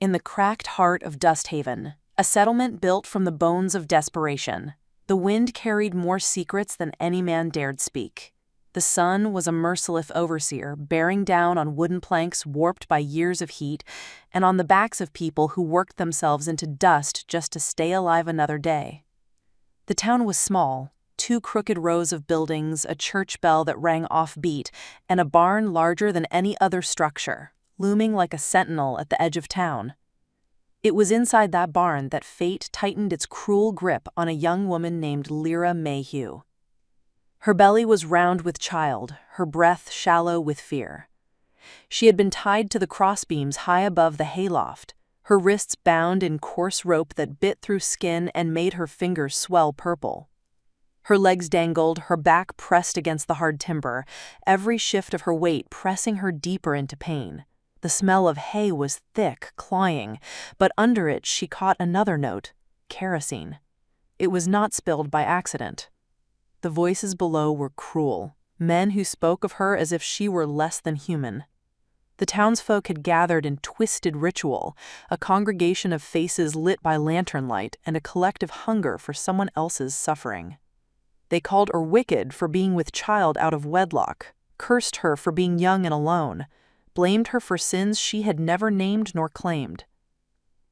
in the cracked heart of Dust Haven, a settlement built from the bones of desperation. The wind carried more secrets than any man dared speak. The sun was a merciless overseer, bearing down on wooden planks warped by years of heat, and on the backs of people who worked themselves into dust just to stay alive another day. The town was small, 2 crooked rows of buildings, a church bell that rang offbeat, and a barn larger than any other structure, looming like a sentinel at the edge of town. It was inside that barn that fate tightened its cruel grip on a young woman named Lyra Mayhew. Her belly was round with child, her breath shallow with fear. She had been tied to the crossbeams high above the hayloft, her wrists bound in coarse rope that bit through skin and made her fingers swell purple. Her legs dangled, her back pressed against the hard timber, every shift of her weight pressing her deeper into pain. The smell of hay was thick, cloying, but under it she caught another note: kerosene. It was not spilled by accident. The voices below were cruel, men who spoke of her as if she were less than human. The townsfolk had gathered in twisted ritual, a congregation of faces lit by lantern light and a collective hunger for someone else's suffering. They called her wicked for being with child out of wedlock, cursed her for being young and alone, blamed her for sins she had never named nor claimed.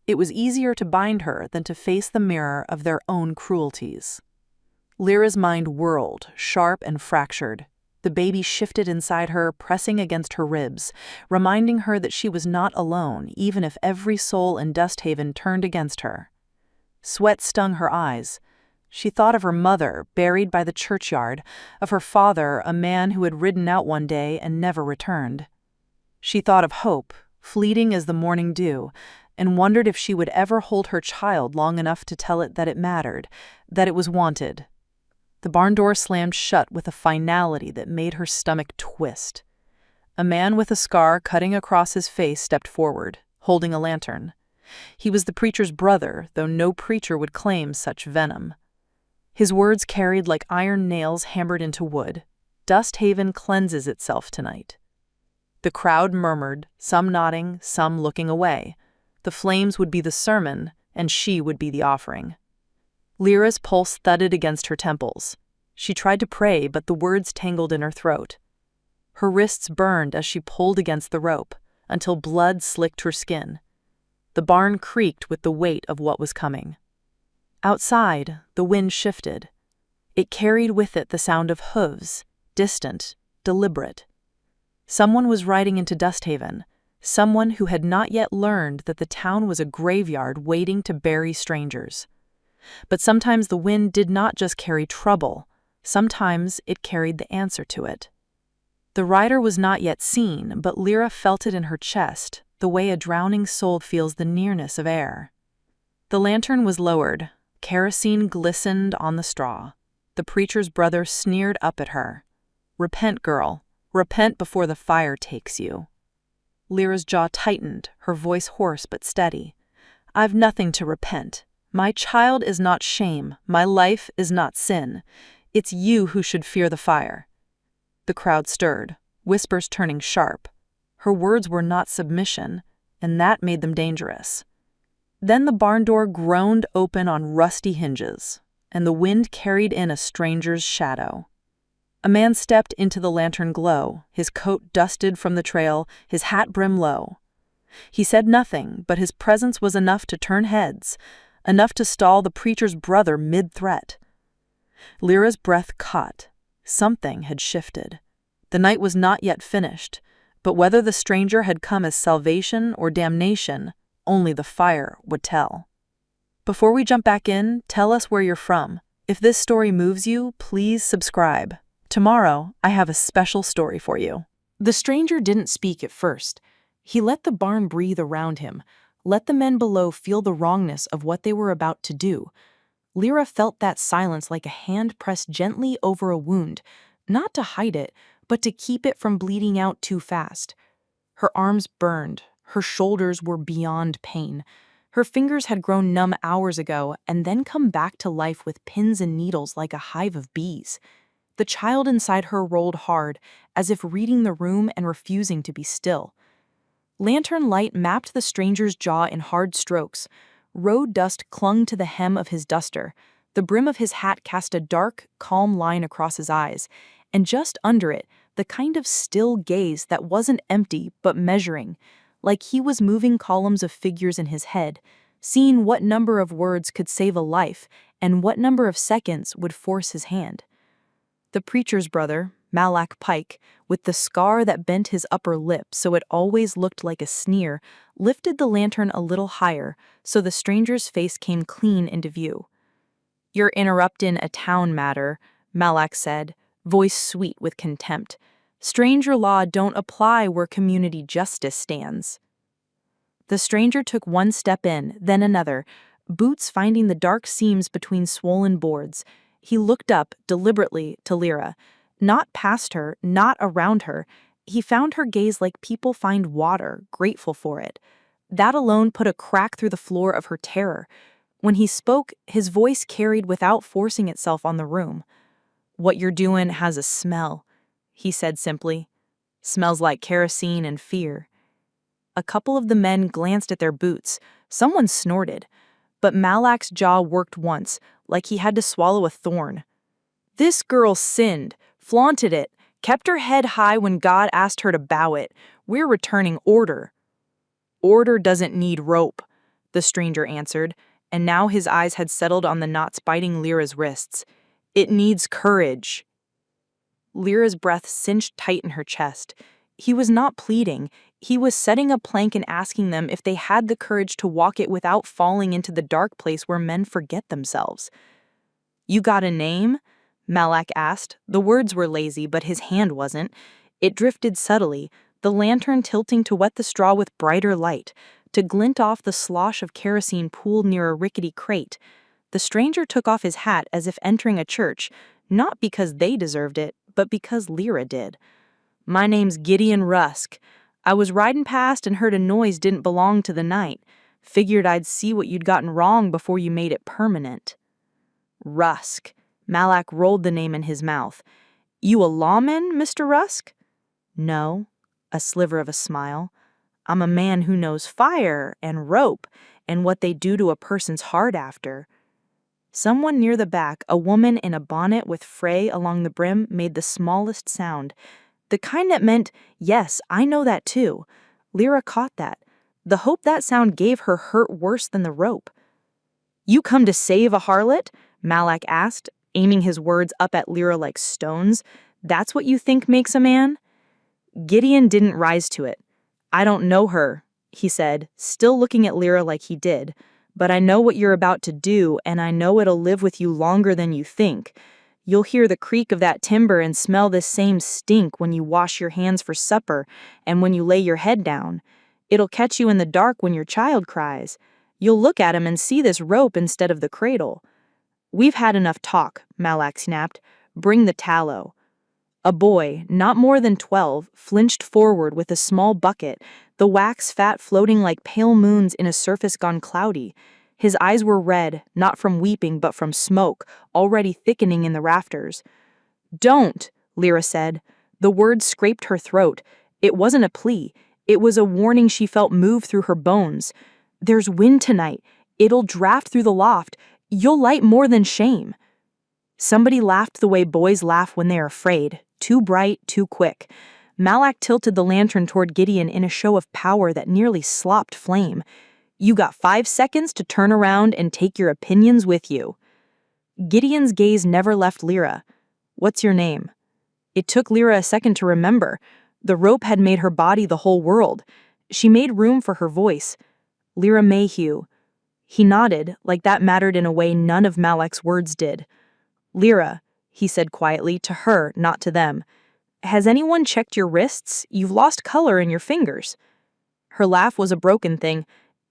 It was easier to bind her than to face the mirror of their own cruelties. Lyra's mind whirled, sharp and fractured. The baby shifted inside her, pressing against her ribs, reminding her that she was not alone, even if every soul in Dust Haven turned against her. Sweat stung her eyes. She thought of her mother, buried by the churchyard, of her father, a man who had ridden out one day and never returned. She thought of hope, fleeting as the morning dew, and wondered if she would ever hold her child long enough to tell it that it mattered, that it was wanted. The barn door slammed shut with a finality that made her stomach twist. A man with a scar cutting across his face stepped forward, holding a lantern. He was the preacher's brother, though no preacher would claim such venom. His words carried like iron nails hammered into wood. Dust Haven cleanses itself tonight. The crowd murmured, some nodding, some looking away. The flames would be the sermon, and she would be the offering. Lyra's pulse thudded against her temples. She tried to pray, but the words tangled in her throat. Her wrists burned as she pulled against the rope, until blood slicked her skin. The barn creaked with the weight of what was coming. Outside, the wind shifted. It carried with it the sound of hooves, distant, deliberate. Someone was riding into Dust Haven, someone who had not yet learned that the town was a graveyard waiting to bury strangers. But sometimes the wind did not just carry trouble, sometimes it carried the answer to it. The rider was not yet seen, but Lyra felt it in her chest, the way a drowning soul feels the nearness of air. The lantern was lowered. Kerosene glistened on the straw. The preacher's brother sneered up at her. "Repent, girl. Repent before the fire takes you." Lyra's jaw tightened, her voice hoarse but steady. "I've nothing to repent. My child is not shame. My life is not sin. It's you who should fear the fire." The crowd stirred, whispers turning sharp. Her words were not submission, and that made them dangerous. Then the barn door groaned open on rusty hinges, and the wind carried in a stranger's shadow. A man stepped into the lantern glow, his coat dusted from the trail, his hat brim low. He said nothing, but his presence was enough to turn heads, enough to stall the preacher's brother mid-threat. Lyra's breath caught. Something had shifted. The night was not yet finished, but whether the stranger had come as salvation or damnation, only the fire would tell. Before we jump back in, tell us where you're from. If this story moves you, please subscribe. Tomorrow, I have a special story for you. The stranger didn't speak at first. He let the barn breathe around him, let the men below feel the wrongness of what they were about to do. Lyra felt that silence like a hand pressed gently over a wound, not to hide it, but to keep it from bleeding out too fast. Her arms burned, her shoulders were beyond pain. Her fingers had grown numb hours ago and then come back to life with pins and needles like a hive of bees. The child inside her rolled hard, as if reading the room and refusing to be still. Lantern light mapped the stranger's jaw in hard strokes. Road dust clung to the hem of his duster. The brim of his hat cast a dark, calm line across his eyes, and just under it, the kind of still gaze that wasn't empty but measuring, like he was moving columns of figures in his head, seeing what number of words could save a life and what number of seconds would force his hand. The preacher's brother, Malak Pike, with the scar that bent his upper lip so it always looked like a sneer, lifted the lantern a little higher so the stranger's face came clean into view. "You're interruptin' a town matter," Malak said, voice sweet with contempt. "Stranger law don't apply where community justice stands." The stranger took one step in, then another, boots finding the dark seams between swollen boards. He looked up, deliberately, to Lyra. Not past her, not around her. He found her gaze like people find water, grateful for it. That alone put a crack through the floor of her terror. When he spoke, his voice carried without forcing itself on the room. "What you're doing has a smell," he said simply. "Smells like kerosene and fear." A couple of the men glanced at their boots. Someone snorted. But Malak's jaw worked once, like he had to swallow a thorn. "This girl sinned, flaunted it, kept her head high when God asked her to bow it. We're returning order." "Order doesn't need rope," the stranger answered, and now his eyes had settled on the knots biting Lyra's wrists. "It needs courage." Lyra's breath cinched tight in her chest. He was not pleading. He was setting a plank and asking them if they had the courage to walk it without falling into the dark place where men forget themselves. "You got a name?" Malak asked. The words were lazy, but his hand wasn't. It drifted subtly, the lantern tilting to wet the straw with brighter light, to glint off the slosh of kerosene pooled near a rickety crate. The stranger took off his hat as if entering a church, not because they deserved it, but because Lyra did. "My name's Gideon Rusk. I was riding past and heard a noise didn't belong to the night. Figured I'd see what you'd gotten wrong before you made it permanent." Rusk. Malak rolled the name in his mouth. "You a lawman, Mr. Rusk?" "No," a sliver of a smile. "I'm a man who knows fire and rope and what they do to a person's heart after." Someone near the back, a woman in a bonnet with fray along the brim, made the smallest sound. The kind that meant, "Yes, I know that too." Lyra caught that. The hope that sound gave her hurt worse than the rope. "You come to save a harlot?" Malak asked, aiming his words up at Lyra like stones. "That's what you think makes a man?" Gideon didn't rise to it. "I don't know her," he said, still looking at Lyra like he did. "But I know what you're about to do, and I know it'll live with you longer than you think. You'll hear the creak of that timber and smell this same stink when you wash your hands for supper and when you lay your head down. It'll catch you in the dark when your child cries. You'll look at him and see this rope instead of the cradle." "We've had enough talk," Malak snapped. "Bring the tallow." A boy, not more than 12, flinched forward with a small bucket, the wax fat floating like pale moons in a surface gone cloudy. His eyes were red, not from weeping but from smoke, already thickening in the rafters. "Don't," Lyra said. The words scraped her throat. It wasn't a plea. It was a warning she felt move through her bones. "There's wind tonight. It'll draft through the loft. You'll light more than shame." Somebody laughed the way boys laugh when they're afraid. Too bright, too quick. Malak tilted the lantern toward Gideon in a show of power that nearly slopped flame. "You got 5 seconds to turn around and take your opinions with you." Gideon's gaze never left Lyra. "What's your name?" It took Lyra a second to remember. The rope had made her body the whole world. She made room for her voice. "Lyra Mayhew." He nodded, like that mattered in a way none of Malak's words did. "Lyra," he said quietly, to her, not to them. "Has anyone checked your wrists? You've lost color in your fingers." Her laugh was a broken thing,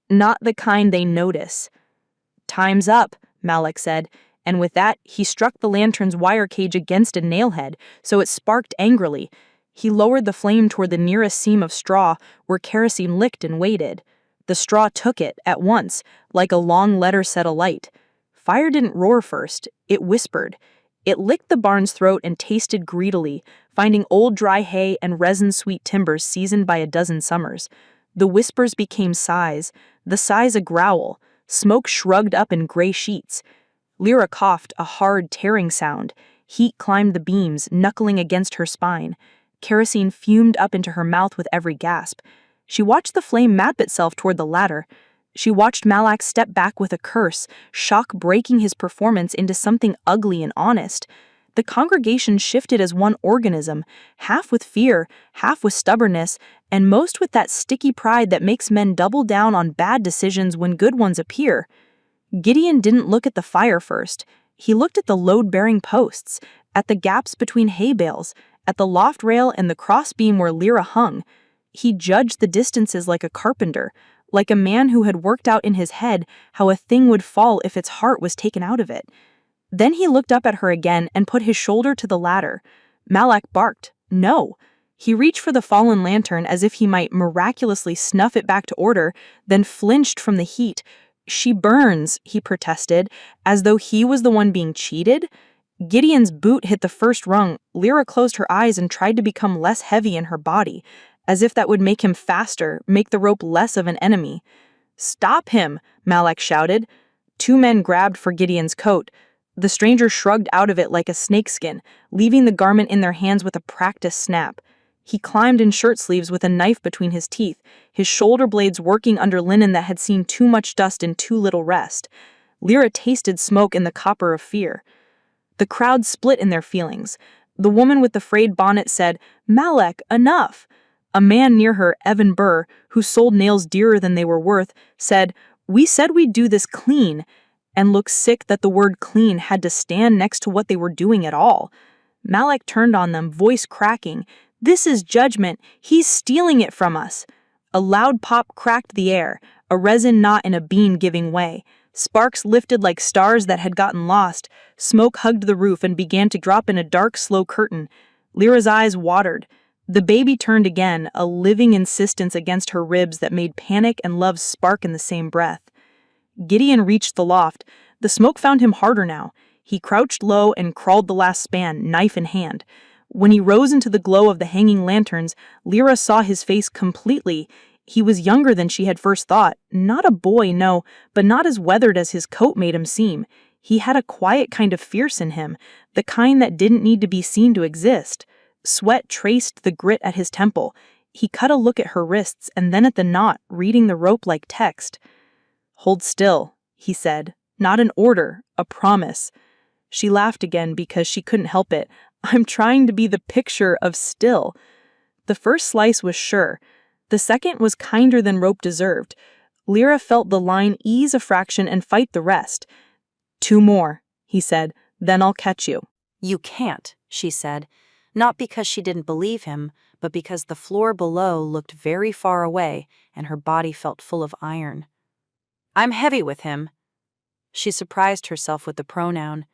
not the kind they notice. "Time's up," Malak said, and with that, he struck the lantern's wire cage against a nailhead, so it sparked angrily. He lowered the flame toward the nearest seam of straw, where kerosene licked and waited. The straw took it, at once, like a long letter set alight. Fire didn't roar first, it whispered. It licked the barn's throat and tasted greedily, finding old dry hay and resin-sweet timbers seasoned by a dozen summers. The whispers became sighs, the sighs a growl. Smoke shrugged up in gray sheets. Lyra coughed, a hard, tearing sound. Heat climbed the beams, knuckling against her spine. Kerosene fumed up into her mouth with every gasp. She watched the flame map itself toward the ladder. She watched Malak step back with a curse, shock breaking his performance into something ugly and honest. The congregation shifted as one organism, half with fear, half with stubbornness, and most with that sticky pride that makes men double down on bad decisions when good ones appear. Gideon didn't look at the fire first. He looked at the load-bearing posts, at the gaps between hay bales, at the loft rail and the crossbeam where Lyra hung. He judged the distances like a carpenter, like a man who had worked out in his head how a thing would fall if its heart was taken out of it. Then he looked up at her again and put his shoulder to the ladder. Malak barked, "No." He reached for the fallen lantern as if he might miraculously snuff it back to order, then flinched from the heat. "She burns," he protested, as though he was the one being cheated. Gideon's boot hit the first rung. Lyra closed her eyes and tried to become less heavy in her body, as if that would make him faster, make the rope less of an enemy. "Stop him," Malak shouted. Two men grabbed for Gideon's coat. The stranger shrugged out of it like a snakeskin, leaving the garment in their hands with a practiced snap. He climbed in shirt sleeves with a knife between his teeth, his shoulder blades working under linen that had seen too much dust and too little rest. Lyra tasted smoke in the copper of fear. The crowd split in their feelings. The woman with the frayed bonnet said, "Malak, enough!" A man near her, Evan Burr, who sold nails dearer than they were worth, said, "We said we'd do this clean," and looked sick that the word clean had to stand next to what they were doing at all. Malak turned on them, voice cracking. "This is judgment. He's stealing it from us." A loud pop cracked the air, a resin knot in a beam giving way. Sparks lifted like stars that had gotten lost. Smoke hugged the roof and began to drop in a dark, slow curtain. Lyra's eyes watered. The baby turned again, a living insistence against her ribs that made panic and love spark in the same breath. Gideon reached the loft. The smoke found him harder now. He crouched low and crawled the last span, knife in hand. When he rose into the glow of the hanging lanterns, Lyra saw his face completely. He was younger than she had first thought. Not a boy, no, but not as weathered as his coat made him seem. He had a quiet kind of fierce in him, the kind that didn't need to be seen to exist. Sweat traced the grit at his temple. He cut a look at her wrists and then at the knot, reading the rope like text. "Hold still," he said. "Not an order, a promise." She laughed again because she couldn't help it. "I'm trying to be the picture of still." The first slice was sure. The second was kinder than rope deserved. Lyra felt the line ease a fraction and fight the rest. "Two more," he said, "then I'll catch you." "You can't," she said, not because she didn't believe him, but because the floor below looked very far away and her body felt full of iron. "I'm heavy with him." She surprised herself with the pronoun.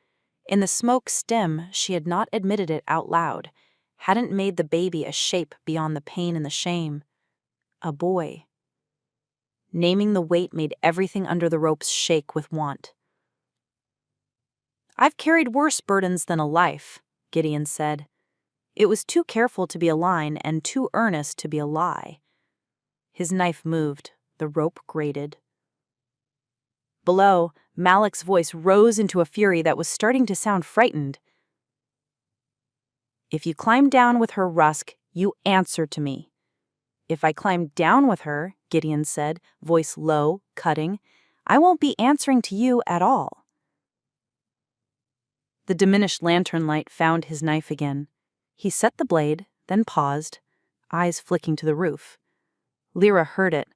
In the smoke stem, she had not admitted it out loud, hadn't made the baby a shape beyond the pain and the shame. A boy. Naming the weight made everything under the ropes shake with want. "I've carried worse burdens than a life," Gideon said. It was too careful to be a line and too earnest to be a lie. His knife moved, the rope grated. Below, Malak's voice rose into a fury that was starting to sound frightened. "If you climb down with her, Rusk, you answer to me." "If I climb down with her," Gideon said, voice low, cutting, "I won't be answering to you at all." The diminished lantern light found his knife again. He set the blade, then paused, eyes flicking to the roof. Lyra heard it,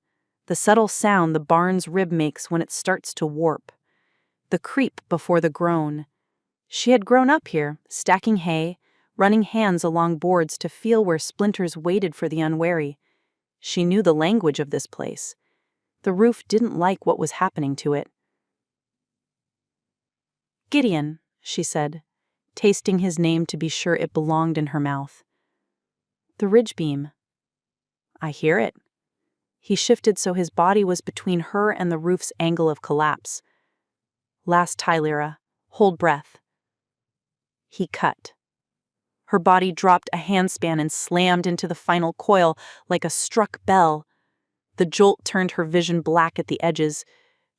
the subtle sound the barn's rib makes when it starts to warp. The creep before the groan. She had grown up here, stacking hay, running hands along boards to feel where splinters waited for the unwary. She knew the language of this place. The roof didn't like what was happening to it. "Gideon," she said, tasting his name to be sure it belonged in her mouth. "The ridge beam." "I hear it." He shifted so his body was between her and the roof's angle of collapse. "Last tie, Lyra. Hold breath." He cut. Her body dropped a handspan and slammed into the final coil like a struck bell. The jolt turned her vision black at the edges.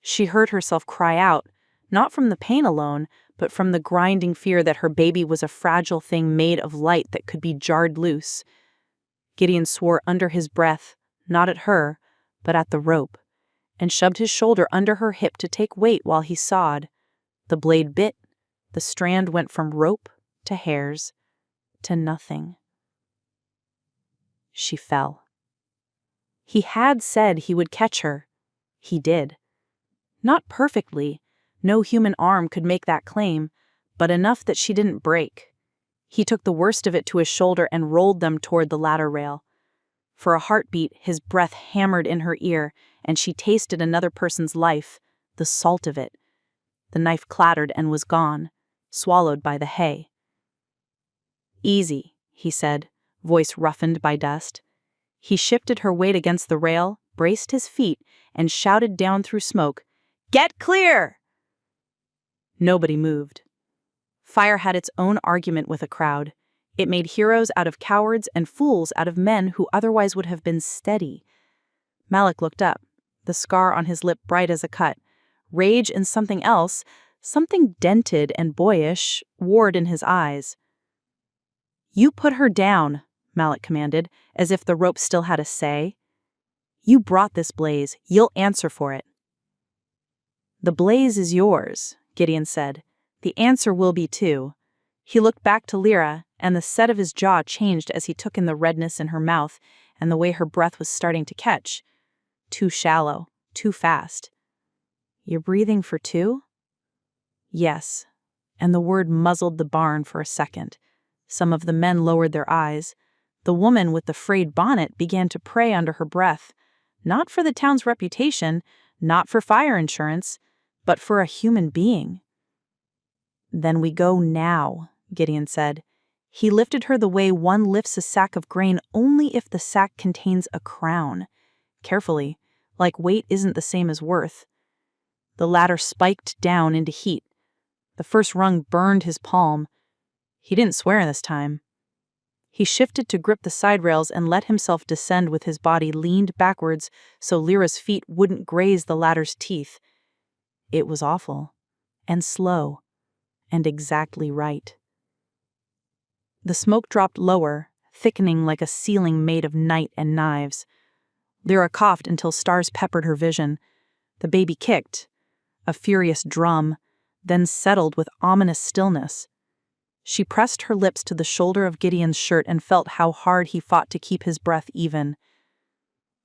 She heard herself cry out, not from the pain alone, but from the grinding fear that her baby was a fragile thing made of light that could be jarred loose. Gideon swore under his breath, not at her, but at the rope, and shoved his shoulder under her hip to take weight while he sawed. The blade bit. The strand went from rope to hairs to nothing. She fell. He had said he would catch her. He did. Not perfectly. No human arm could make that claim, but enough that she didn't break. He took the worst of it to his shoulder and rolled them toward the ladder rail. For a heartbeat, his breath hammered in her ear, and she tasted another person's life, the salt of it. The knife clattered and was gone, swallowed by the hay. "Easy," he said, voice roughened by dust. He shifted her weight against the rail, braced his feet, and shouted down through smoke, "Get clear!" Nobody moved. Fire had its own argument with a crowd. It made heroes out of cowards and fools out of men who otherwise would have been steady. Malik looked up, the scar on his lip bright as a cut. Rage and something else, something dented and boyish, warred in his eyes. "You put her down," Malik commanded, as if the rope still had a say. "You brought this blaze. You'll answer for it." "The blaze is yours," Gideon said. "The answer will be too." He looked back to Lyra, and the set of his jaw changed as he took in the redness in her mouth and the way her breath was starting to catch. Too shallow, too fast. "You're breathing for two?" "Yes." And the word muzzled the barn for a second. Some of the men lowered their eyes. The woman with the frayed bonnet began to pray under her breath, not for the town's reputation, not for fire insurance, but for a human being. "Then we go now," Gideon said. He lifted her the way one lifts a sack of grain only if the sack contains a crown. Carefully, like weight isn't the same as worth. The ladder spiked down into heat. The first rung burned his palm. He didn't swear this time. He shifted to grip the side rails and let himself descend with his body leaned backwards so Lyra's feet wouldn't graze the ladder's teeth. It was awful, and slow, and exactly right. The smoke dropped lower, thickening like a ceiling made of night and knives. Lyra coughed until stars peppered her vision. The baby kicked, a furious drum, then settled with ominous stillness. She pressed her lips to the shoulder of Gideon's shirt and felt how hard he fought to keep his breath even.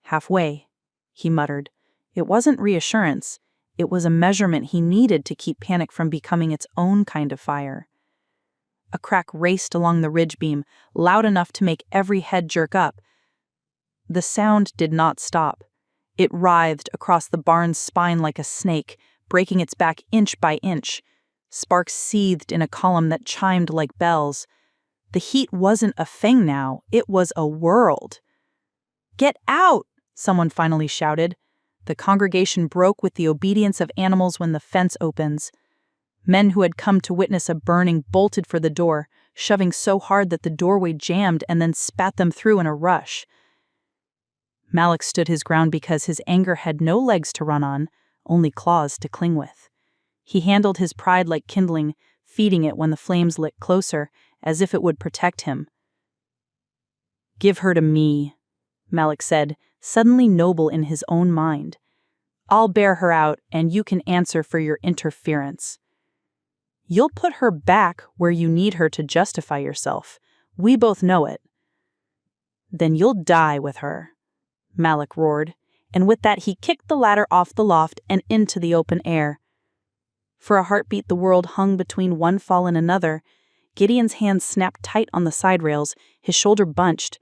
"Halfway," he muttered. It wasn't reassurance. It was a measurement he needed to keep panic from becoming its own kind of fire. A crack raced along the ridge beam, loud enough to make every head jerk up. The sound did not stop. It writhed across the barn's spine like a snake, breaking its back inch by inch. Sparks seethed in a column that chimed like bells. The heat wasn't a thing now, it was a world. "Get out!" someone finally shouted. The congregation broke with the obedience of animals when the fence opens. Men who had come to witness a burning bolted for the door, shoving so hard that the doorway jammed and then spat them through in a rush. Malik stood his ground because his anger had no legs to run on, only claws to cling with. He handled his pride like kindling, feeding it when the flames lit closer, as if it would protect him. "Give her to me," Malik said, suddenly noble in his own mind. "I'll bear her out, and you can answer for your interference. You'll put her back where you need her to justify yourself. We both know it." "Then you'll die with her," Malik roared, and with that he kicked the ladder off the loft and into the open air. For a heartbeat the world hung between one fall and another. Gideon's hands snapped tight on the side rails, his shoulder bunched.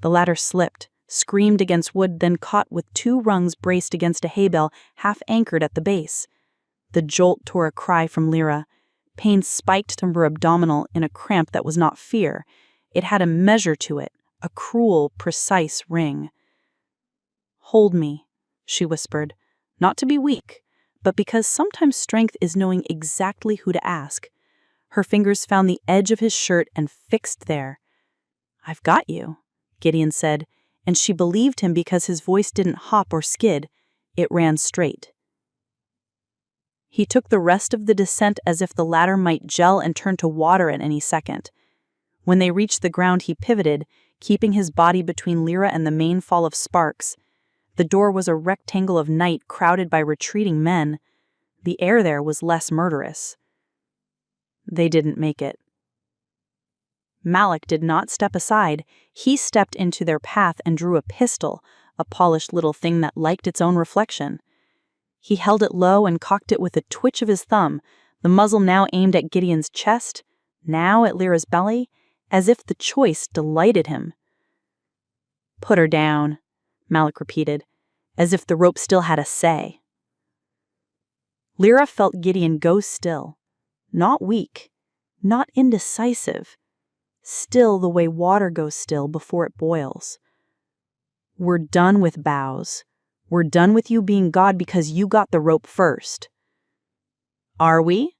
The ladder slipped, screamed against wood, then caught with two rungs braced against a hay bale half anchored at the base. The jolt tore a cry from Lyra. Pain spiked from her abdominal in a cramp that was not fear. It had a measure to it, a cruel, precise ring. "Hold me," she whispered, not to be weak, but because sometimes strength is knowing exactly who to ask. Her fingers found the edge of his shirt and fixed there. "I've got you," Gideon said, and she believed him because his voice didn't hop or skid, it ran straight. He took the rest of the descent as if the ladder might gel and turn to water at any second. When they reached the ground, he pivoted, keeping his body between Lyra and the main fall of sparks. The door was a rectangle of night crowded by retreating men. The air there was less murderous. They didn't make it. Malik did not step aside. He stepped into their path and drew a pistol, a polished little thing that liked its own reflection. He held it low and cocked it with a twitch of his thumb, the muzzle now aimed at Gideon's chest, now at Lyra's belly, as if the choice delighted him. "Put her down," Malik repeated, as if the rope still had a say. Lyra felt Gideon go still, not weak, not indecisive, still the way water goes still before it boils. "We're done with bows. We're done with you being God because you got the rope first." "Are we?"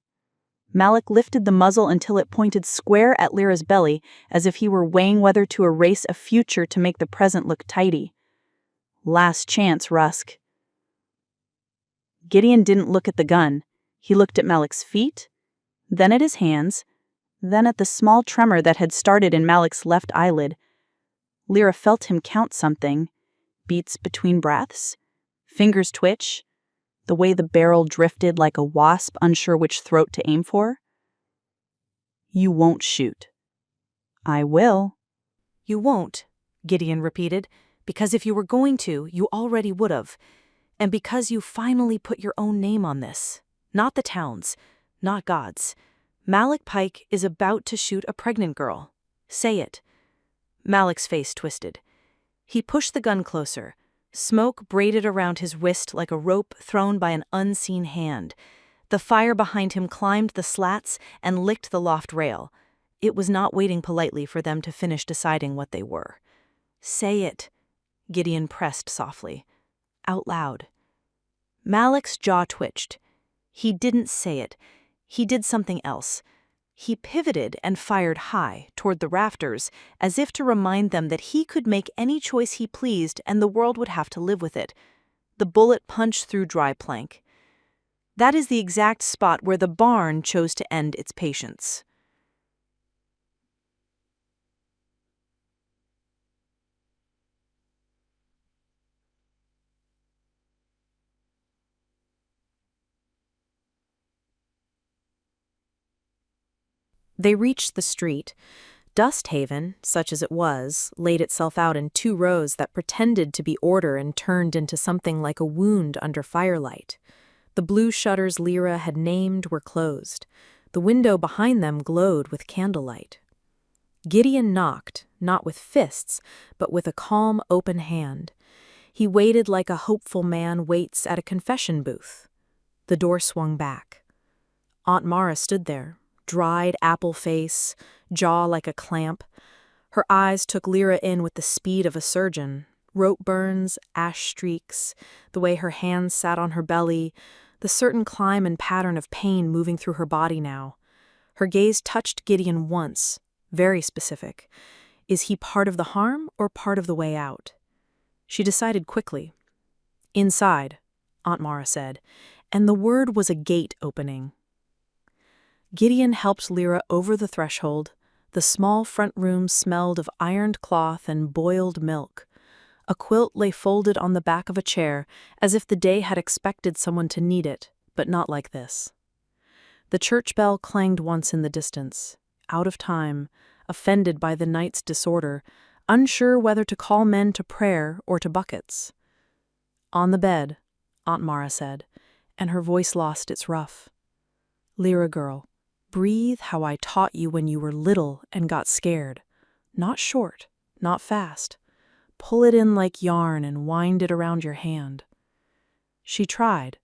Malik lifted the muzzle until it pointed square at Lyra's belly, as if he were weighing whether to erase a future to make the present look tidy. "Last chance, Rusk." Gideon didn't look at the gun. He looked at Malik's feet, then at his hands, then at the small tremor that had started in Malik's left eyelid. Lyra felt him count something. Beats between breaths, fingers twitch, the way the barrel drifted like a wasp unsure which throat to aim for. "You won't shoot." "I will." "You won't," Gideon repeated, "because if you were going to, you already would have. And because you finally put your own name on this. Not the town's, not God's. Malik Pike is about to shoot a pregnant girl. Say it." Malik's face twisted. He pushed the gun closer. Smoke braided around his wrist like a rope thrown by an unseen hand. The fire behind him climbed the slats and licked the loft rail. It was not waiting politely for them to finish deciding what they were. "Say it," Gideon pressed softly, out loud. Malik's jaw twitched. He didn't say it. He did something else. He pivoted and fired high, toward the rafters, as if to remind them that he could make any choice he pleased and the world would have to live with it. The bullet punched through dry plank. That is the exact spot where the barn chose to end its patience. They reached the street. Dust Haven, such as it was, laid itself out in 2 rows that pretended to be order and turned into something like a wound under firelight. The blue shutters Lyra had named were closed. The window behind them glowed with candlelight. Gideon knocked, not with fists, but with a calm, open hand. He waited like a hopeful man waits at a confession booth. The door swung back. Aunt Mara stood there, dried apple face, jaw like a clamp. Her eyes took Lyra in with the speed of a surgeon. Rope burns, ash streaks, the way her hands sat on her belly, the certain climb and pattern of pain moving through her body now. Her gaze touched Gideon once, very specific. Is he part of the harm or part of the way out? She decided quickly. "Inside," Aunt Mara said, and the word was a gate opening. Gideon helped Lyra over the threshold. The small front room smelled of ironed cloth and boiled milk. A quilt lay folded on the back of a chair, as if the day had expected someone to need it, but not like this. The church bell clanged once in the distance, out of time, offended by the night's disorder, unsure whether to call men to prayer or to buckets. "On the bed," Aunt Mara said, and her voice lost its rough. "Lyra girl, breathe how I taught you when you were little and got scared. Not short, not fast. Pull it in like yarn and wind it around your hand." She tried.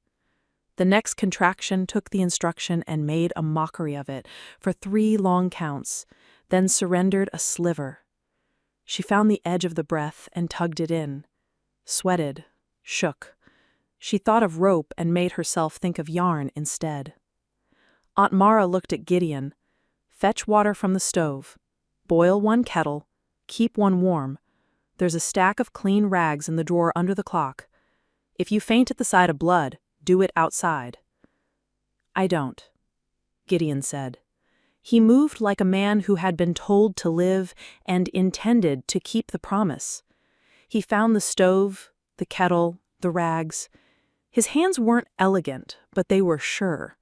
The next contraction took the instruction and made a mockery of it for 3 long counts, then surrendered a sliver. She found the edge of the breath and tugged it in. Sweated, shook. She thought of rope and made herself think of yarn instead. Aunt Mara looked at Gideon. "Fetch water from the stove. Boil 1 kettle. Keep 1 warm. There's a stack of clean rags in the drawer under the clock. If you faint at the sight of blood, do it outside." "I don't," Gideon said. He moved like a man who had been told to live and intended to keep the promise. He found the stove, the kettle, the rags. His hands weren't elegant, but they were sure.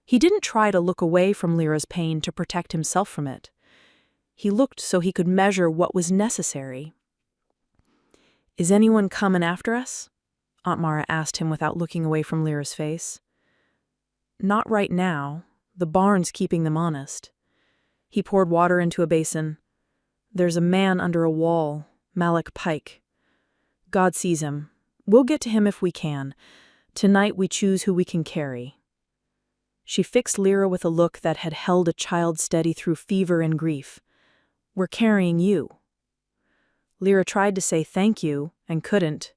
He didn't try to look away from Lyra's pain to protect himself from it. He looked so he could measure what was necessary. "Is anyone coming after us?" Aunt Mara asked him without looking away from Lyra's face. "Not right now. The barn's keeping them honest." He poured water into a basin. "There's a man under a wall, Malik Pike. God sees him. We'll get to him if we can. Tonight we choose who we can carry." She fixed Lyra with a look that had held a child steady through fever and grief. "We're carrying you." Lyra tried to say thank you and couldn't.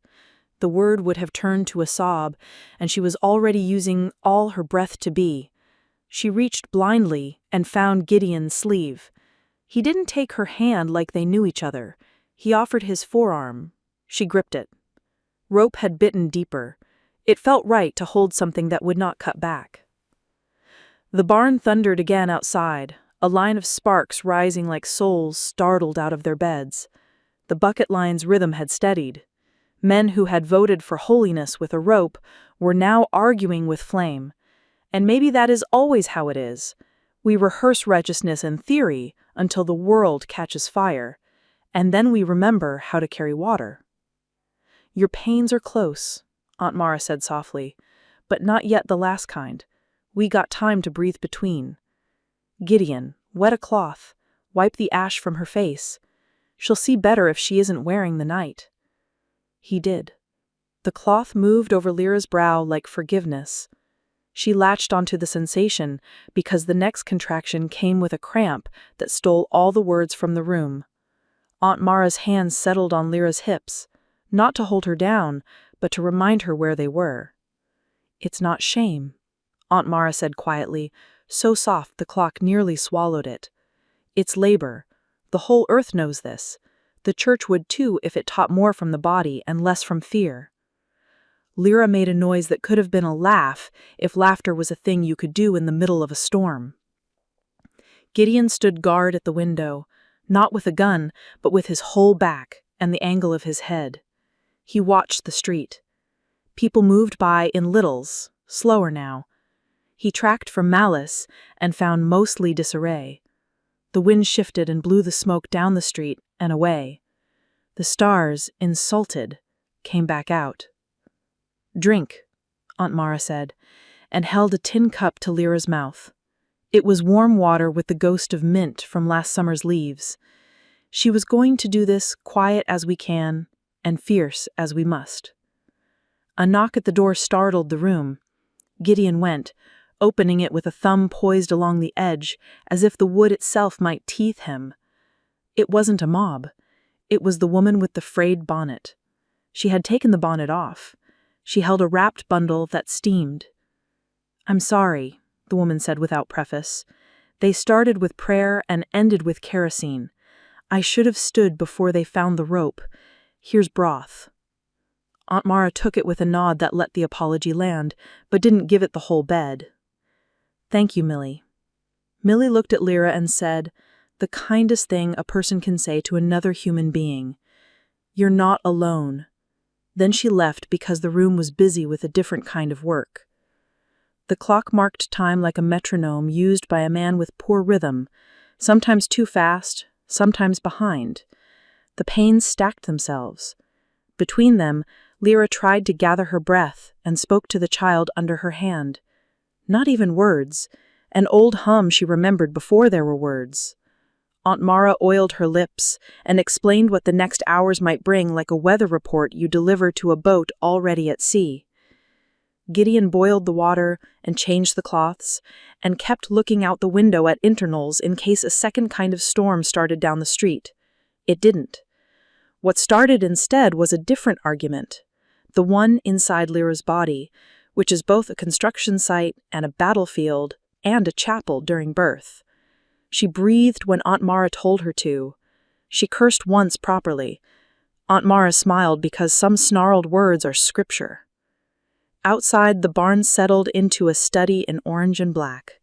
The word would have turned to a sob, and she was already using all her breath to be. She reached blindly and found Gideon's sleeve. He didn't take her hand like they knew each other. He offered his forearm. She gripped it. Rope had bitten deeper. It felt right to hold something that would not cut back. The barn thundered again outside, a line of sparks rising like souls startled out of their beds. The bucket line's rhythm had steadied. Men who had voted for holiness with a rope were now arguing with flame. And maybe that is always how it is. We rehearse righteousness in theory until the world catches fire, and then we remember how to carry water. "Your pains are close," Aunt Mara said softly, "but not yet the last kind. We got time to breathe between. Gideon, wet a cloth, wipe the ash from her face. She'll see better if she isn't wearing the night." He did. The cloth moved over Lyra's brow like forgiveness. She latched onto the sensation because the next contraction came with a cramp that stole all the words from the room. Aunt Mara's hands settled on Lyra's hips, not to hold her down, but to remind her where they were. "It's not shame," Aunt Mara said quietly, so soft the clock nearly swallowed it. "It's labor. The whole earth knows this. The church would too if it taught more from the body and less from fear." Lyra made a noise that could have been a laugh if laughter was a thing you could do in the middle of a storm. Gideon stood guard at the window, not with a gun, but with his whole back and the angle of his head. He watched the street. People moved by in littles, slower now. He tracked for malice and found mostly disarray. The wind shifted and blew the smoke down the street and away. The stars, insulted, came back out. "Drink," Aunt Mara said, and held a tin cup to Lyra's mouth. It was warm water with the ghost of mint from last summer's leaves. She was going to do this quiet as we can and fierce as we must. A knock at the door startled the room. Gideon went, opening it with a thumb poised along the edge, as if the wood itself might teeth him. It wasn't a mob. It was the woman with the frayed bonnet. She had taken the bonnet off. She held a wrapped bundle that steamed. "I'm sorry," the woman said without preface. "They started with prayer and ended with kerosene. I should have stood before they found the rope. Here's broth." Aunt Mara took it with a nod that let the apology land, but didn't give it the whole bed. "Thank you, Millie." Millie looked at Lyra and said, "The kindest thing a person can say to another human being. You're not alone." Then she left because the room was busy with a different kind of work. The clock marked time like a metronome used by a man with poor rhythm, sometimes too fast, sometimes behind. The pains stacked themselves. Between them, Lyra tried to gather her breath and spoke to the child under her hand. Not even words, an old hum she remembered before there were words. Aunt Mara oiled her lips and explained what the next hours might bring like a weather report you deliver to a boat already at sea. Gideon boiled the water and changed the cloths and kept looking out the window at intervals in case a second kind of storm started down the street. It didn't. What started instead was a different argument, the one inside Lyra's body, which is both a construction site and a battlefield and a chapel during birth. She breathed when Aunt Mara told her to. She cursed once properly. Aunt Mara smiled because some snarled words are scripture. Outside, the barn settled into a study in orange and black.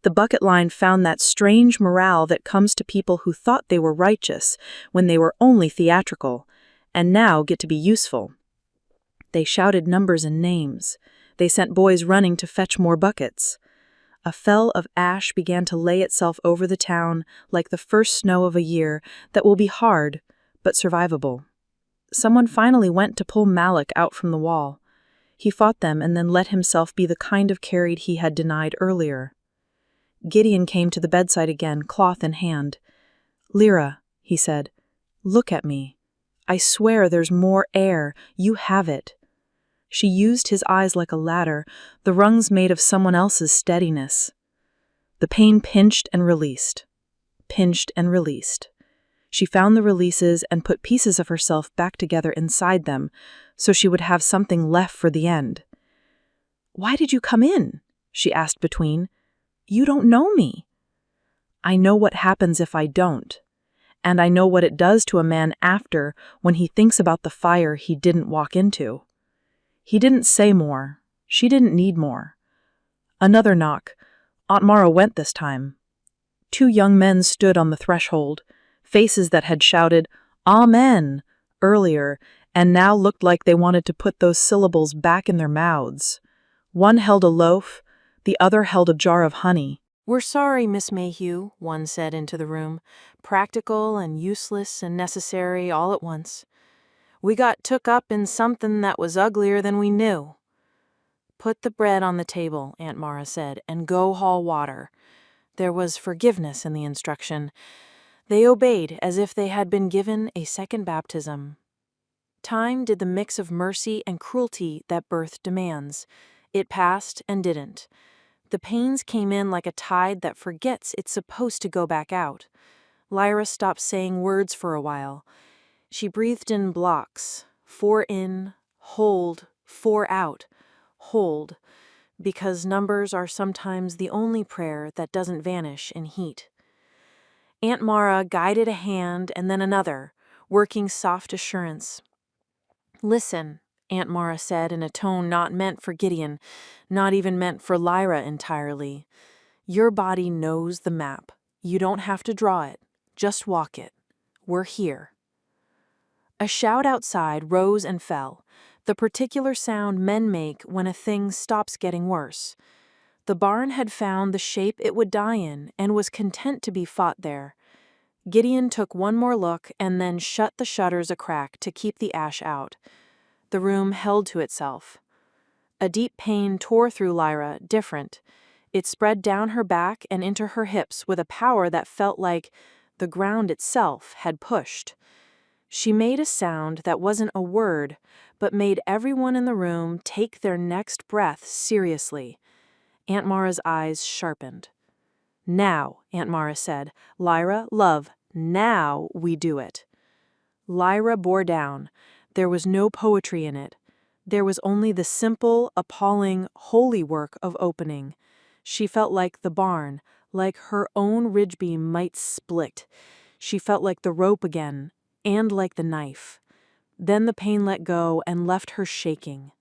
The bucket line found that strange morale that comes to people who thought they were righteous when they were only theatrical, and now get to be useful. They shouted numbers and names. They sent boys running to fetch more buckets. A fell of ash began to lay itself over the town like the first snow of a year that will be hard, but survivable. Someone finally went to pull Malik out from the wall. He fought them and then let himself be the kind of carried he had denied earlier. Gideon came to the bedside again, cloth in hand. "Lyra," he said, "look at me. I swear there's more air. You have it." She used his eyes like a ladder, the rungs made of someone else's steadiness. The pain pinched and released. Pinched and released. She found the releases and put pieces of herself back together inside them, so she would have something left for the end. "Why did you come in?" she asked between. "You don't know me." "I know what happens if I don't. And I know what it does to a man after when he thinks about the fire he didn't walk into." He didn't say more. She didn't need more. Another knock. Aunt Mara went this time. 2 young men stood on the threshold, faces that had shouted, "Amen," earlier, and now looked like they wanted to put those syllables back in their mouths. One held a loaf, the other held a jar of honey. "We're sorry, Miss Mayhew," one said into the room, "practical and useless and necessary all at once. We got took up in something that was uglier than we knew." "Put the bread on the table," Aunt Mara said, "and go haul water." There was forgiveness in the instruction. They obeyed as if they had been given a second baptism. Time did the mix of mercy and cruelty that birth demands. It passed and didn't. The pains came in like a tide that forgets it's supposed to go back out. Lyra stopped saying words for a while. She breathed in blocks, 4 in, hold, 4 out, hold, because numbers are sometimes the only prayer that doesn't vanish in heat. Aunt Mara guided a hand and then another, working soft assurance. "Listen," Aunt Mara said in a tone not meant for Gideon, not even meant for Lyra entirely. "Your body knows the map. You don't have to draw it. Just walk it. We're here." A shout outside rose and fell, the particular sound men make when a thing stops getting worse. The barn had found the shape it would die in and was content to be fought there. Gideon took one more look and then shut the shutters a crack to keep the ash out. The room held to itself. A deep pain tore through Lyra, different. It spread down her back and into her hips with a power that felt like the ground itself had pushed. She made a sound that wasn't a word, but made everyone in the room take their next breath seriously. Aunt Mara's eyes sharpened. "Now," Aunt Mara said, "Lyra, love, now we do it." Lyra bore down. There was no poetry in it. There was only the simple, appalling, holy work of opening. She felt like the barn, like her own ridgebeam might split. She felt like the rope again, and like the knife. Then the pain let go and left her shaking.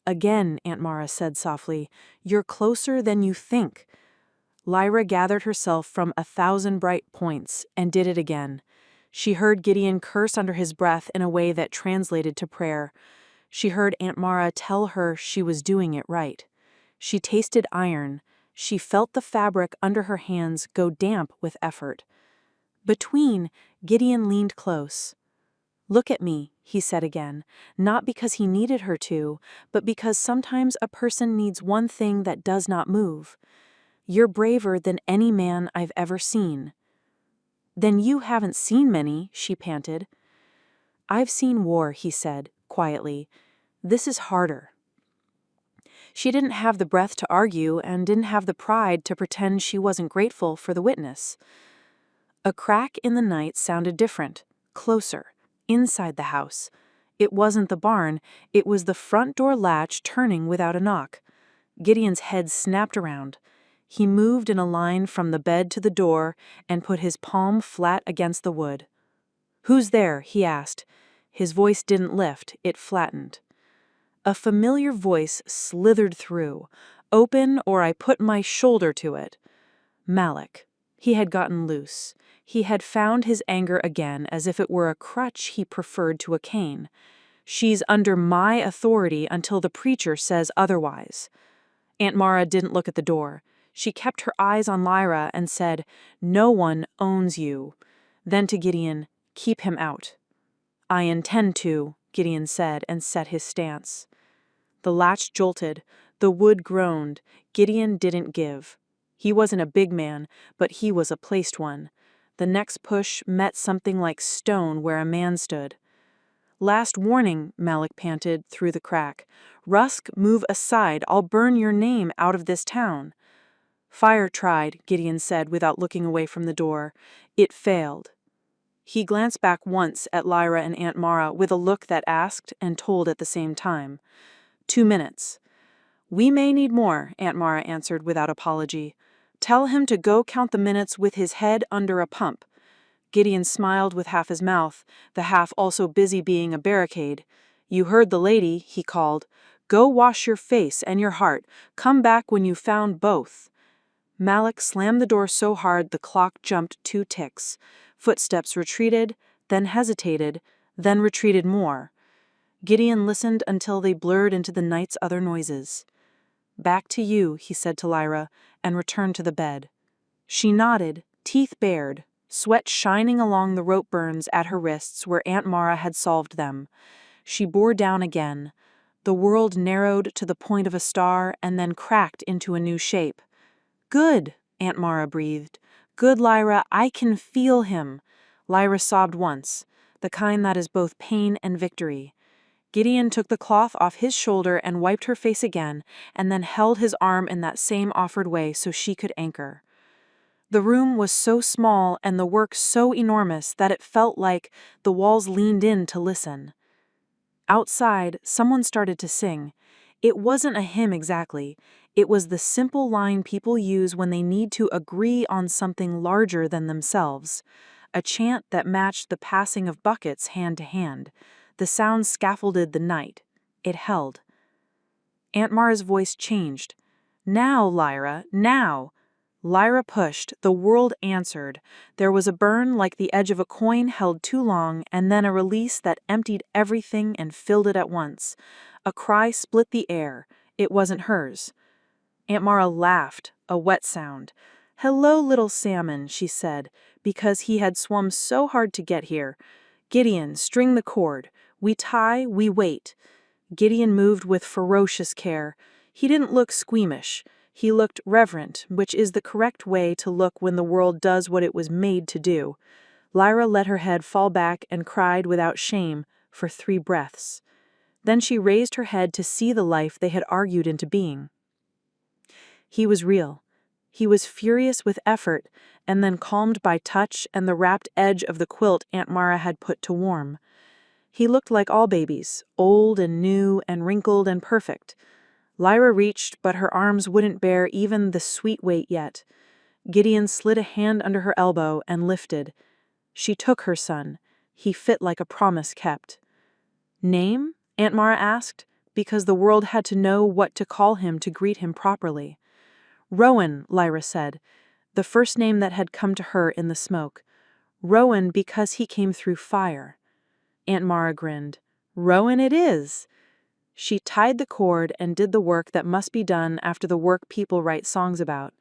"Again," Aunt Mara said softly, "you're closer than you think." Lyra gathered herself from 1,000 bright points and did it again. She heard Gideon curse under his breath in a way that translated to prayer. She heard Aunt Mara tell her she was doing it right. She tasted iron. She felt the fabric under her hands go damp with effort. Between, Gideon leaned close. "Look at me," he said again, not because he needed her to, but because sometimes a person needs one thing that does not move. "You're braver than any man I've ever seen." "Then you haven't seen many," she panted. "I've seen war," he said, quietly. "This is harder." She didn't have the breath to argue and didn't have the pride to pretend she wasn't grateful for the witness. A crack in the night sounded different, closer, inside the house. It wasn't the barn, it was the front door latch turning without a knock. Gideon's head snapped around. He moved in a line from the bed to the door and put his palm flat against the wood. "Who's there?" he asked. His voice didn't lift, it flattened. A familiar voice slithered through. Open, or I put my shoulder to it. Malik. He had gotten loose. He had found his anger again as if it were a crutch he preferred to a cane. She's under my authority until the preacher says otherwise. Aunt Mara didn't look at the door. She kept her eyes on Lyra and said, "No one owns you." Then to Gideon, "Keep him out." "I intend to," Gideon said and set his stance. The latch jolted. The wood groaned. Gideon didn't give. He wasn't a big man, but he was a placed one. The next push met something like stone where a man stood. "Last warning," Malik panted through the crack. "Rusk, move aside. I'll burn your name out of this town." "Fire tried," Gideon said without looking away from the door. "It failed." He glanced back once at Lyra and Aunt Mara with a look that asked and told at the same time. 2 minutes. "We may need more," Aunt Mara answered without apology. "Tell him to go count the minutes with his head under a pump." Gideon smiled with half his mouth, the half also busy being a barricade. "You heard the lady," he called. "Go wash your face and your heart. Come back when you've found both." Malik slammed the door so hard the clock jumped 2 ticks. Footsteps retreated, then hesitated, then retreated more. Gideon listened until they blurred into the night's other noises. "Back to you," he said to Lyra, and returned to the bed. She nodded, teeth bared, sweat shining along the rope burns at her wrists where Aunt Mara had solved them. She bore down again. The world narrowed to the point of a star and then cracked into a new shape. "Good," Aunt Mara breathed. "Good, Lyra, I can feel him." Lyra sobbed once, the kind that is both pain and victory. Gideon took the cloth off his shoulder and wiped her face again, and then held his arm in that same offered way so she could anchor. The room was so small and the work so enormous that it felt like the walls leaned in to listen. Outside, someone started to sing. It wasn't a hymn exactly. It was the simple line people use when they need to agree on something larger than themselves. A chant that matched the passing of buckets hand to hand. The sound scaffolded the night. It held. Aunt Mara's voice changed. "Now, Lyra, now!" Lyra pushed. The world answered. There was a burn like the edge of a coin held too long, and then a release that emptied everything and filled it at once. A cry split the air. It wasn't hers. Aunt Mara laughed, a wet sound. "Hello, little salmon," she said, because he had swum so hard to get here. "Gideon, string the cord. We tie, we wait." Gideon moved with ferocious care. He didn't look squeamish. He looked reverent, which is the correct way to look when the world does what it was made to do. Lyra let her head fall back and cried without shame for 3 breaths. Then she raised her head to see the life they had argued into being. He was real. He was furious with effort, and then calmed by touch and the wrapped edge of the quilt Aunt Mara had put to warm. He looked like all babies, old and new and wrinkled and perfect. Lyra reached, but her arms wouldn't bear even the sweet weight yet. Gideon slid a hand under her elbow and lifted. She took her son. He fit like a promise kept. "Name?" Aunt Mara asked, because the world had to know what to call him to greet him properly. "Rowan," Lyra said, the first name that had come to her in the smoke. "Rowan because he came through fire." Aunt Mara grinned. "Rowan it is." She tied the cord and did the work that must be done after the work people write songs about.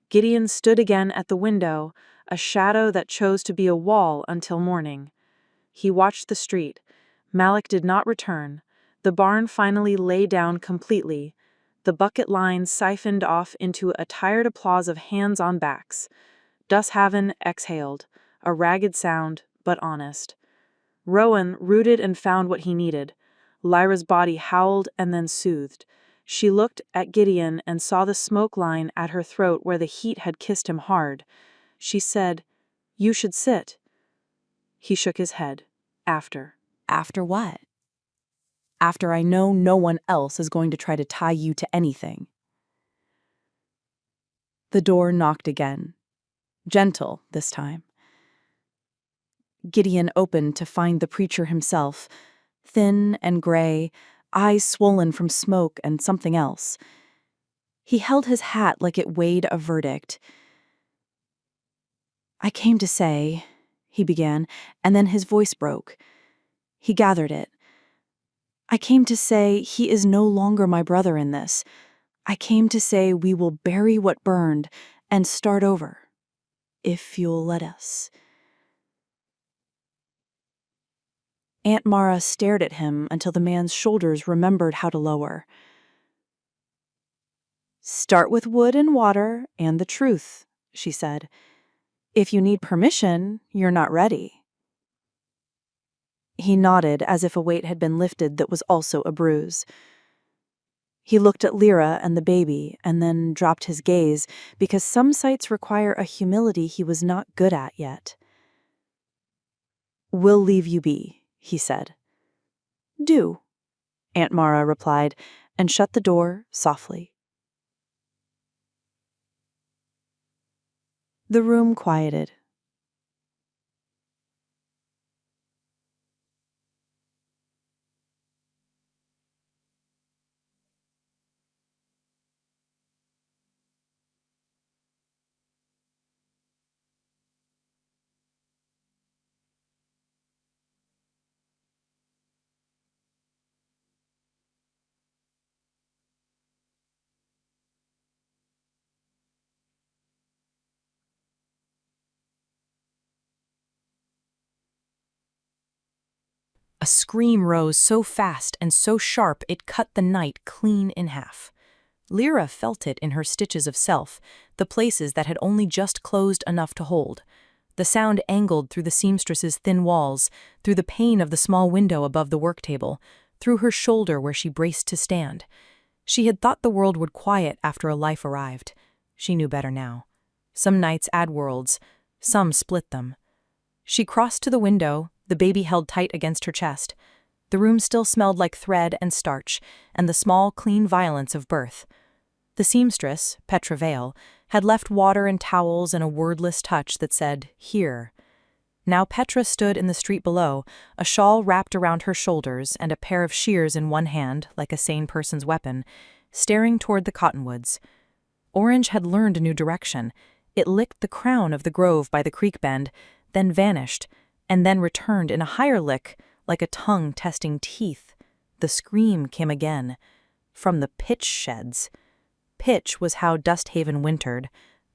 Gideon stood again at the window, a shadow that chose to be a wall until morning. He watched the street. Malik did not return. The barn finally lay down completely. The bucket line siphoned off into a tired applause of hands on backs. Dusthaven exhaled, a ragged sound, but honest. Rowan rooted and found what he needed. Lyra's body howled and then soothed. She looked at Gideon and saw the smoke line at her throat where the heat had kissed him hard. She said, "You should sit." He shook his head. "After." After what? After I know no one else is going to try to tie you to anything. The door knocked again. Gentle this time. Gideon opened to find the preacher himself, thin and gray, eyes swollen from smoke and something else. He held his hat like it weighed a verdict. "I came to say," he began, and then his voice broke. He gathered it. "I came to say he is no longer my brother in this. I came to say we will bury what burned and start over, if you'll let us." Aunt Mara stared at him until the man's shoulders remembered how to lower. "Start with wood and water and the truth," she said. "If you need permission, you're not ready." He nodded as if a weight had been lifted that was also a bruise. He looked at Lyra and the baby and then dropped his gaze because some sights require a humility he was not good at yet. "We'll leave you be," he said. "Do," Aunt Mara replied and shut the door softly. The room quieted. A scream rose so fast and so sharp it cut the night clean in half. Lyra felt it in her stitches of self, the places that had only just closed enough to hold. The sound angled through the seamstress's thin walls, through the pane of the small window above the work table, through her shoulder where she braced to stand. She had thought the world would quiet after a life arrived. She knew better now. Some nights add worlds, some split them. She crossed to the window, the baby held tight against her chest. The room still smelled like thread and starch, and the small, clean violence of birth. The seamstress, Petra Vale, had left water and towels and a wordless touch that said, "Here." Now Petra stood in the street below, a shawl wrapped around her shoulders and a pair of shears in one hand, like a sane person's weapon, staring toward the cottonwoods. Orange had learned a new direction. It licked the crown of the grove by the creek bend, then vanished, and then returned in a higher lick, like a tongue testing teeth. The scream came again. From the pitch sheds. Pitch was how Dusthaven wintered.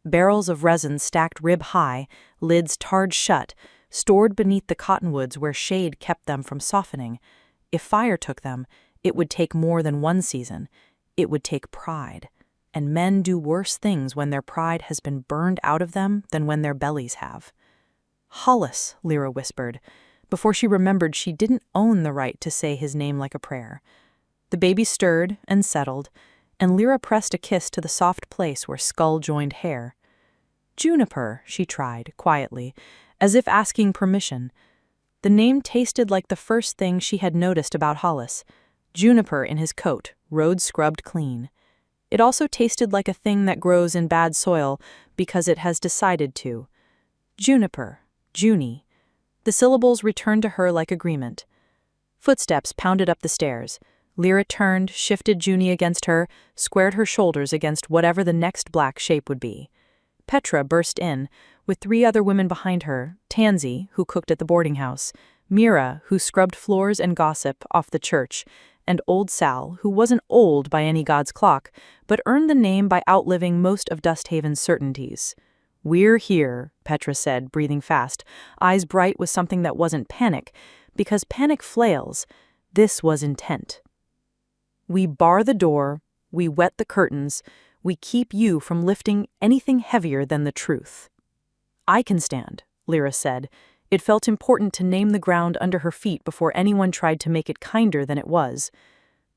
Barrels of resin stacked rib-high, lids tarred shut, stored beneath the cottonwoods where shade kept them from softening. If fire took them, it would take more than one season. It would take pride. And men do worse things when their pride has been burned out of them than when their bellies have. "Hollis," Lyra whispered, before she remembered she didn't own the right to say his name like a prayer. The baby stirred and settled, and Lyra pressed a kiss to the soft place where skull joined hair. "Juniper," she tried, quietly, as if asking permission. The name tasted like the first thing she had noticed about Hollis. Juniper in his coat, road scrubbed clean. It also tasted like a thing that grows in bad soil because it has decided to. Juniper. Junie. The syllables returned to her like agreement. Footsteps pounded up the stairs. Lyra turned, shifted Junie against her, squared her shoulders against whatever the next black shape would be. Petra burst in, with 3 other women behind her, Tansy, who cooked at the boarding house, Mira, who scrubbed floors and gossip off the church, and old Sal, who wasn't old by any god's clock, but earned the name by outliving most of Dusthaven's certainties. "We're here," Petra said, breathing fast, eyes bright with something that wasn't panic, because panic flails. This was intent. "We bar the door, we wet the curtains, we keep you from lifting anything heavier than the truth." "I can stand," Lyra said. It felt important to name the ground under her feet before anyone tried to make it kinder than it was.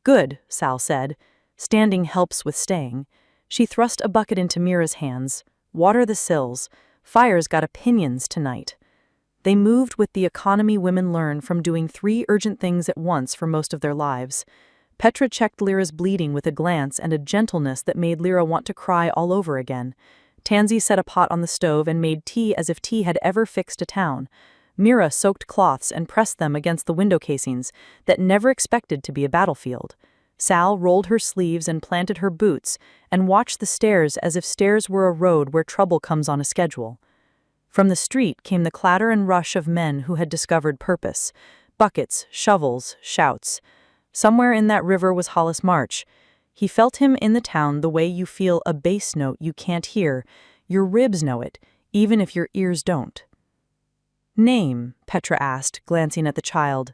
"Good," Sal said. "Standing helps with staying." She thrust a bucket into Mira's hands. "Water the sills. Fire's got opinions tonight." They moved with the economy women learn from doing 3 urgent things at once for most of their lives. Petra checked Lyra's bleeding with a glance and a gentleness that made Lyra want to cry all over again. Tansy set a pot on the stove and made tea as if tea had ever fixed a town. Mira soaked cloths and pressed them against the window casings that never expected to be a battlefield. Sal rolled her sleeves and planted her boots and watched the stairs as if stairs were a road where trouble comes on a schedule. From the street came the clatter and rush of men who had discovered purpose. Buckets, shovels, shouts. Somewhere in that river was Hollis March. He felt him in the town the way you feel a bass note you can't hear. Your ribs know it, even if your ears don't. "Name?" Petra asked, glancing at the child.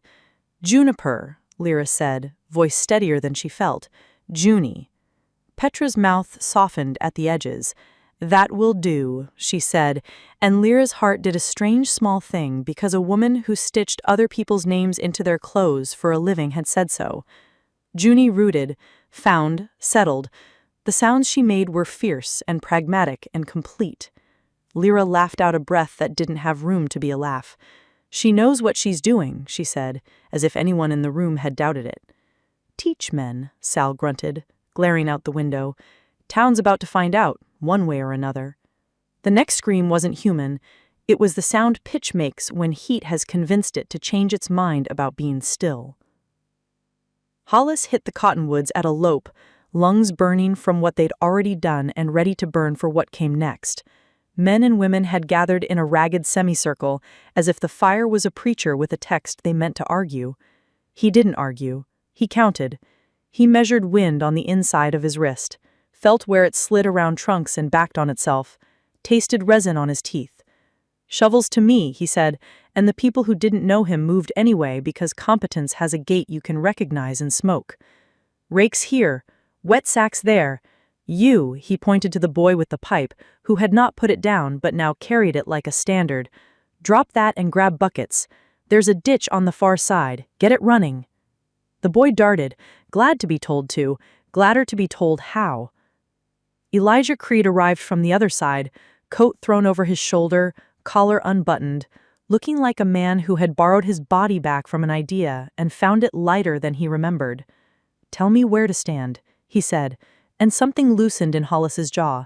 "Juniper," Lyra said, voice steadier than she felt. "Junie." Petra's mouth softened at the edges. "That will do," she said, and Lyra's heart did a strange small thing because a woman who stitched other people's names into their clothes for a living had said so. Junie rooted, found, settled. The sounds she made were fierce and pragmatic and complete. Lyra laughed out a breath that didn't have room to be a laugh. "She knows what she's doing," she said, as if anyone in the room had doubted it. "Teach men," Sal grunted, glaring out the window. "Town's about to find out, one way or another." The next scream wasn't human. It was the sound pitch makes when heat has convinced it to change its mind about being still. Hollis hit the cottonwoods at a lope, lungs burning from what they'd already done and ready to burn for what came next. Men and women had gathered in a ragged semicircle, as if the fire was a preacher with a text they meant to argue. He didn't argue. He counted. He measured wind on the inside of his wrist, felt where it slid around trunks and backed on itself, tasted resin on his teeth. "Shovels to me," he said, and the people who didn't know him moved anyway because competence has a gait you can recognize in smoke. "Rakes here, wet sacks there. You," he pointed to the boy with the pipe, who had not put it down but now carried it like a standard. "Drop that and grab buckets. There's a ditch on the far side. Get it running." The boy darted, glad to be told to, gladder to be told how. Elijah Creed arrived from the other side, coat thrown over his shoulder, collar unbuttoned, looking like a man who had borrowed his body back from an idea and found it lighter than he remembered. "Tell me where to stand," he said, and something loosened in Hollis's jaw.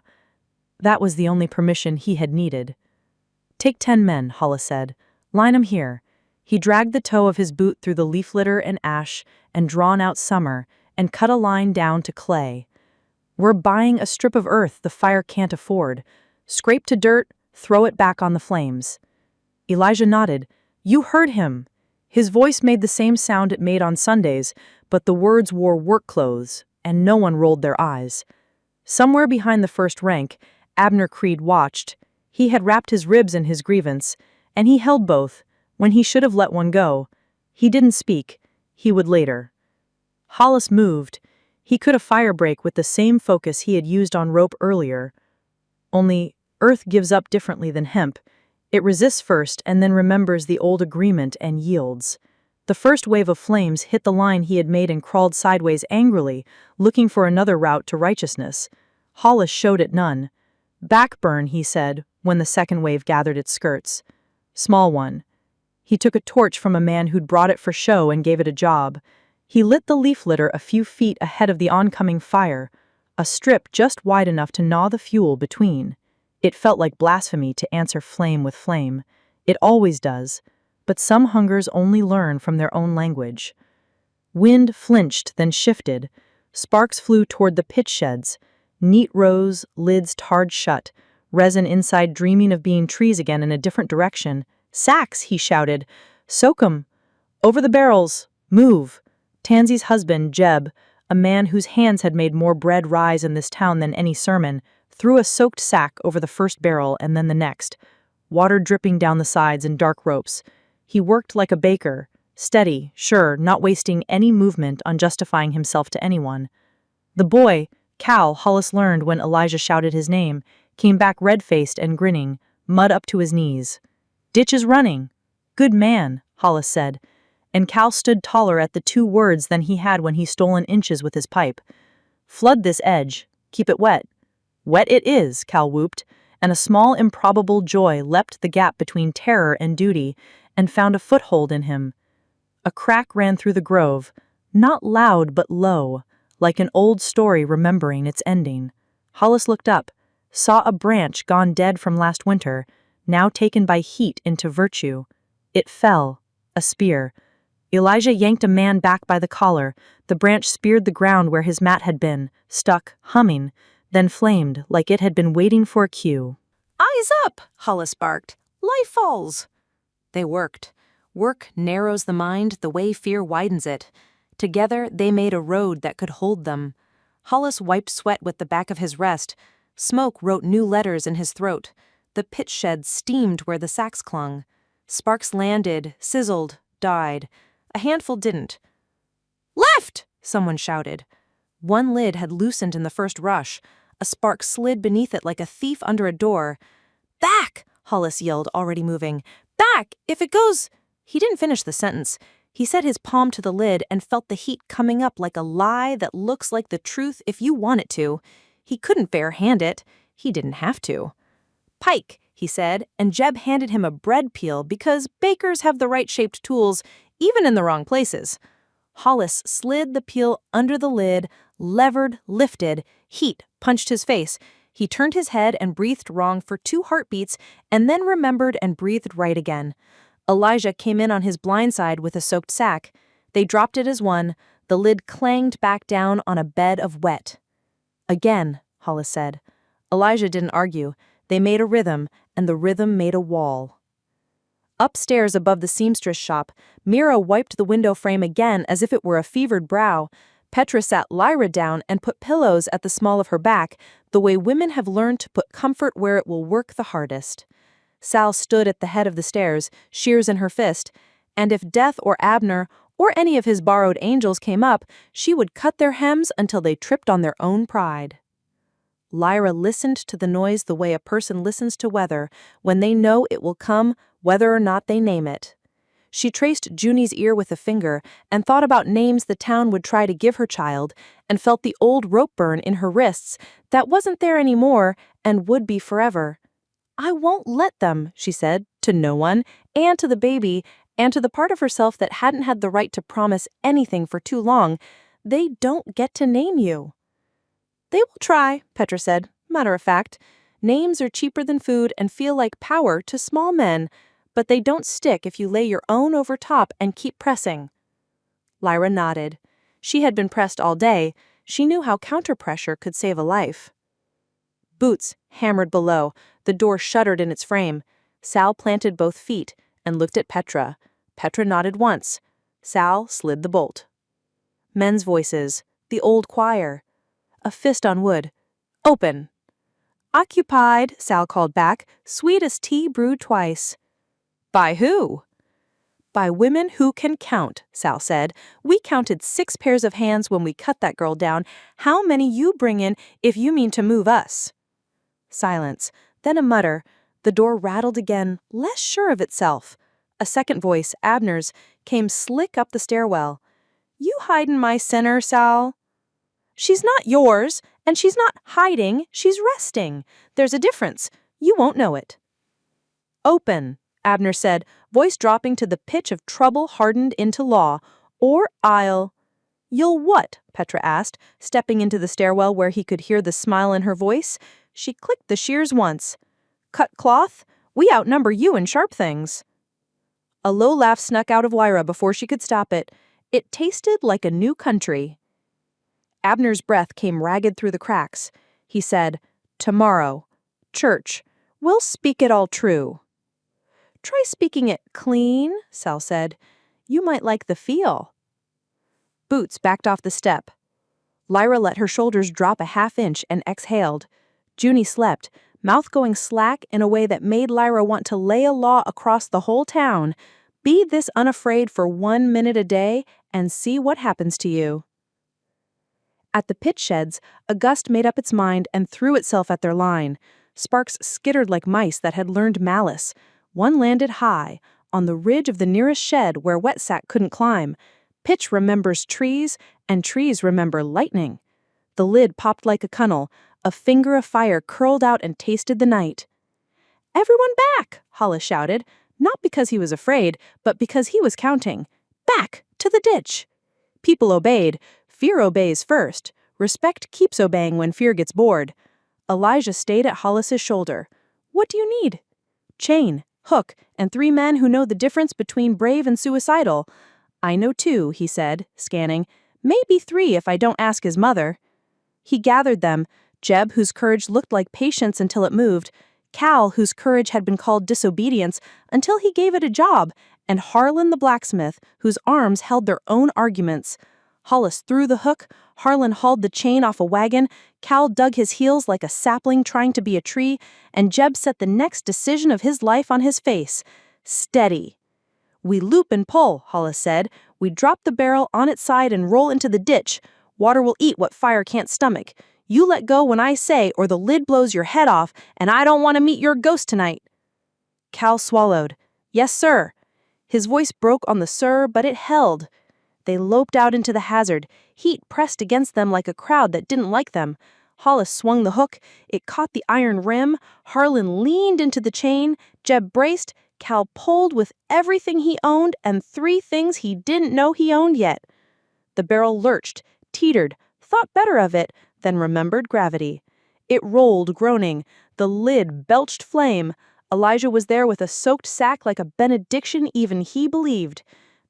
That was the only permission he had needed. "Take 10 men," Hollis said. "Line 'em here." He dragged the toe of his boot through the leaf litter and ash and drawn out summer and cut a line down to clay. "We're buying a strip of earth the fire can't afford. Scrape to dirt, throw it back on the flames." Elijah nodded. "You heard him." His voice made the same sound it made on Sundays, but the words wore work clothes, and no one rolled their eyes. Somewhere behind the first rank, Abner Creed watched. He had wrapped his ribs in his grievance, and he held both, when he should have let one go. He didn't speak. He would later. Hollis moved. He could a fire break with the same focus he had used on rope earlier. Only, earth gives up differently than hemp. It resists first and then remembers the old agreement and yields. The first wave of flames hit the line he had made and crawled sideways angrily, looking for another route to righteousness. Hollis showed it none. "Backburn," he said, when the second wave gathered its skirts. "Small one." He took a torch from a man who'd brought it for show and gave it a job. He lit the leaf litter a few feet ahead of the oncoming fire, a strip just wide enough to gnaw the fuel between. It felt like blasphemy to answer flame with flame. It always does. But some hungers only learn from their own language. Wind flinched, then shifted. Sparks flew toward the pitch sheds. Neat rows, lids tarred shut. Resin inside dreaming of being trees again in a different direction. "Sacks!" he shouted. "Soak 'em! Over the barrels! Move!" Tansy's husband, Jeb, a man whose hands had made more bread rise in this town than any sermon, threw a soaked sack over the first barrel and then the next, water dripping down the sides and dark ropes. He worked like a baker, steady, sure, not wasting any movement on justifying himself to anyone. The boy, Cal, Hollis learned when Elijah shouted his name, came back red-faced and grinning, mud up to his knees. "Ditch is running." "Good man," Hollis said, and Cal stood taller at the 2 words than he had when he stolen inches with his pipe. "Flood this edge. Keep it wet." "Wet it is," Cal whooped, and a small improbable joy leapt the gap between terror and duty and found a foothold in him. A crack ran through the grove, not loud but low, like an old story remembering its ending. Hollis looked up, saw a branch gone dead from last winter, now taken by heat into virtue. It fell, a spear. Elijah yanked a man back by the collar. The branch speared the ground where his mat had been, stuck, humming, then flamed like it had been waiting for a cue. "Eyes up!" Hollis barked. "Life falls!" They worked. Work narrows the mind the way fear widens it. Together, they made a road that could hold them. Hollis wiped sweat with the back of his rest. Smoke wrote new letters in his throat. The pitch shed steamed where the sacks clung. Sparks landed, sizzled, died. A handful didn't. "Left!" someone shouted. One lid had loosened in the first rush. A spark slid beneath it like a thief under a door. "Back!" Hollis yelled, already moving. "Back! If it goes—" He didn't finish the sentence. He set his palm to the lid and felt the heat coming up like a lie that looks like the truth if you want it to. He couldn't bare-hand it. He didn't have to. "Pike," he said, and Jeb handed him a bread peel because bakers have the right-shaped tools, even in the wrong places. Hollis slid the peel under the lid, levered, lifted. Heat punched his face. He turned his head and breathed wrong for 2 heartbeats and then remembered and breathed right again. Elijah came in on his blind side with a soaked sack. They dropped it as one. The lid clanged back down on a bed of wet. "Again," Hollis said. Elijah didn't argue. They made a rhythm, and the rhythm made a wall. Upstairs above the seamstress shop, Mira wiped the window frame again as if it were a fevered brow. Petra sat Lyra down and put pillows at the small of her back, the way women have learned to put comfort where it will work the hardest. Sal stood at the head of the stairs, shears in her fist, and if Death or Abner or any of his borrowed angels came up, she would cut their hems until they tripped on their own pride. Lyra listened to the noise the way a person listens to weather when they know it will come whether or not they name it. She traced Junie's ear with a finger and thought about names the town would try to give her child and felt the old rope burn in her wrists that wasn't there anymore and would be forever. "I won't let them," she said, to no one, and to the baby, and to the part of herself that hadn't had the right to promise anything for too long. "They don't get to name you." "They will try," Petra said, matter of fact. "Names are cheaper than food and feel like power to small men, but they don't stick if you lay your own over top and keep pressing." Lyra nodded. She had been pressed all day. She knew how counter-pressure could save a life. Boots hammered below. The door shuddered in its frame. Sal planted both feet and looked at Petra. Petra nodded once. Sal slid the bolt. Men's voices. The old choir. A fist on wood. "Open." "Occupied," Sal called back. "Sweet as tea brewed twice." "By who?" "By women who can count," Sal said. "We counted 6 pairs of hands when we cut that girl down. How many you bring in if you mean to move us?" Silence. Then a mutter. The door rattled again, less sure of itself. A second voice, Abner's, came slick up the stairwell. "You hidin' my center, Sal?" "She's not yours, and she's not hiding, she's resting. There's a difference. You won't know it." "Open," Abner said, voice dropping to the pitch of trouble hardened into law. "Or I'll—" "You'll what?" Petra asked, stepping into the stairwell where he could hear the smile in her voice. She clicked the shears once. "Cut cloth? We outnumber you in sharp things." A low laugh snuck out of Lyra before she could stop it. It tasted like a new country. Abner's breath came ragged through the cracks. He said, "Tomorrow. Church. We'll speak it all true." "Try speaking it clean," Sal said. "You might like the feel." Boots backed off the step. Lyra let her shoulders drop a half-inch and exhaled. Junie slept, mouth going slack in a way that made Lyra want to lay a law across the whole town. Be this unafraid for 1 minute a day and see what happens to you. At the pit sheds, a gust made up its mind and threw itself at their line. Sparks skittered like mice that had learned malice. One landed high, on the ridge of the nearest shed where Wetsack couldn't climb. Pitch remembers trees, and trees remember lightning. The lid popped like a funnel. A finger of fire curled out and tasted the night. "Everyone back!" Hollis shouted, not because he was afraid, but because he was counting. "Back! To the ditch!" People obeyed. Fear obeys first. Respect keeps obeying when fear gets bored. Elijah stayed at Hollis's shoulder. "What do you need?" "Chain," Hook, and 3 men who know the difference between brave and suicidal. I know 2, he said, scanning. Maybe 3 if I don't ask his mother. He gathered them, Jeb, whose courage looked like patience until it moved, Cal, whose courage had been called disobedience until he gave it a job, and Harlan the blacksmith, whose arms held their own arguments. Hollis threw the hook, Harlan hauled the chain off a wagon, Cal dug his heels like a sapling trying to be a tree, and Jeb set the next decision of his life on his face. Steady. We loop and pull, Hollis said. We drop the barrel on its side and roll into the ditch. Water will eat what fire can't stomach. You let go when I say, or the lid blows your head off, and I don't want to meet your ghost tonight. Cal swallowed. Yes, sir. His voice broke on the sir, but it held. They loped out into the hazard. Heat pressed against them like a crowd that didn't like them. Hollis swung the hook. It caught the iron rim. Harlan leaned into the chain. Jeb braced. Cal pulled with everything he owned and 3 things he didn't know he owned yet. The barrel lurched, teetered, thought better of it, then remembered gravity. It rolled, groaning. The lid belched flame. Elijah was there with a soaked sack like a benediction even he believed.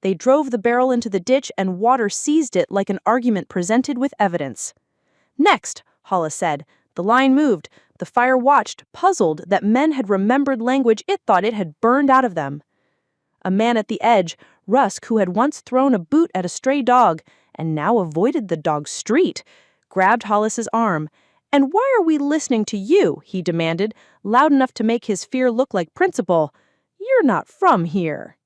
They drove the barrel into the ditch and water seized it like an argument presented with evidence. Next, Hollis said. The line moved. The fire watched, puzzled that men had remembered language it thought it had burned out of them. A man at the edge, Rusk, who had once thrown a boot at a stray dog and now avoided the dog's street, grabbed Hollis's arm. And why are we listening to you? He demanded, loud enough to make his fear look like principle. You're not from here.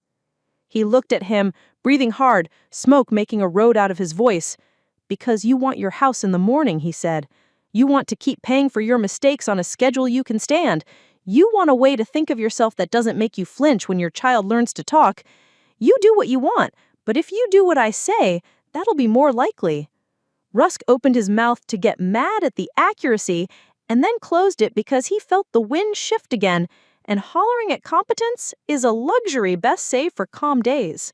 He looked at him, breathing hard, smoke making a road out of his voice. Because you want your house in the morning, he said. You want to keep paying for your mistakes on a schedule you can stand. You want a way to think of yourself that doesn't make you flinch when your child learns to talk. You do what you want, but if you do what I say, that'll be more likely. Rusk opened his mouth to get mad at the accuracy and then closed it because he felt the wind shift again, and hollering at competence is a luxury best saved for calm days.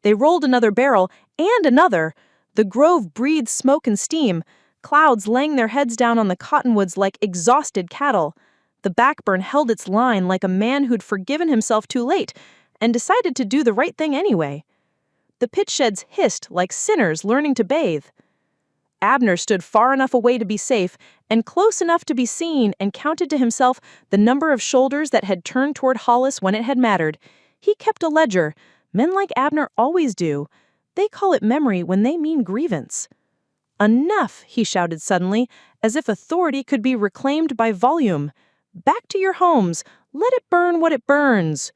They rolled another barrel, and another. The grove breathed smoke and steam, clouds laying their heads down on the cottonwoods like exhausted cattle. The backburn held its line like a man who'd forgiven himself too late and decided to do the right thing anyway. The pitch sheds hissed like sinners learning to bathe. Abner stood far enough away to be safe and close enough to be seen and counted to himself the number of shoulders that had turned toward Hollis when it had mattered. He kept a ledger. Men like Abner always do. They call it memory when they mean grievance. Enough, he shouted suddenly, as if authority could be reclaimed by volume. Back to your homes. Let it burn what it burns.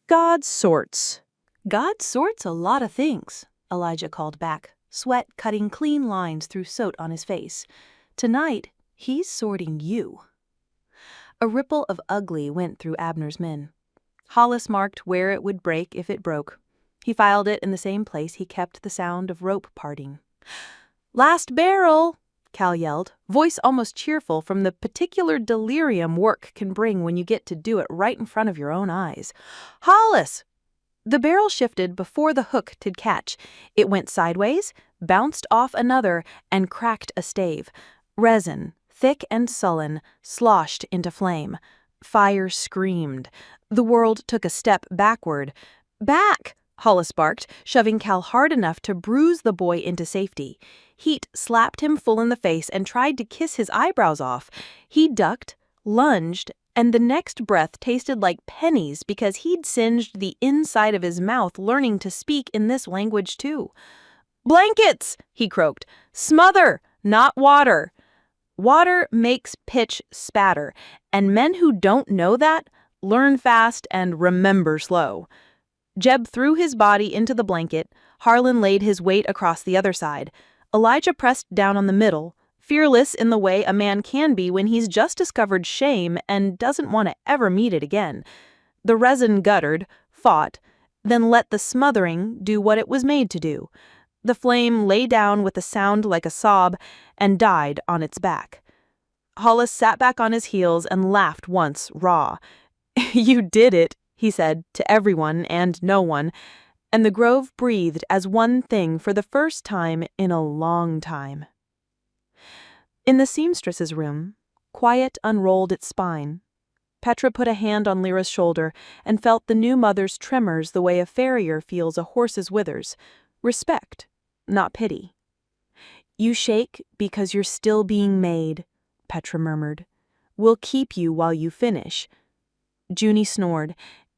God sorts. God sorts a lot of things, Elijah called back, sweat cutting clean lines through soot on his face. Tonight, he's sorting you. A ripple of ugly went through Abner's men. Hollis marked where it would break if it broke. He filed it in the same place he kept the sound of rope parting. "Last barrel!" Cal yelled, voice almost cheerful from the particular delirium work can bring when you get to do it right in front of your own eyes. "Hollis!" The barrel shifted before the hook could catch. It went sideways, bounced off another, and cracked a stave. Resin, thick and sullen, sloshed into flame. Fire screamed. The world took a step backward. "Back!" Hollis barked, shoving Cal hard enough to bruise the boy into safety. Heat slapped him full in the face and tried to kiss his eyebrows off. He ducked, lunged, and the next breath tasted like pennies because he'd singed the inside of his mouth learning to speak in this language too. "Blankets!" he croaked. "Smother, not water." Water makes pitch spatter, and men who don't know that learn fast and remember slow. Jeb threw his body into the blanket. Harlan laid his weight across the other side. Elijah pressed down on the middle, fearless in the way a man can be when he's just discovered shame and doesn't want to ever meet it again. The resin guttered, fought, then let the smothering do what it was made to do. The flame lay down with a sound like a sob and died on its back. Hollis sat back on his heels and laughed once, raw. "You did it," he said to everyone and no one, and the grove breathed as one thing for the first time in a long time. In the seamstress's room, quiet unrolled its spine. Petra put a hand on Lyra's shoulder and felt the new mother's tremors the way a farrier feels a horse's withers. Respect, not pity. "You shake because you're still being made," Petra murmured. "We'll keep you while you finish." Junie snored.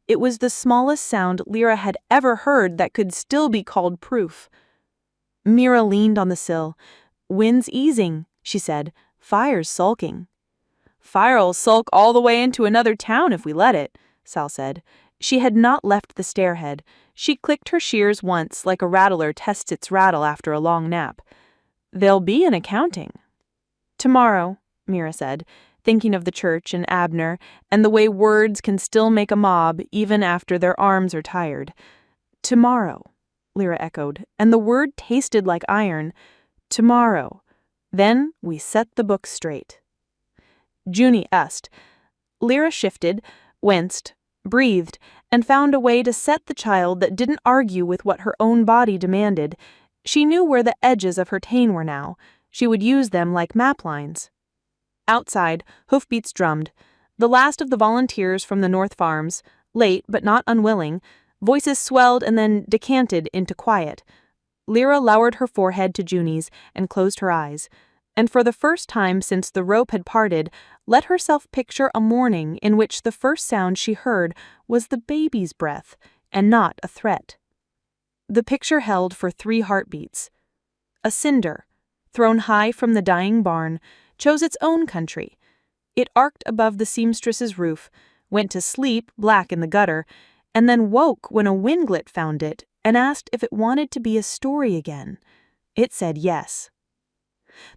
It was the smallest sound Lyra had ever heard that could still be called proof. Mira leaned on the sill. "Wind's easing," she said. "Fire's sulking." "Fire'll sulk all the way into another town if we let it," Sal said. She had not left the stairhead. She clicked her shears once like a rattler tests its rattle after a long nap. "There'll be an accounting." "Tomorrow," Mira said, thinking of the church and Abner and the way words can still make a mob even after their arms are tired. "Tomorrow," Lyra echoed, and the word tasted like iron. "Tomorrow. Then we set the book straight." Junie ussed. Lyra shifted, winced, breathed, and found a way to set the child that didn't argue with what her own body demanded. She knew where the edges of her tane were now. She would use them like map lines. Outside, hoofbeats drummed. The last of the volunteers from the North Farms, late but not unwilling, voices swelled and then decanted into quiet. Lyra lowered her forehead to Junie's and closed her eyes, and for the first time since the rope had parted, let herself picture a morning in which the first sound she heard was the baby's breath and not a threat. The picture held for 3 heartbeats. A cinder, thrown high from the dying barn, chose its own country. It arced above the seamstress's roof, went to sleep black in the gutter, and then woke when a windlet found it and asked if it wanted to be a story again. It said yes.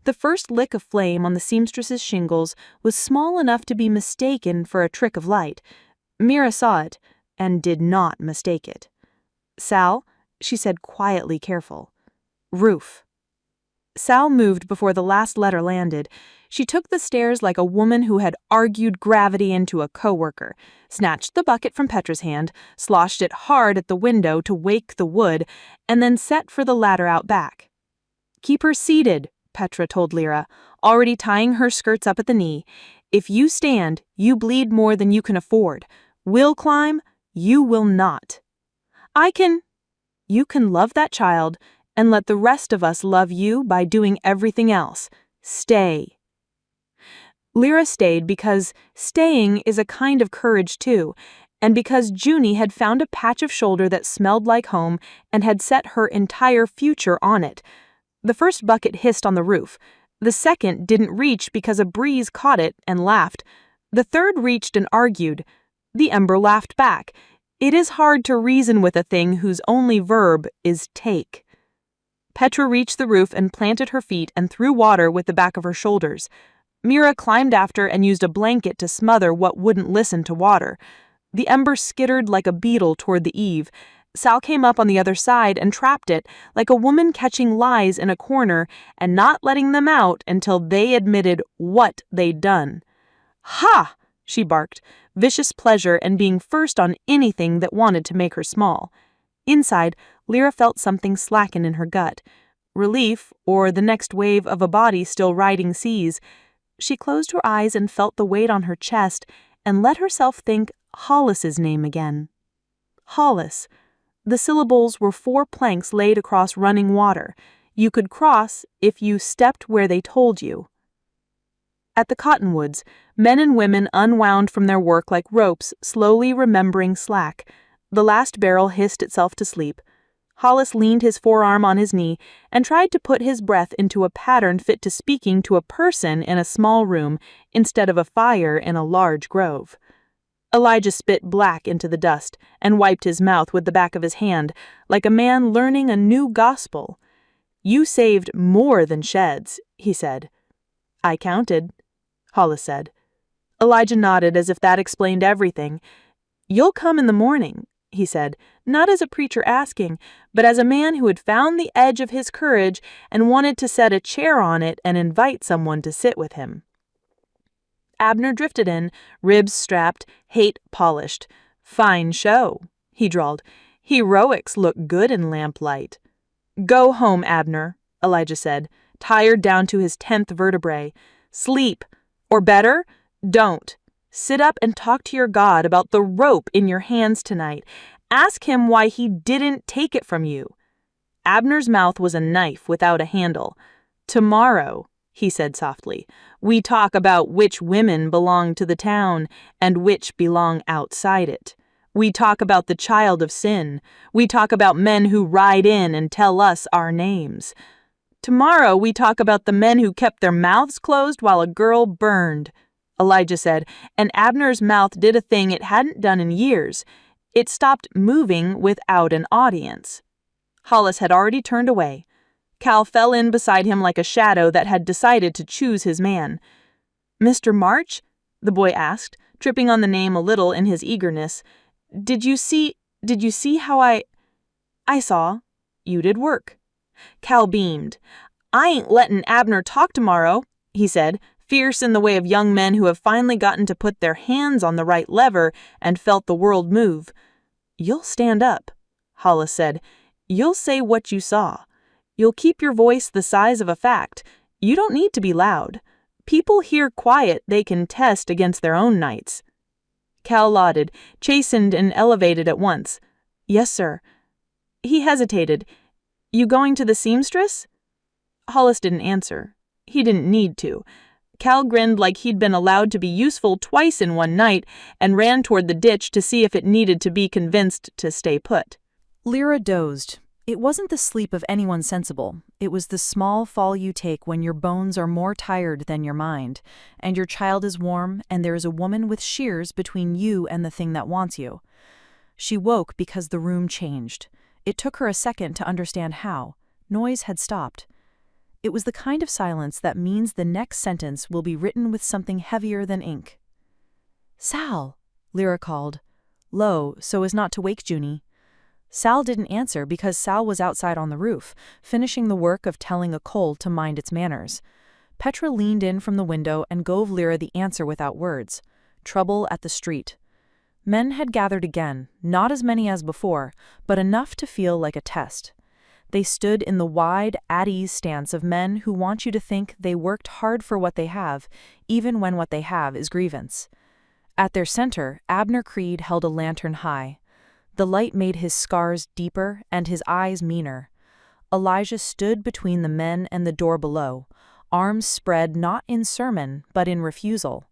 The first lick of flame on the seamstress's shingles was small enough to be mistaken for a trick of light. Mira saw it and did not mistake it. "Sal," she said quietly careful. "Roof." Sal moved before the last letter landed. She took the stairs like a woman who had argued gravity into a coworker, snatched the bucket from Petra's hand, sloshed it hard at the window to wake the wood, and then set for the ladder out back. "Keep her seated," Petra told Lyra, already tying her skirts up at the knee. "If you stand, you bleed more than you can afford. We'll climb, you will not. I can. You can love that child and let the rest of us love you by doing everything else. Stay." Lyra stayed because staying is a kind of courage too, and because Junie had found a patch of shoulder that smelled like home and had set her entire future on it. The first bucket hissed on the roof. The second didn't reach because a breeze caught it and laughed. The third reached and argued. The ember laughed back. It is hard to reason with a thing whose only verb is take. Petra reached the roof and planted her feet and threw water with the back of her shoulders. Mira climbed after and used a blanket to smother what wouldn't listen to water. The ember skittered like a beetle toward the eave. Sal came up on the other side and trapped it, like a woman catching lies in a corner and not letting them out until they admitted what they'd done. "Ha!" she barked, vicious pleasure in being first on anything that wanted to make her small. Inside, Lyra felt something slacken in her gut. Relief, or the next wave of a body still riding seas. She closed her eyes and felt the weight on her chest and let herself think Hollis's name again. Hollis. The syllables were 4 planks laid across running water. You could cross if you stepped where they told you. At the cottonwoods, men and women unwound from their work like ropes, slowly remembering slack. The last barrel hissed itself to sleep. Hollis leaned his forearm on his knee and tried to put his breath into a pattern fit to speaking to a person in a small room instead of a fire in a large grove. Elijah spit black into the dust and wiped his mouth with the back of his hand, like a man learning a new gospel. "You saved more than sheds," he said. "I counted," Hollis said. Elijah nodded as if that explained everything. "You'll come in the morning," he said, not as a preacher asking, but as a man who had found the edge of his courage and wanted to set a chair on it and invite someone to sit with him. Abner drifted in, ribs strapped, hate polished. "Fine show," he drawled. "Heroics look good in lamplight." "Go home, Abner," Elijah said, tired down to his 10th vertebrae. "Sleep. Or better, don't. Sit up and talk to your God about the rope in your hands tonight. Ask him why he didn't take it from you." Abner's mouth was a knife without a handle. "Tomorrow," he said softly, "we talk about which women belong to the town and which belong outside it. We talk about the child of sin. We talk about men who ride in and tell us our names. Tomorrow we talk about the men who kept their mouths closed while a girl burned," Elijah said, and Abner's mouth did a thing it hadn't done in years. It stopped moving without an audience. Hollis had already turned away. Cal fell in beside him like a shadow that had decided to choose his man. "Mr. March?" the boy asked, tripping on the name a little in his eagerness. Did you see how I saw. You did work." Cal beamed. "I ain't lettin' Abner talk tomorrow," he said, fierce in the way of young men who have finally gotten to put their hands on the right lever and felt the world move. "You'll stand up," Hollis said. "You'll say what you saw. You'll keep your voice the size of a fact. You don't need to be loud. People hear quiet they can test against their own nights." Cal nodded, chastened and elevated at once. "Yes, sir." He hesitated. "You going to the seamstress?" Hollis didn't answer. He didn't need to. Cal grinned like he'd been allowed to be useful twice in one night and ran toward the ditch to see if it needed to be convinced to stay put. Lyra dozed. It wasn't the sleep of anyone sensible. It was the small fall you take when your bones are more tired than your mind, and your child is warm, and there is a woman with shears between you and the thing that wants you. She woke because the room changed. It took her a second to understand how. Noise had stopped. It was the kind of silence that means the next sentence will be written with something heavier than ink. "Sal," Lyra called, low so as not to wake Junie. Sal didn't answer because Sal was outside on the roof, finishing the work of telling a coal to mind its manners. Petra leaned in from the window and gave Lyra the answer without words. Trouble at the street. Men had gathered again, not as many as before, but enough to feel like a test. They stood in the wide, at-ease stance of men who want you to think they worked hard for what they have, even when what they have is grievance. At their center, Abner Creed held a lantern high. The light made his scars deeper and his eyes meaner. Elijah stood between the men and the door below, arms spread not in sermon but in refusal.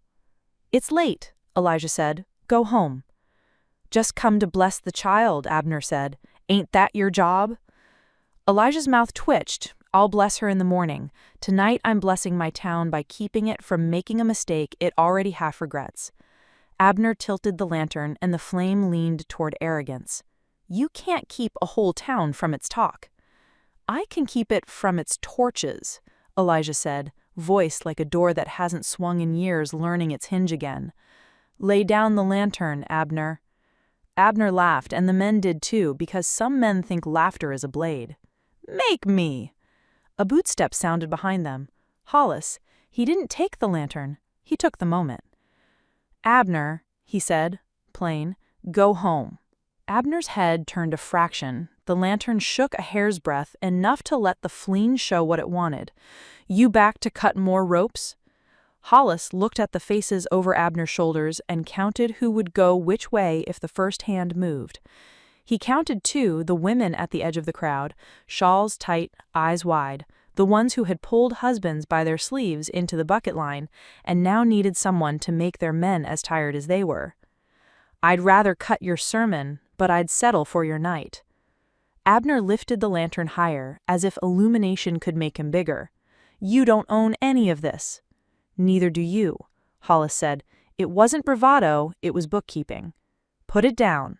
"It's late," Elijah said. "Go home." "Just come to bless the child," Abner said. "Ain't that your job?" Elijah's mouth twitched. "I'll bless her in the morning. Tonight I'm blessing my town by keeping it from making a mistake it already half regrets." Abner tilted the lantern and the flame leaned toward arrogance. "You can't keep a whole town from its talk." "I can keep it from its torches," Elijah said, voice like a door that hasn't swung in years learning its hinge again. "Lay down the lantern, Abner." Abner laughed, and the men did too, because some men think laughter is a blade. "Make me!" A bootstep sounded behind them. Hollis. He didn't take the lantern. He took the moment. "Abner," he said, plain, "go home." Abner's head turned a fraction. The lantern shook a hair's breadth, enough to let the fleen show what it wanted. "You back to cut more ropes?" Hollis looked at the faces over Abner's shoulders and counted who would go which way if the first hand moved. He counted, too, the women at the edge of the crowd, shawls tight, eyes wide, the ones who had pulled husbands by their sleeves into the bucket line and now needed someone to make their men as tired as they were. "I'd rather cut your sermon, but I'd settle for your night." Abner lifted the lantern higher, as if illumination could make him bigger. "You don't own any of this." "Neither do you," Hollis said. "It wasn't bravado, it was bookkeeping. Put it down."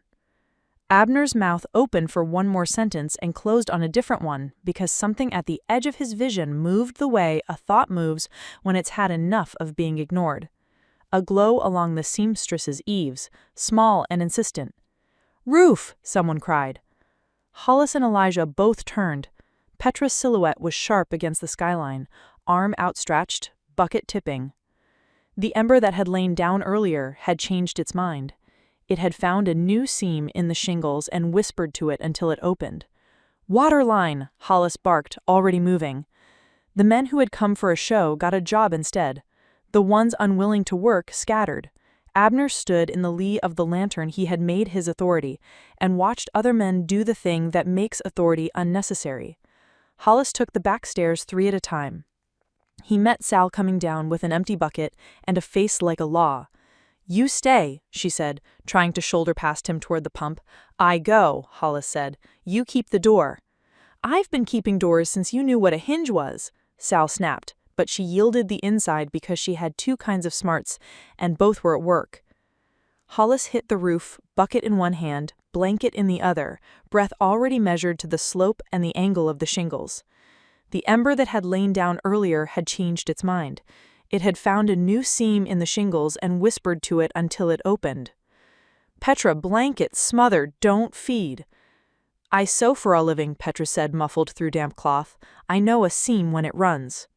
Abner's mouth opened for one more sentence and closed on a different one because something at the edge of his vision moved the way a thought moves when it's had enough of being ignored. A glow along the seamstress's eaves, small and insistent. "Roof!" someone cried. Hollis and Elijah both turned. Petra's silhouette was sharp against the skyline, arm outstretched, bucket tipping. The ember that had lain down earlier had changed its mind. It had found a new seam in the shingles and whispered to it until it opened. "Water line!" Hollis barked, already moving. The men who had come for a show got a job instead. The ones unwilling to work scattered. Abner stood in the lee of the lantern he had made his authority and watched other men do the thing that makes authority unnecessary. Hollis took the back stairs 3 at a time. He met Sal coming down with an empty bucket and a face like a law. "You stay," she said, trying to shoulder past him toward the pump. "I go," Hollis said. "You keep the door." "I've been keeping doors since you knew what a hinge was," Sal snapped, but she yielded the inside because she had 2 kinds of smarts, and both were at work. Hollis hit the roof, bucket in one hand, blanket in the other, breath already measured to the slope and the angle of the shingles. The ember that had lain down earlier had changed its mind. It had found a new seam in the shingles and whispered to it until it opened. "Petra, blanket, smothered, don't feed." "I sew for a living," Petra said, muffled through damp cloth. "I know a seam when it runs."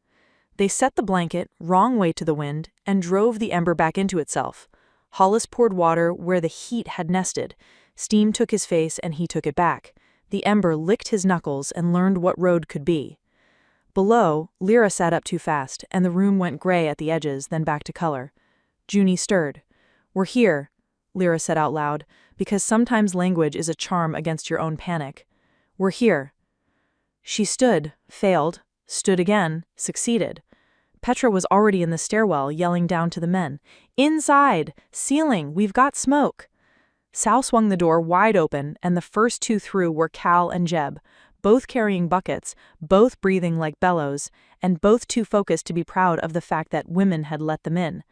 They set the blanket, wrong way to the wind, and drove the ember back into itself. Hollis poured water where the heat had nested. Steam took his face and he took it back. The ember licked his knuckles and learned what road could be. Below, Lyra sat up too fast, and the room went gray at the edges, then back to color. Junie stirred. "We're here," Lyra said out loud, because sometimes language is a charm against your own panic. "We're here." She stood, failed, stood again, succeeded. Petra was already in the stairwell, yelling down to the men. "Inside! Ceiling! We've got smoke!" Sal swung the door wide open, and the first 2 through were Cal and Jeb, both carrying buckets, both breathing like bellows, and both too focused to be proud of the fact that women had let them in.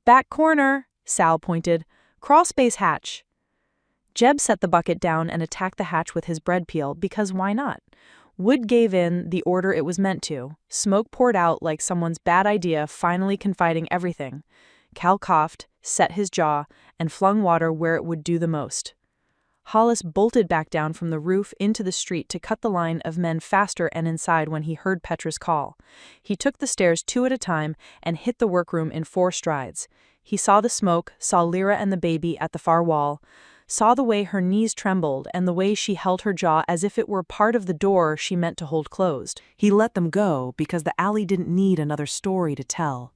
"Back corner," Sal pointed. "Crawlspace hatch." Jeb set the bucket down and attacked the hatch with his bread peel, because why not? Wood gave in the order it was meant to. Smoke poured out like someone's bad idea finally confiding everything. Cal coughed, set his jaw, and flung water where it would do the most. Hollis bolted back down from the roof into the street to cut the line of men faster and inside when he heard Petra's call. He took the stairs 2 at a time and hit the workroom in 4 strides. He saw the smoke, saw Lyra and the baby at the far wall, saw the way her knees trembled and the way she held her jaw as if it were part of the door she meant to hold closed. He let them go because the alley didn't need another story to tell.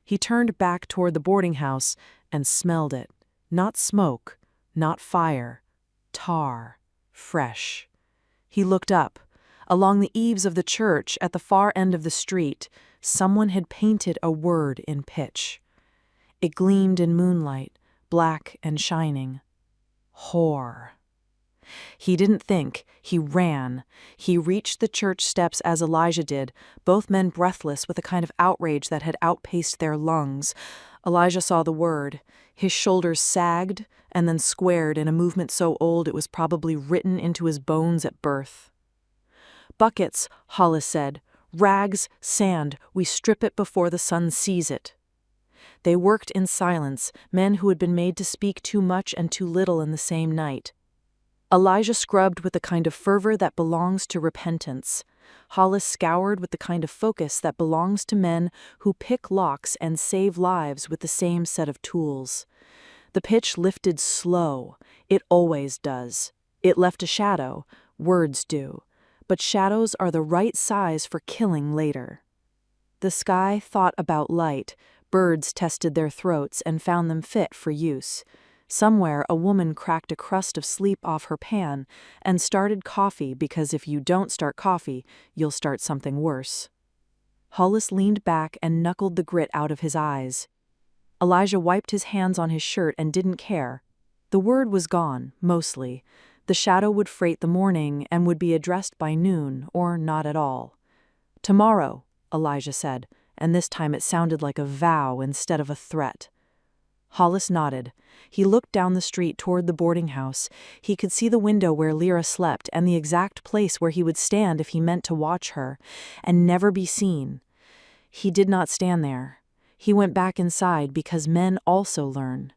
He turned back toward the boarding house and smelled it. Not smoke, not fire. Tar, fresh. He looked up. Along the eaves of the church at the far end of the street, someone had painted a word in pitch. It gleamed in moonlight, black and shining. Whore. He didn't think, he ran. He reached the church steps as Elijah did, both men breathless with a kind of outrage that had outpaced their lungs. Elijah saw the word. His shoulders sagged and then squared in a movement so old it was probably written into his bones at birth. "Buckets," Hollis said. "Rags, sand, we strip it before the sun sees it." They worked in silence, men who had been made to speak too much and too little in the same night. Elijah scrubbed with the kind of fervor that belongs to repentance. Hollis scoured with the kind of focus that belongs to men who pick locks and save lives with the same set of tools. The pitch lifted slow. It always does. It left a shadow. Words do. But shadows are the right size for killing later. The sky thought about light. Birds tested their throats and found them fit for use. Somewhere a woman cracked a crust of sleep off her pan and started coffee because if you don't start coffee, you'll start something worse. Hollis leaned back and knuckled the grit out of his eyes. Elijah wiped his hands on his shirt and didn't care. The word was gone, mostly. The shadow would freight the morning and would be addressed by noon, or not at all. "Tomorrow," Elijah said, and this time it sounded like a vow instead of a threat. Hollis nodded. He looked down the street toward the boarding house. He could see the window where Lyra slept and the exact place where he would stand if he meant to watch her, and never be seen. He did not stand there. He went back inside because men also learn.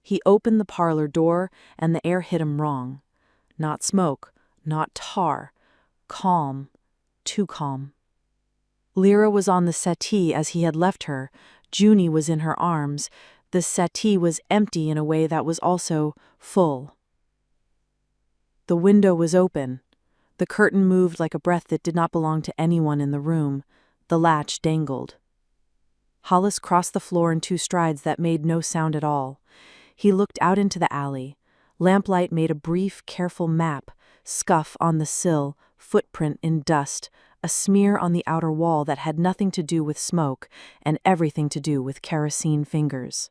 He opened the parlor door, and the air hit him wrong. Not smoke, not tar. Calm. Too calm. Lyra was on the settee as he had left her. Junie was in her arms. The settee was empty in a way that was also full. The window was open. The curtain moved like a breath that did not belong to anyone in the room. The latch dangled. Hollis crossed the floor in 2 strides that made no sound at all. He looked out into the alley. Lamplight made a brief, careful map, scuff on the sill, footprint in dust, a smear on the outer wall that had nothing to do with smoke and everything to do with kerosene fingers.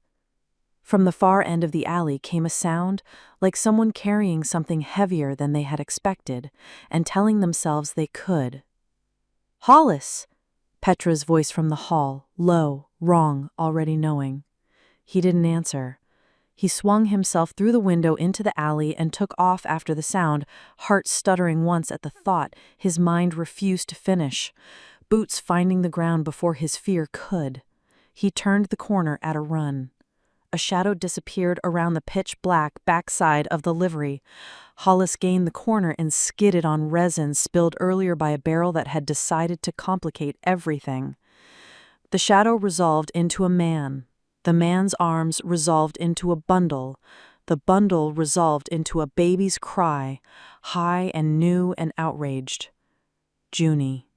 From the far end of the alley came a sound like someone carrying something heavier than they had expected and telling themselves they could. "Hollis!" Petra's voice from the hall, low, wrong, already knowing. He didn't answer. He swung himself through the window into the alley and took off after the sound, heart stuttering once at the thought his mind refused to finish, boots finding the ground before his fear could. He turned the corner at a run. A shadow disappeared around the pitch-black backside of the livery. Hollis gained the corner and skidded on resin spilled earlier by a barrel that had decided to complicate everything. The shadow resolved into a man. The man's arms resolved into a bundle. The bundle resolved into a baby's cry, high and new and outraged. Junie.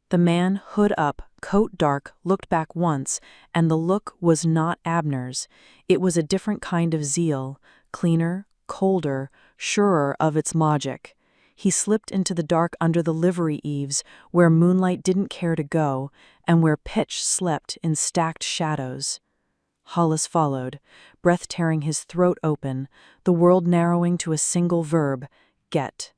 The man, hood up, coat dark, looked back once, and the look was not Abner's. It was a different kind of zeal, cleaner, colder, surer of its logic. He slipped into the dark under the livery eaves, where moonlight didn't care to go, and where pitch slept in stacked shadows. Hollis followed, breath tearing his throat open, the world narrowing to a single verb, get.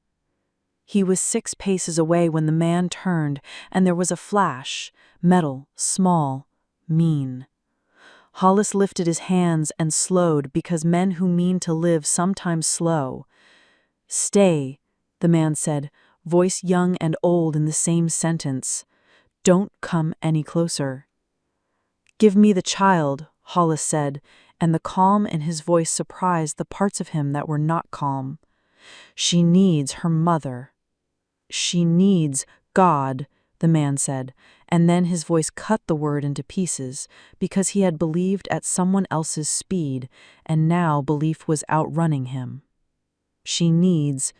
He was 6 paces away when the man turned, and there was a flash, metal, small, mean. Hollis lifted his hands and slowed because men who mean to live sometimes slow. "Stay," the man said, voice young and old in the same sentence. "Don't come any closer." "Give me the child," Hollis said, and the calm in his voice surprised the parts of him that were not calm. "She needs her mother." "She needs God," the man said, and then his voice cut the word into pieces, because he had believed at someone else's speed, and now belief was outrunning him. "She needs—"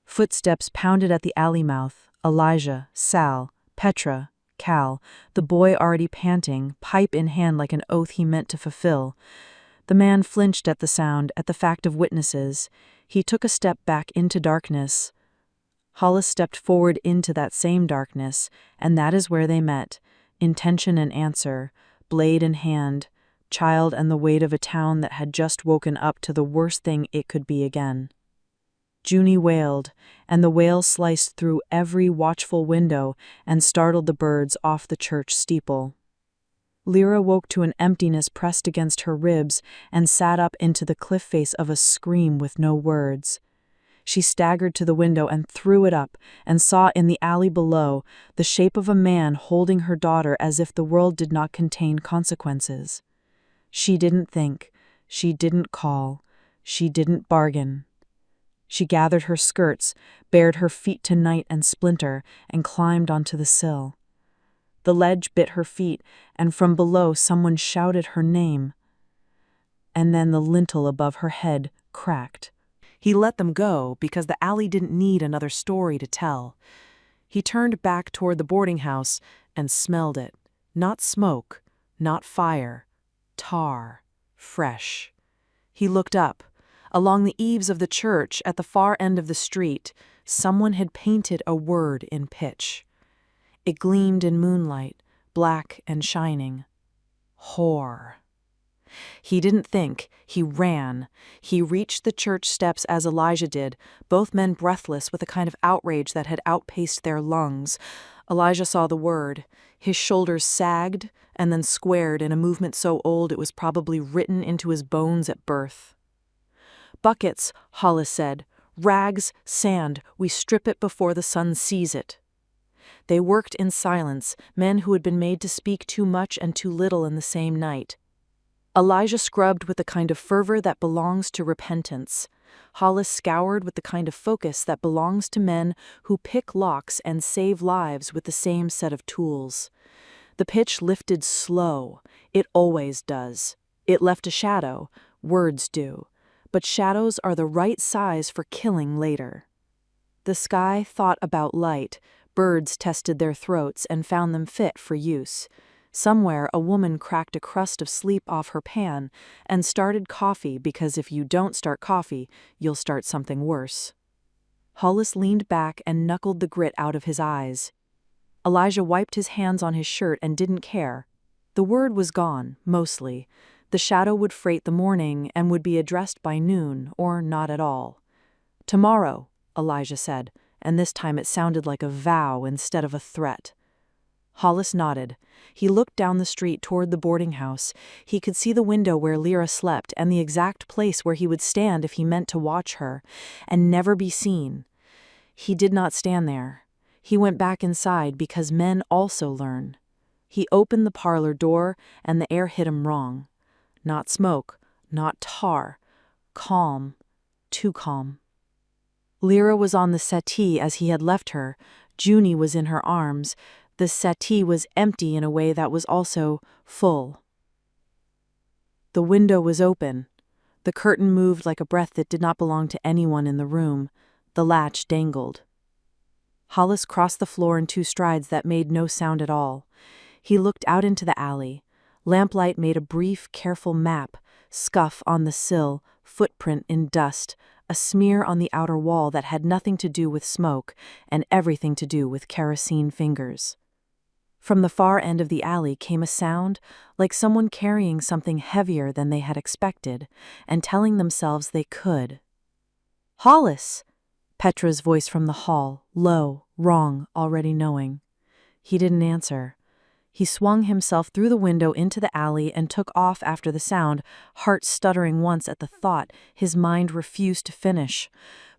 Footsteps pounded at the alley mouth. Elijah, Sal, Petra, Cal, the boy already panting, pipe in hand like an oath he meant to fulfill. The man flinched at the sound, at the fact of witnesses. He took a step back into darkness. Hollis stepped forward into that same darkness, and that is where they met, intention and answer, blade in hand, child and the weight of a town that had just woken up to the worst thing it could be again. Junie wailed, and the wail sliced through every watchful window and startled the birds off the church steeple. Lyra woke to an emptiness pressed against her ribs and sat up into the cliff face of a scream with no words. She staggered to the window and threw it up, and saw in the alley below the shape of a man holding her daughter as if the world did not contain consequences. She didn't think, she didn't call, she didn't bargain. She gathered her skirts, bared her feet to night and splinter, and climbed onto the sill. The ledge bit her feet, and from below someone shouted her name. And then the lintel above her head cracked. He let them go because the alley didn't need another story to tell. He turned back toward the boarding house and smelled it. Not smoke, not fire, tar, fresh. He looked up. Along the eaves of the church at the far end of the street, someone had painted a word in pitch. It gleamed in moonlight, black and shining. Whore. He didn't think, he ran. He reached the church steps as Elijah did, both men breathless with a kind of outrage that had outpaced their lungs. Elijah saw the word. His shoulders sagged and then squared in a movement so old it was probably written into his bones at birth. "Buckets," Hollis said. "Rags, sand, we strip it before the sun sees it." They worked in silence, men who had been made to speak too much and too little in the same night. Elijah scrubbed with the kind of fervor that belongs to repentance. Hollis scoured with the kind of focus that belongs to men who pick locks and save lives with the same set of tools. The pitch lifted slow. It always does. It left a shadow. Words do. But shadows are the right size for killing later. The sky thought about light. Birds tested their throats and found them fit for use. Somewhere, a woman cracked a crust of sleep off her pan and started coffee because if you don't start coffee, you'll start something worse. Hollis leaned back and knuckled the grit out of his eyes. Elijah wiped his hands on his shirt and didn't care. The word was gone, mostly. The shadow would freight the morning and would be addressed by noon, or not at all. "Tomorrow," Elijah said, and this time it sounded like a vow instead of a threat. Hollis nodded. He looked down the street toward the boarding house. He could see the window where Lyra slept and the exact place where he would stand if he meant to watch her, and never be seen. He did not stand there. He went back inside because men also learn. He opened the parlor door, and the air hit him wrong. Not smoke, not tar. Calm, too calm. Lyra was on the settee as he had left her. Junie was in her arms. The settee was empty in a way that was also full. The window was open. The curtain moved like a breath that did not belong to anyone in the room. The latch dangled. Hollis crossed the floor in 2 strides that made no sound at all. He looked out into the alley. Lamplight made a brief, careful map, scuff on the sill, footprint in dust, a smear on the outer wall that had nothing to do with smoke and everything to do with kerosene fingers. From the far end of the alley came a sound like someone carrying something heavier than they had expected and telling themselves they could. "Hollis!" Petra's voice from the hall, low, wrong, already knowing. He didn't answer. He swung himself through the window into the alley and took off after the sound, heart stuttering once at the thought his mind refused to finish,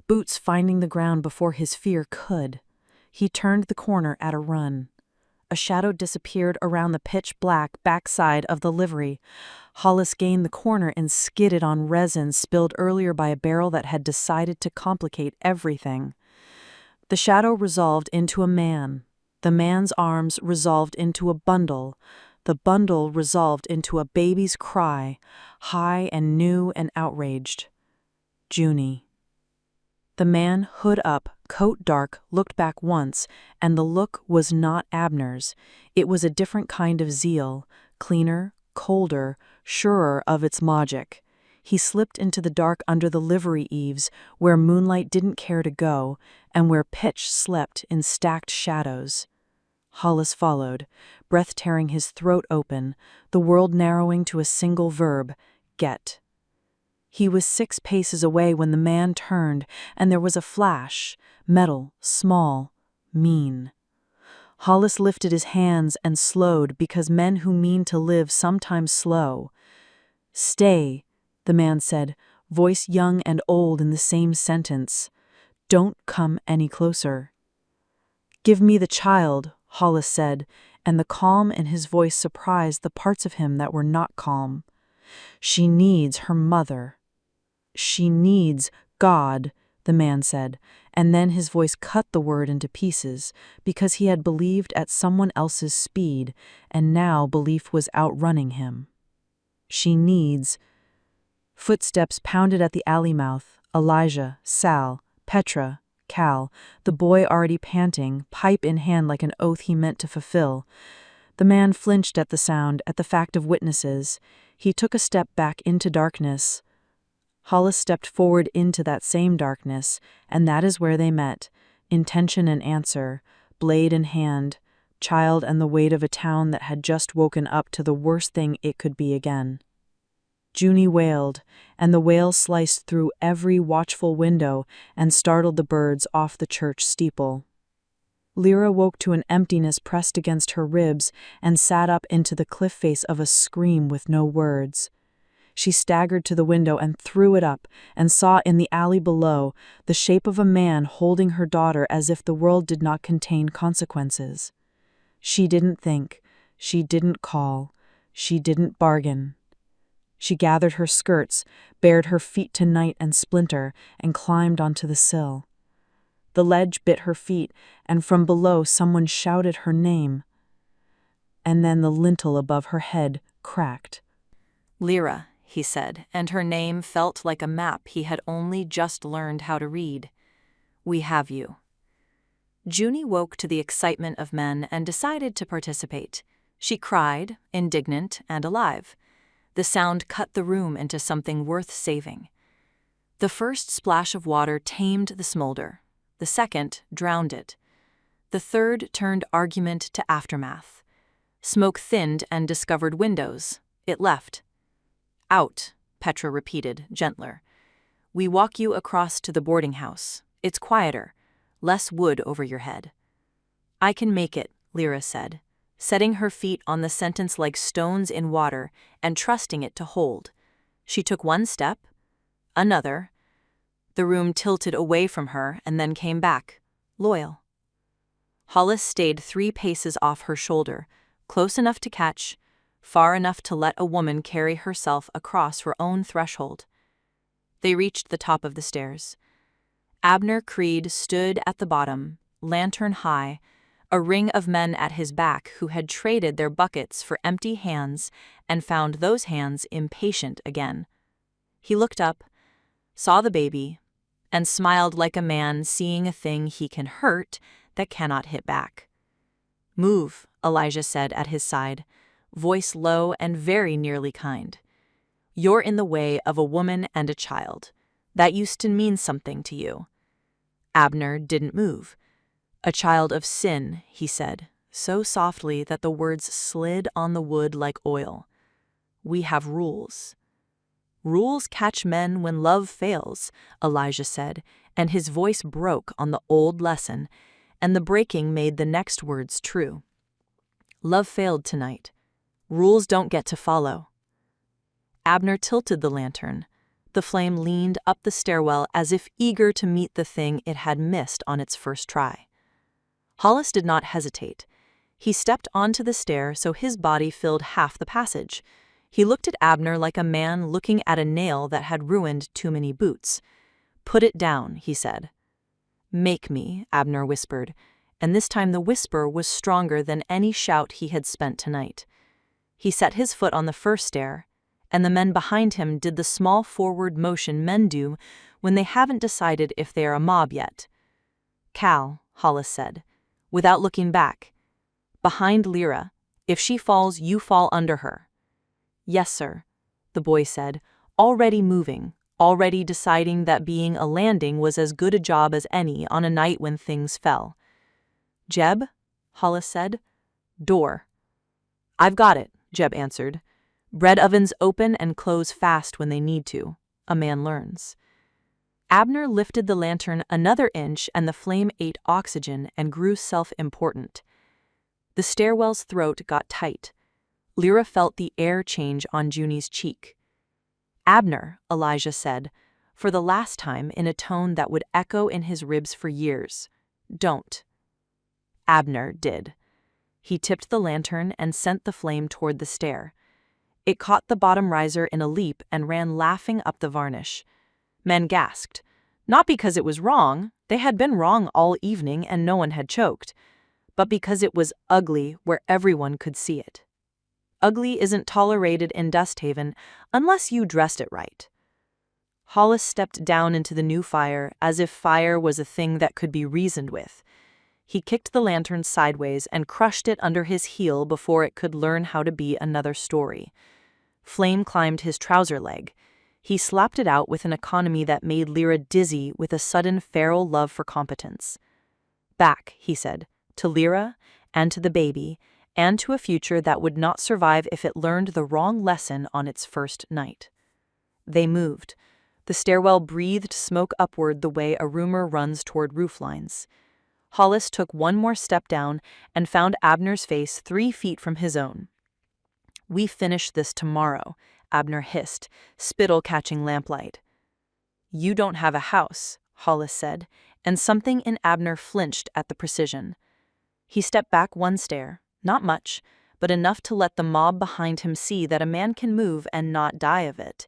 boots finding the ground before his fear could. He turned the corner at a run. A shadow disappeared around the pitch-black backside of the livery. Hollis gained the corner and skidded on resin spilled earlier by a barrel that had decided to complicate everything. The shadow resolved into a man. The man's arms resolved into a bundle. The bundle resolved into a baby's cry, high and new and outraged. Junie. The man, hood up, coat dark, looked back once, and the look was not Abner's. It was a different kind of zeal, cleaner, colder, surer of its logic. He slipped into the dark under the livery eaves, where moonlight didn't care to go, and where pitch slept in stacked shadows. Hollis followed, breath tearing his throat open, the world narrowing to a single verb, get. He was 6 paces away when the man turned, and there was a flash, metal, small, mean. Hollis lifted his hands and slowed because men who mean to live sometimes slow. "Stay," the man said, voice young and old in the same sentence. "Don't come any closer." "Give me the child," Hollis said, and the calm in his voice surprised the parts of him that were not calm. "She needs her mother." "She needs God," the man said, and then his voice cut the word into pieces, because he had believed at someone else's speed, and now belief was outrunning him. "She needs—" Footsteps pounded at the alley mouth. Elijah, Sal, Petra, Cal, the boy already panting, pipe in hand like an oath he meant to fulfill. The man flinched at the sound, at the fact of witnesses. He took a step back into darkness. Hollis stepped forward into that same darkness, and that is where they met, intention and answer, blade in hand, child and the weight of a town that had just woken up to the worst thing it could be again. Junie wailed, and the wail sliced through every watchful window and startled the birds off the church steeple. Lyra woke to an emptiness pressed against her ribs and sat up into the cliff face of a scream with no words. She staggered to the window and threw it up, and saw in the alley below the shape of a man holding her daughter as if the world did not contain consequences. She didn't think, she didn't call, she didn't bargain. She gathered her skirts, bared her feet to night and splinter, and climbed onto the sill. The ledge bit her feet, and from below someone shouted her name. And then the lintel above her head cracked. "Lyra," he said, and her name felt like a map he had only just learned how to read. "We have you." Junie woke to the excitement of men and decided to participate. She cried, indignant and alive. The sound cut the room into something worth saving. The first splash of water tamed the smolder. The second drowned it. The third turned argument to aftermath. Smoke thinned and discovered windows. It left. Out, Petra repeated, gentler. We walk you across to the boarding house. It's quieter. Less wood over your head. I can make it, Lyra said, setting her feet on the sentence like stones in water and trusting it to hold. She took one step, another. The room tilted away from her and then came back, loyal. Hollis stayed 3 paces off her shoulder, close enough to catch, far enough to let a woman carry herself across her own threshold. They reached the top of the stairs. Abner Creed stood at the bottom, lantern high, a ring of men at his back who had traded their buckets for empty hands and found those hands impatient again. He looked up, saw the baby, and smiled like a man seeing a thing he can hurt that cannot hit back. Move, Elijah said at his side, voice low and very nearly kind. You're in the way of a woman and a child. That used to mean something to you. Abner didn't move. A child of sin, he said, so softly that the words slid on the wood like oil. We have rules. Rules catch men when love fails, Elijah said, and his voice broke on the old lesson, and the breaking made the next words true. Love failed tonight. Rules don't get to follow. Abner tilted the lantern. The flame leaned up the stairwell as if eager to meet the thing it had missed on its first try. Hollis did not hesitate. He stepped onto the stair so his body filled half the passage. He looked at Abner like a man looking at a nail that had ruined too many boots. Put it down, he said. Make me, Abner whispered, and this time the whisper was stronger than any shout he had spent tonight. He set his foot on the first stair, and the men behind him did the small forward motion men do when they haven't decided if they are a mob yet. Cal, Hollis said, without looking back. Behind Lyra. If she falls, you fall under her. Yes, sir, the boy said, already moving, already deciding that being a landing was as good a job as any on a night when things fell. Jeb, Hollis said. Door. I've got it, Jeb answered. Bread ovens open and close fast when they need to. A man learns. Abner lifted the lantern another inch and the flame ate oxygen and grew self-important. The stairwell's throat got tight. Lyra felt the air change on Junie's cheek. Abner, Elijah said, for the last time in a tone that would echo in his ribs for years. Don't. Abner did. He tipped the lantern and sent the flame toward the stair. It caught the bottom riser in a leap and ran laughing up the varnish. Men gasped. Not because it was wrong, they had been wrong all evening and no one had choked, but because it was ugly where everyone could see it. Ugly isn't tolerated in Dusthaven unless you dressed it right. Hollis stepped down into the new fire as if fire was a thing that could be reasoned with. He kicked the lantern sideways and crushed it under his heel before it could learn how to be another story. Flame climbed his trouser leg. He slapped it out with an economy that made Lyra dizzy with a sudden feral love for competence. Back, he said, to Lyra and to the baby, and to a future that would not survive if it learned the wrong lesson on its first night. They moved. The stairwell breathed smoke upward the way a rumor runs toward rooflines. Hollis took one more step down and found Abner's face 3 feet from his own. We finish this tomorrow, Abner hissed, spittle catching lamplight. You don't have a house, Hollis said, and something in Abner flinched at the precision. He stepped back 1 stair, not much, but enough to let the mob behind him see that a man can move and not die of it.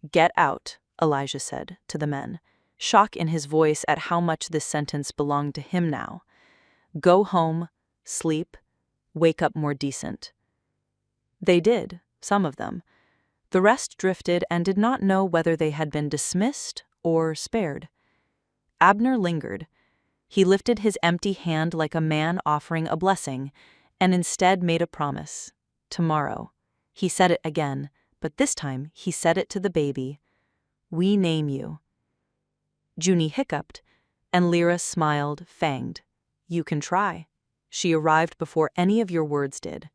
Get out, Elijah said to the men, shock in his voice at how much this sentence belonged to him now. Go home, sleep, wake up more decent. They did, some of them. The rest drifted and did not know whether they had been dismissed or spared. Abner lingered. He lifted his empty hand like a man offering a blessing, and instead made a promise. Tomorrow. He said it again, but this time he said it to the baby. We name you. Junie hiccuped, and Lyra smiled, fanged. You can try. She arrived before any of your words did.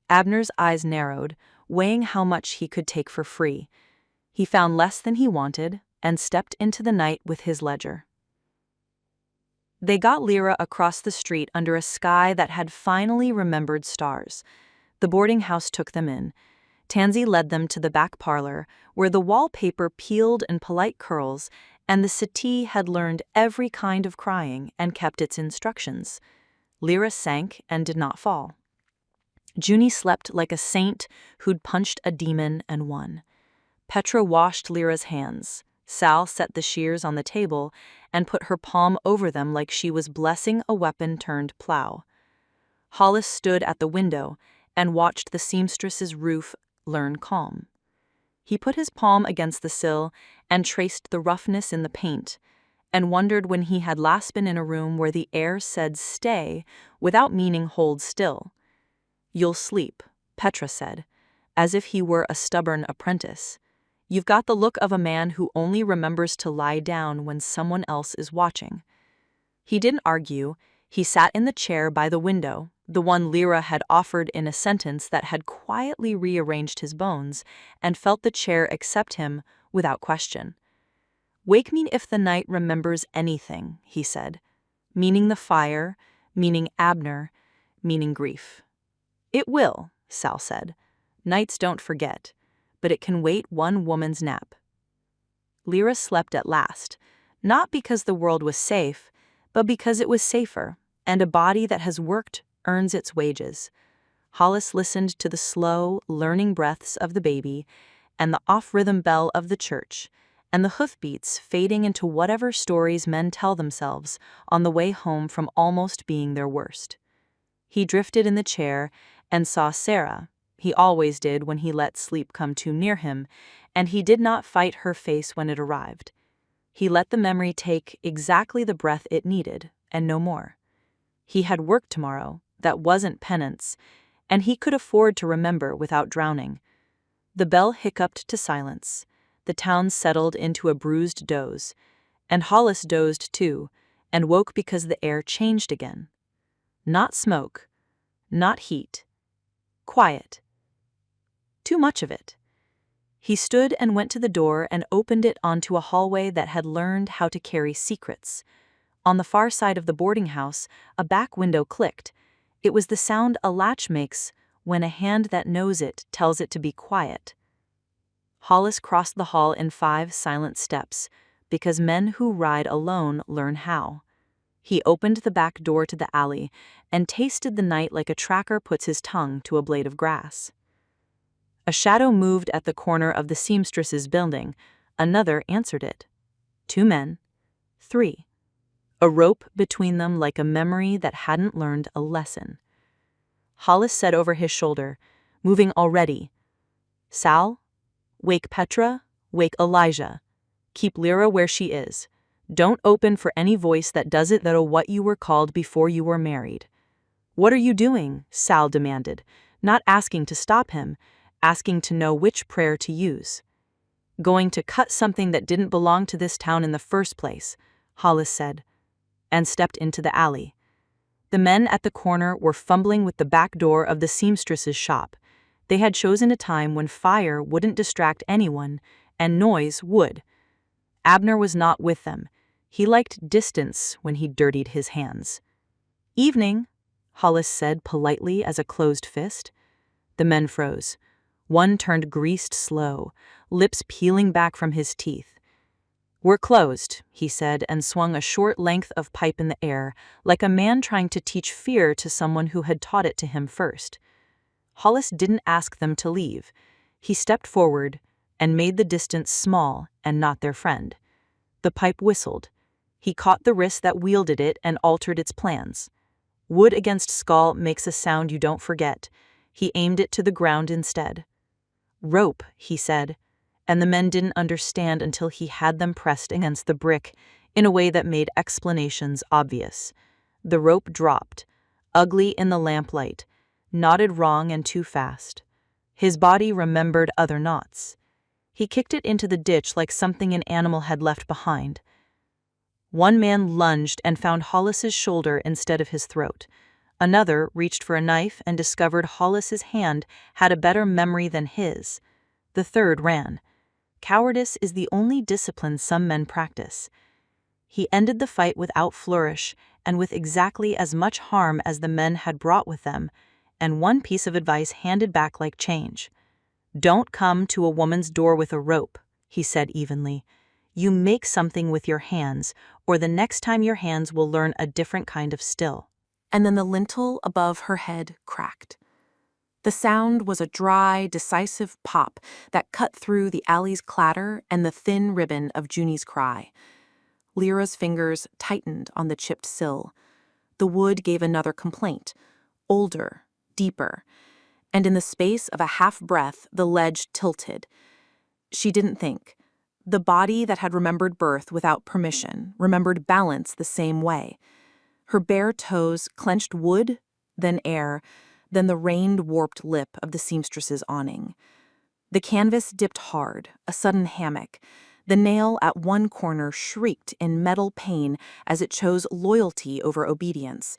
Abner's eyes narrowed, weighing how much he could take for free. He found less than he wanted and stepped into the night with his ledger. They got Lyra across the street under a sky that had finally remembered stars. The boarding house took them in. Tansy led them to the back parlor, where the wallpaper peeled in polite curls and the settee had learned every kind of crying and kept its instructions. Lyra sank and did not fall. Junie slept like a saint who'd punched a demon and won. Petra washed Lyra's hands. Sal set the shears on the table and put her palm over them like she was blessing a weapon-turned plow. Hollis stood at the window and watched the seamstress's roof learn calm. He put his palm against the sill and traced the roughness in the paint, and wondered when he had last been in a room where the air said stay without meaning hold still. You'll sleep, Petra said, as if he were a stubborn apprentice. You've got the look of a man who only remembers to lie down when someone else is watching. He didn't argue. He sat in the chair by the window, the one Lyra had offered in a sentence that had quietly rearranged his bones, and felt the chair accept him without question. Wake me if the night remembers anything, he said, meaning the fire, meaning Abner, meaning grief. It will, Sal said. Nights don't forget, but it can wait one woman's nap. Lyra slept at last, not because the world was safe, but because it was safer, and a body that has worked earns its wages. Hollis listened to the slow, learning breaths of the baby, and the off-rhythm bell of the church, and the hoofbeats fading into whatever stories men tell themselves on the way home from almost being their worst. He drifted in the chair and saw Sarah. He always did when he let sleep come too near him, and he did not fight her face when it arrived. He let the memory take exactly the breath it needed, and no more. He had work tomorrow that wasn't penance, and he could afford to remember without drowning. The bell hiccuped to silence. The town settled into a bruised doze, and Hollis dozed too, and woke because the air changed again. Not smoke, not heat. Quiet. Too much of it. He stood and went to the door and opened it onto a hallway that had learned how to carry secrets. On the far side of the boarding house, a back window clicked. It was the sound a latch makes when a hand that knows it tells it to be quiet. Hollis crossed the hall in 5 silent steps, because men who ride alone learn how. He opened the back door to the alley and tasted the night like a tracker puts his tongue to a blade of grass. A shadow moved at the corner of the seamstress's building. Another answered it. 2 men. 3. A rope between them like a memory that hadn't learned a lesson. Hollis said over his shoulder, moving already, Sal, wake Petra, wake Elijah. Keep Lyra where she is. Don't open for any voice that does it that what you were called before you were married. What are you doing? Sal demanded, not asking to stop him, asking to know which prayer to use. Going to cut something that didn't belong to this town in the first place, Hollis said, and stepped into the alley. The men at the corner were fumbling with the back door of the seamstress's shop. They had chosen a time when fire wouldn't distract anyone, and noise would. Abner was not with them. He liked distance when he dirtied his hands. Evening, Hollis said politely as a closed fist. The men froze. One turned greased slow, lips peeling back from his teeth. We're closed, he said, and swung a short length of pipe in the air, like a man trying to teach fear to someone who had taught it to him first. Hollis didn't ask them to leave. He stepped forward and made the distance small and not their friend. The pipe whistled. He caught the wrist that wielded it and altered its plans. Wood against skull makes a sound you don't forget. He aimed it to the ground instead. Rope, he said, and the men didn't understand until he had them pressed against the brick in a way that made explanations obvious. The rope dropped. ugly in the lamplight, knotted wrong and too fast. His body remembered other knots. He kicked it into the ditch like something an animal had left behind. One man lunged and found Hollis's shoulder instead of his throat. Another reached for a knife and discovered Hollis's hand had a better memory than his. The third ran. Cowardice is the only discipline some men practice. He ended the fight without flourish and with exactly as much harm as the men had brought with them, and one piece of advice handed back like change. "Don't come to a woman's door with a rope," he said evenly. "You make something with your hands, or the next time your hands will learn a different kind of still." And then the lintel above her head cracked. The sound was a dry, decisive pop that cut through the alley's clatter and the thin ribbon of Junie's cry. Lyra's fingers tightened on the chipped sill. The wood gave another complaint, older, deeper, and in the space of a half-breath the ledge tilted. She didn't think. The body that had remembered birth without permission remembered balance the same way. Her bare toes clenched wood, then air, then the rained, warped lip of the seamstress's awning. The canvas dipped hard, a sudden hammock. The nail at one corner shrieked in metal pain as it chose loyalty over obedience.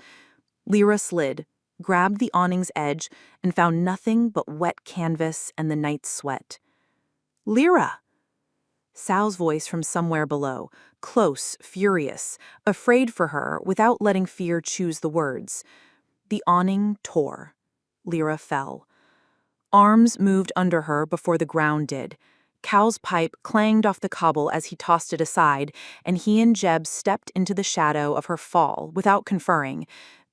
Lyra slid, grabbed the awning's edge, and found nothing but wet canvas and the night's sweat. "Lyra!" Sal's voice from somewhere below, close, furious, afraid for her without letting fear choose the words. The awning tore. Lyra fell. Arms moved under her before the ground did. Cal's pipe clanged off the cobble as he tossed it aside, and he and Jeb stepped into the shadow of her fall without conferring.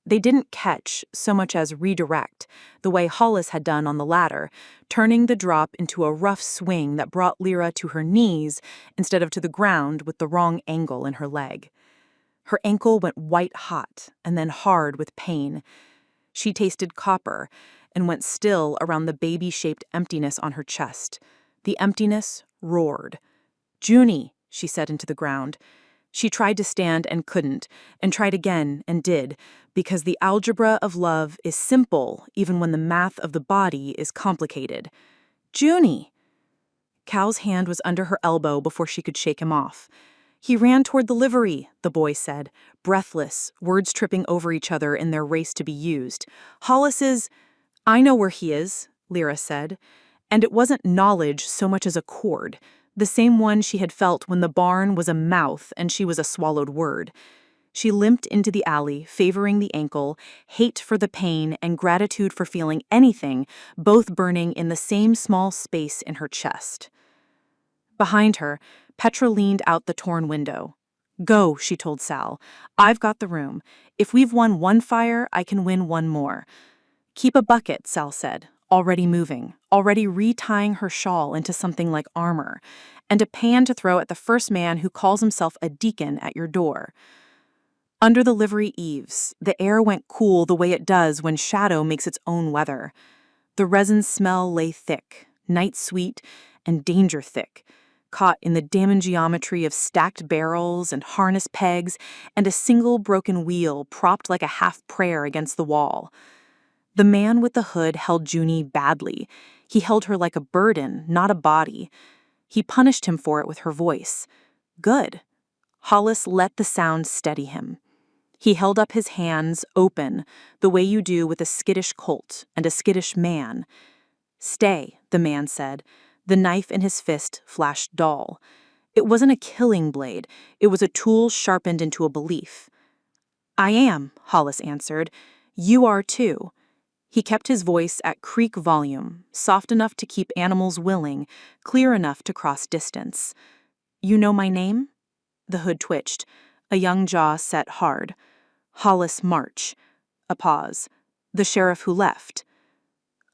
They didn't catch so much as redirect, the way Hollis had done on the ladder, turning the drop into a rough swing that brought Lyra to her knees instead of to the ground with the wrong angle in her leg. Her ankle went white hot and then hard with pain. She tasted copper and went still around the baby-shaped emptiness on her chest. The emptiness roared. "Junie," she said into the ground. She tried to stand and couldn't, and tried again and did, because the algebra of love is simple even when the math of the body is complicated. "Junie!" Cal's hand was under her elbow before she could shake him off. "He ran toward the livery," the boy said, breathless, words tripping over each other in their race to be used. "Hollis is—" "I know where he is," Lyra said. And it wasn't knowledge so much as a chord, the same one she had felt when the barn was a mouth and she was a swallowed word. She limped into the alley, favoring the ankle, hate for the pain and gratitude for feeling anything, both burning in the same small space in her chest. Behind her, Petra leaned out the torn window. "Go," she told Sal. "I've got the room. If we've won one fire, I can win one more." "Keep a bucket," Sal said, already moving, already retying her shawl into something like armor, and a pan to throw at the first man who calls himself a deacon at your door. Under the livery eaves, the air went cool the way it does when shadow makes its own weather. The resin smell lay thick, night sweet, and danger thick, caught in the damning geometry of stacked barrels and harness pegs and a single broken wheel propped like a half-prayer against the wall. The man with the hood held Junie badly. He held her like a burden, not a body. He punished him for it with her voice. Good. Hollis let the sound steady him. He held up his hands, open, the way you do with a skittish colt and a skittish man. "Stay," the man said. The knife in his fist flashed dull. It wasn't a killing blade. It was a tool sharpened into a belief. "I am," Hollis answered. "You are too." He kept his voice at creak volume, soft enough to keep animals willing, clear enough to cross distance. "You know my name?" The hood twitched. A young jaw set hard. "Hollis March." A pause. "The sheriff who left."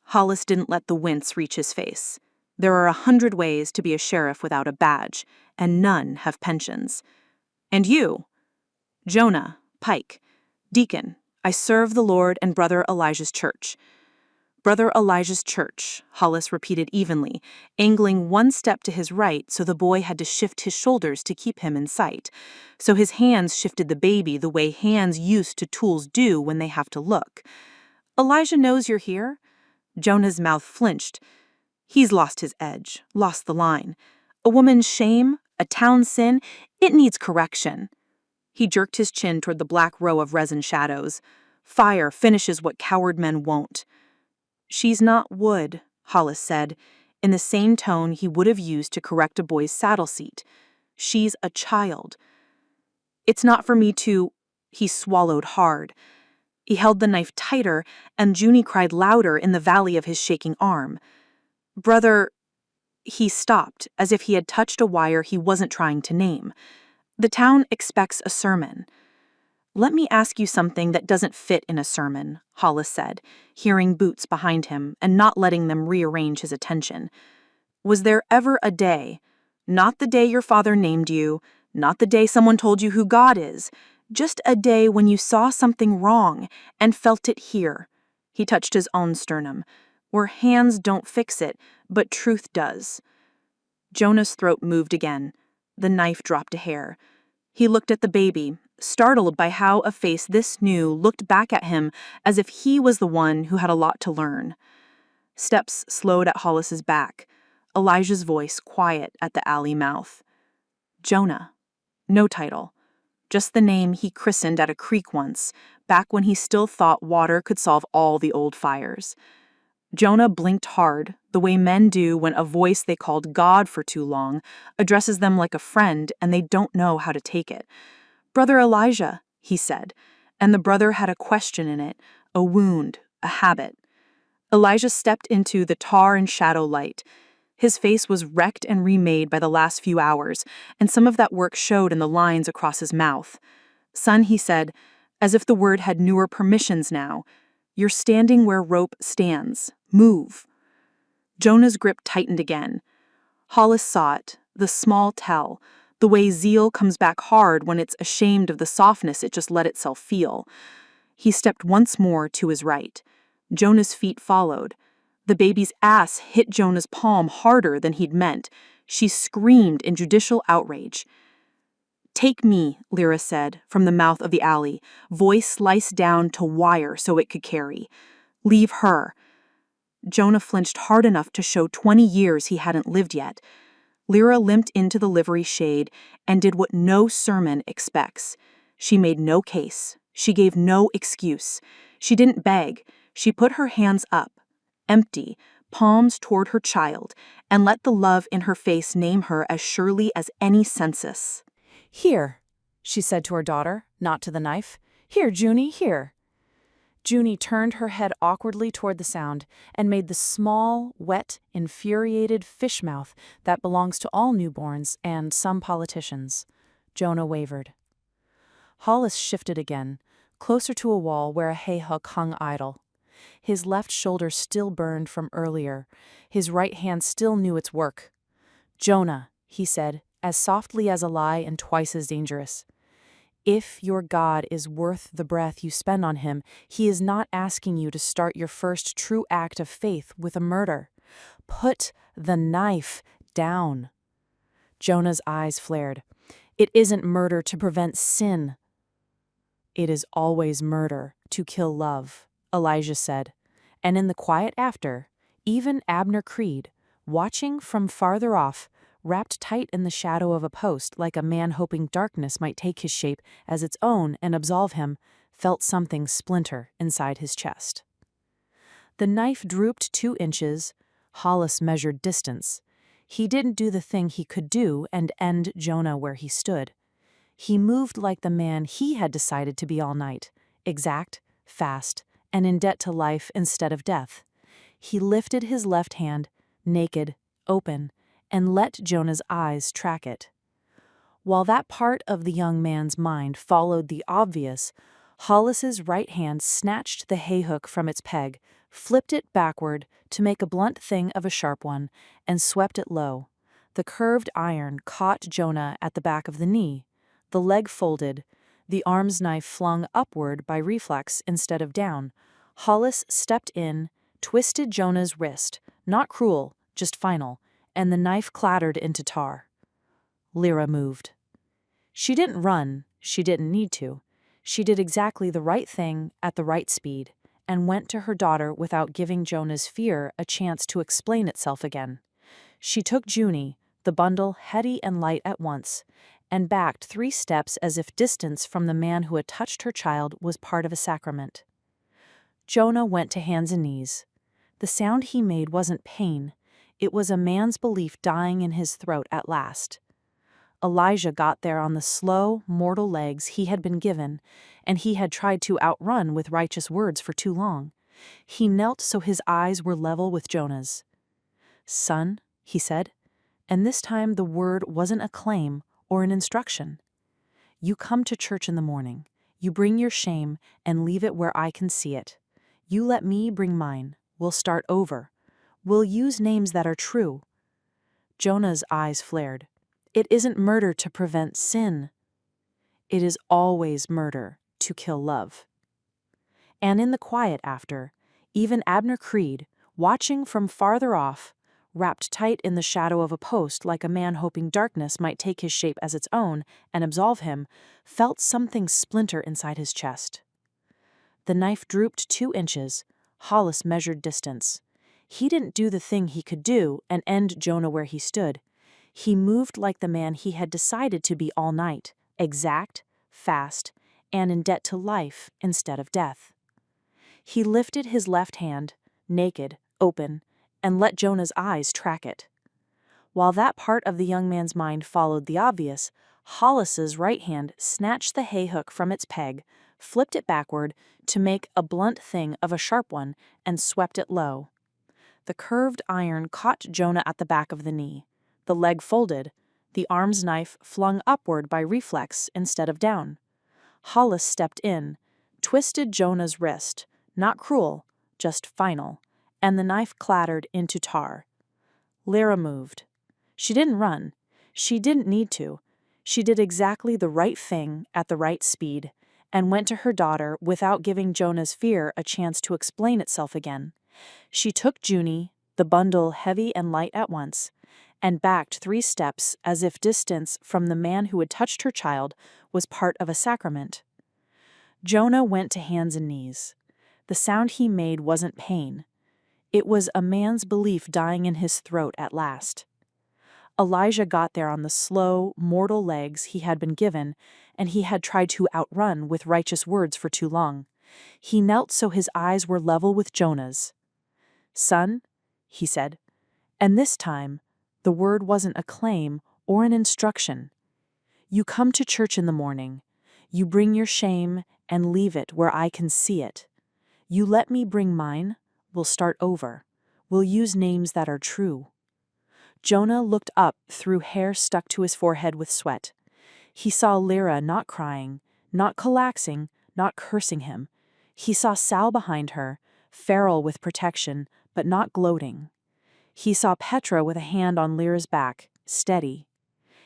Hollis didn't let the wince reach his face. There are 100 ways to be a sheriff without a badge, and none have pensions. "And you?" "Jonah, Pike, deacon. I serve the Lord and Brother Elijah's church." Brother Elijah's church, Hollis repeated evenly, angling one step to his right so the boy had to shift his shoulders to keep him in sight. So his hands shifted the baby the way hands used to tools do when they have to look. Elijah knows you're here. Jonah's mouth flinched. He's lost his edge, lost the line. A woman's shame, a town sin, it needs correction. He jerked his chin toward the black row of resin shadows. Fire finishes what coward men won't. She's not wood, Hollis said, in the same tone he would have used to correct a boy's saddle seat. She's a child. It's not for me to... He swallowed hard. He held the knife tighter, and Junie cried louder in the valley of his shaking arm. Brother... He stopped, as if he had touched a wire he wasn't trying to name. The town expects a sermon. Let me ask you something that doesn't fit in a sermon, Hollis said, hearing boots behind him and not letting them rearrange his attention. Was there ever a day, not the day your father named you, not the day someone told you who God is, just a day when you saw something wrong and felt it here? He touched his own sternum, where hands don't fix it, but truth does. Jonah's throat moved again. The knife dropped a hair. He looked at the baby, startled by how a face this new looked back at him as if he was the one who had a lot to learn. Steps slowed at Hollis's back, Elijah's voice quiet at the alley mouth. Jonah. No title. Just the name he christened at a creek once, back when he still thought water could solve all the old fires. Jonah blinked hard, the way men do when a voice they called God for too long addresses them like a friend and they don't know how to take it. Brother Elijah, he said, and the brother had a question in it, a wound, a habit. Elijah stepped into the tar and shadow light. His face was wrecked and remade by the last few hours, and some of that work showed in the lines across his mouth. Son, he said, as if the word had newer permissions now, you're standing where rope stands. Move. Jonah's grip tightened again. Hollis saw it, the small tell, the way zeal comes back hard when it's ashamed of the softness it just let itself feel. He stepped once more to his right. Jonah's feet followed. The baby's ass hit Jonah's palm harder than he'd meant. She screamed in judicial outrage. Take me, Lyra said, from the mouth of the alley, voice sliced down to wire so it could carry. Leave her. Jonah flinched hard enough to show 20 years he hadn't lived yet. Lyra limped into the livery shade and did what no sermon expects. She made no case. She gave no excuse. She didn't beg. She put her hands up, empty, palms toward her child, and let the love in her face name her as surely as any census. Here, she said to her daughter, not to the knife. Here, Junie, here. Junie turned her head awkwardly toward the sound and made the small, wet, infuriated fish mouth that belongs to all newborns and some politicians. Jonah wavered. Hollis shifted again, closer to a wall where a hay hook hung idle. His left shoulder still burned from earlier. His right hand still knew its work. Jonah, he said, as softly as a lie and twice as dangerous. If your God is worth the breath you spend on him, he is not asking you to start your first true act of faith with a murder. Put the knife down. Jonah's eyes flared. It isn't murder to prevent sin. It is always murder to kill love, Elijah said. And in the quiet after, even Abner Creed, watching from farther off, wrapped tight in the shadow of a post like a man hoping darkness might take his shape as its own and absolve him, felt something splinter inside his chest. The knife drooped 2 inches. Hollis measured distance. He didn't do the thing he could do and end Jonah where he stood. He moved like the man he had decided to be all night, exact, fast, and in debt to life instead of death. He lifted his left hand, naked, open, and let Jonah's eyes track it. While that part of the young man's mind followed the obvious, Hollis's right hand snatched the hay hook from its peg, flipped it backward to make a blunt thing of a sharp one, and swept it low. The curved iron caught Jonah at the back of the knee. The leg folded, the arm's knife flung upward by reflex instead of down. Hollis stepped in, twisted Jonah's wrist, not cruel, just final, and the knife clattered into tar. Lyra moved. She didn't run, she didn't need to. She did exactly the right thing at the right speed, and went to her daughter without giving Jonah's fear a chance to explain itself again. She took Junie, the bundle heady and light at once, and backed 3 steps as if distance from the man who had touched her child was part of a sacrament. Jonah went to hands and knees. The sound he made wasn't pain, it was a man's belief dying in his throat at last. Elijah got there on the slow, mortal legs he had been given, and he had tried to outrun with righteous words for too long. He knelt so his eyes were level with Jonah's. "Son," he said, and this time the word wasn't a claim or an instruction. "You come to church in the morning. You bring your shame and leave it where I can see it. You let me bring mine. We'll start over. We'll use names that are true." Jonah's eyes flared. "It isn't murder to prevent sin. It is always murder to kill love." And in the quiet after, even Abner Creed, watching from farther off, wrapped tight in the shadow of a post like a man hoping darkness might take his shape as its own and absolve him, felt something splinter inside his chest. The knife drooped 2 inches. Hollis measured distance. He didn't do the thing he could do and end Jonah where he stood. He moved like the man he had decided to be all night, exact, fast, and in debt to life instead of death. He lifted his left hand, naked, open, and let Jonah's eyes track it. While that part of the young man's mind followed the obvious, Hollis's right hand snatched the hay hook from its peg, flipped it backward to make a blunt thing of a sharp one, and swept it low. The curved iron caught Jonah at the back of the knee. The leg folded, the arm's knife flung upward by reflex instead of down. Hollis stepped in, twisted Jonah's wrist, not cruel, just final, and the knife clattered into tar. Lyra moved. She didn't run. She didn't need to. She did exactly the right thing at the right speed, and went to her daughter without giving Jonah's fear a chance to explain itself again. She took Junie, the bundle heavy and light at once, and backed 3 steps as if distance from the man who had touched her child was part of a sacrament. Jonah went to hands and knees. The sound he made wasn't pain. It was a man's belief dying in his throat at last. Elijah got there on the slow, mortal legs he had been given, and he had tried to outrun with righteous words for too long. He knelt so his eyes were level with Jonah's. "Son," he said, and this time, the word wasn't a claim or an instruction. "You come to church in the morning. You bring your shame and leave it where I can see it. You let me bring mine. We'll start over. We'll use names that are true." Jonah looked up through hair stuck to his forehead with sweat. He saw Lyra not crying, not collapsing, not cursing him. He saw Sal behind her, feral with protection, but not gloating. He saw Petra with a hand on Lyra's back, steady.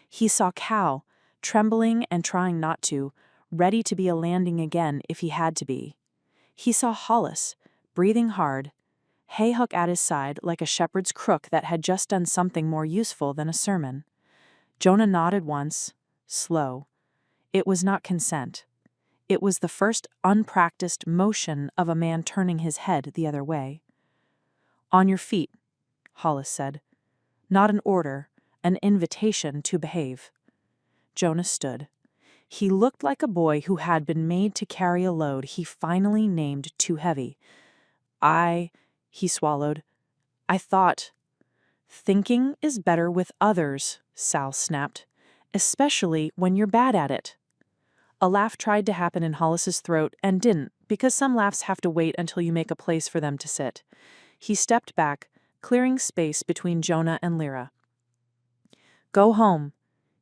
He saw Cal, trembling and trying not to, ready to be a landing again if he had to be. He saw Hollis, breathing hard, hay hook at his side like a shepherd's crook that had just done something more useful than a sermon. Jonah nodded once, slow. It was not consent. It was the first unpracticed motion of a man turning his head the other way. "On your feet," Hollis said. Not an order, an invitation to behave. Jonah stood. He looked like a boy who had been made to carry a load he finally named too heavy. He swallowed. "I thought." "Thinking is better with others," Sal snapped, "especially when you're bad at it." A laugh tried to happen in Hollis's throat and didn't, because some laughs have to wait until you make a place for them to sit. He stepped back, clearing space between Jonah and Lyra. "Go home,"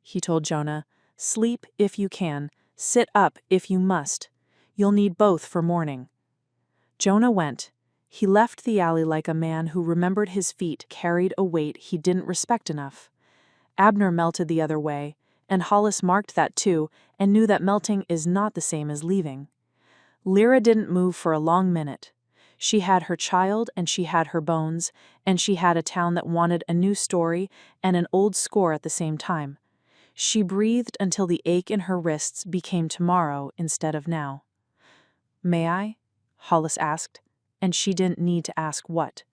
he told Jonah. "Sleep if you can. Sit up if you must. You'll need both for morning." Jonah went. He left the alley like a man who remembered his feet carried a weight he didn't respect enough. Abner melted the other way, and Hollis marked that too and knew that melting is not the same as leaving. Lyra didn't move for a long minute. She had her child, and she had her bones, and she had a town that wanted a new story and an old score at the same time. She breathed until the ache in her wrists became tomorrow instead of now. "May I?" Hollis asked, and she didn't need to ask what.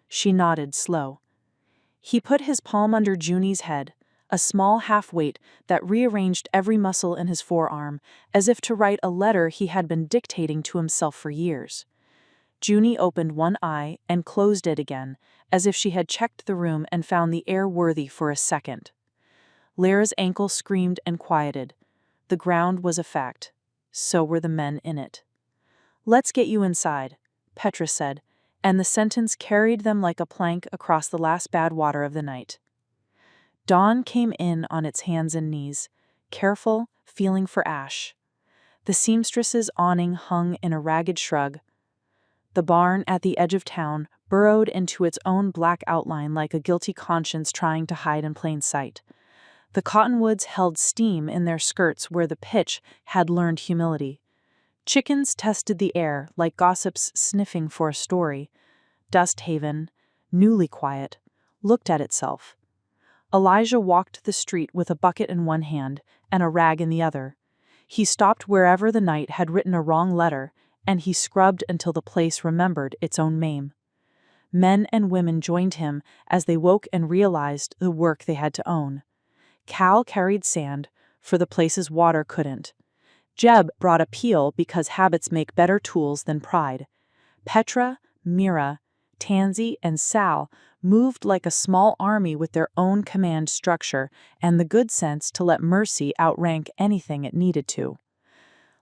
She nodded slow. He put his palm under Junie's head, a small half-weight that rearranged every muscle in his forearm, as if to write a letter he had been dictating to himself for years. Junie opened one eye and closed it again, as if she had checked the room and found the air worthy for a second. Lyra's ankle screamed and quieted. The ground was a fact. So were the men in it. "Let's get you inside," Petra said, and the sentence carried them like a plank across the last bad water of the night. Dawn came in on its hands and knees, careful, feeling for ash. The seamstress's awning hung in a ragged shrug. The barn at the edge of town burrowed into its own black outline like a guilty conscience trying to hide in plain sight. The cottonwoods held steam in their skirts where the pitch had learned humility. Chickens tested the air like gossips sniffing for a story. Dust Haven, newly quiet, looked at itself. Elijah walked the street with a bucket in one hand and a rag in the other. He stopped wherever the night had written a wrong letter, and he scrubbed until the place remembered its own name. Men and women joined him as they woke and realized the work they had to own. Cal carried sand, for the place's water couldn't. Jeb brought a peel because habits make better tools than pride. Petra, Mira, Tansy, and Sal moved like a small army with their own command structure and the good sense to let mercy outrank anything it needed to.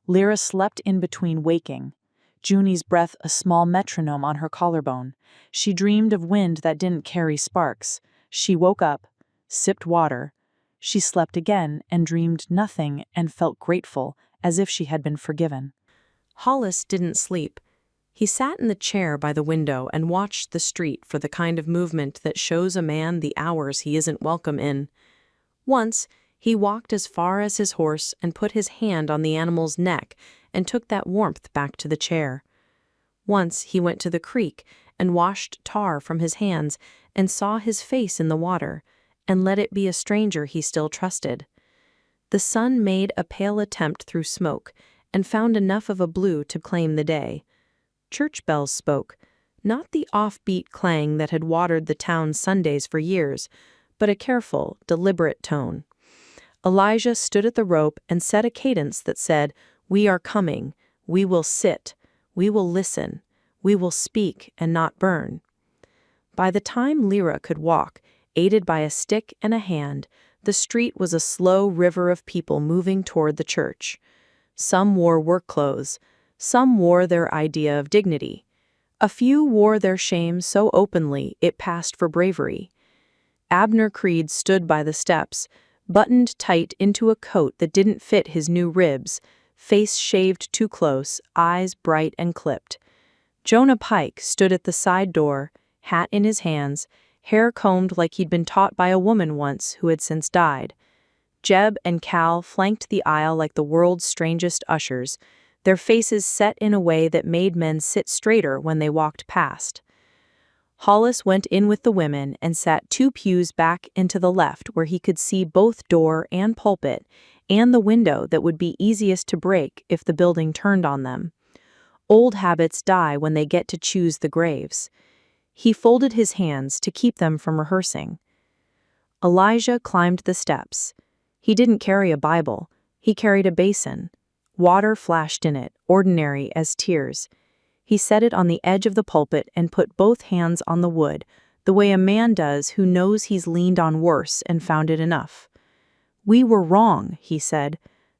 Lyra slept in between waking, Junie's breath a small metronome on her collarbone. She dreamed of wind that didn't carry sparks. She woke up, sipped water. She slept again and dreamed nothing and felt grateful, as if she had been forgiven. Hollis didn't sleep. He sat in the chair by the window and watched the street for the kind of movement that shows a man the hours he isn't welcome in. Once, he walked as far as his horse and put his hand on the animal's neck and took that warmth back to the chair. Once, he went to the creek and washed tar from his hands and saw his face in the water, and let it be a stranger he still trusted. The sun made a pale attempt through smoke and found enough of a blue to claim the day. Church bells spoke, not the offbeat clang that had watered the town's Sundays for years, but a careful, deliberate tone. Elijah stood at the rope and set a cadence that said, "We are coming, we will sit, we will listen, we will speak and not burn." By the time Lyra could walk, aided by a stick and a hand, the street was a slow river of people moving toward the church. Some wore work clothes. Some wore their idea of dignity. A few wore their shame so openly it passed for bravery. Abner Creed stood by the steps, buttoned tight into a coat that didn't fit his new ribs, face shaved too close, eyes bright and clipped. Jonah Pike stood at the side door, hat in his hands, hair combed like he'd been taught by a woman once who had since died. Jeb and Cal flanked the aisle like the world's strangest ushers, their faces set in a way that made men sit straighter when they walked past. Hollis went in with the women and sat 2 pews back into the left where he could see both door and pulpit and the window that would be easiest to break if the building turned on them. Old habits die when they get to choose the graves. He folded his hands to keep them from rehearsing. Elijah climbed the steps. He didn't carry a Bible. He carried a basin. Water flashed in it, ordinary as tears. He set it on the edge of the pulpit and put both hands on the wood, the way a man does who knows he's leaned on worse and found it enough. "We were wrong," he said.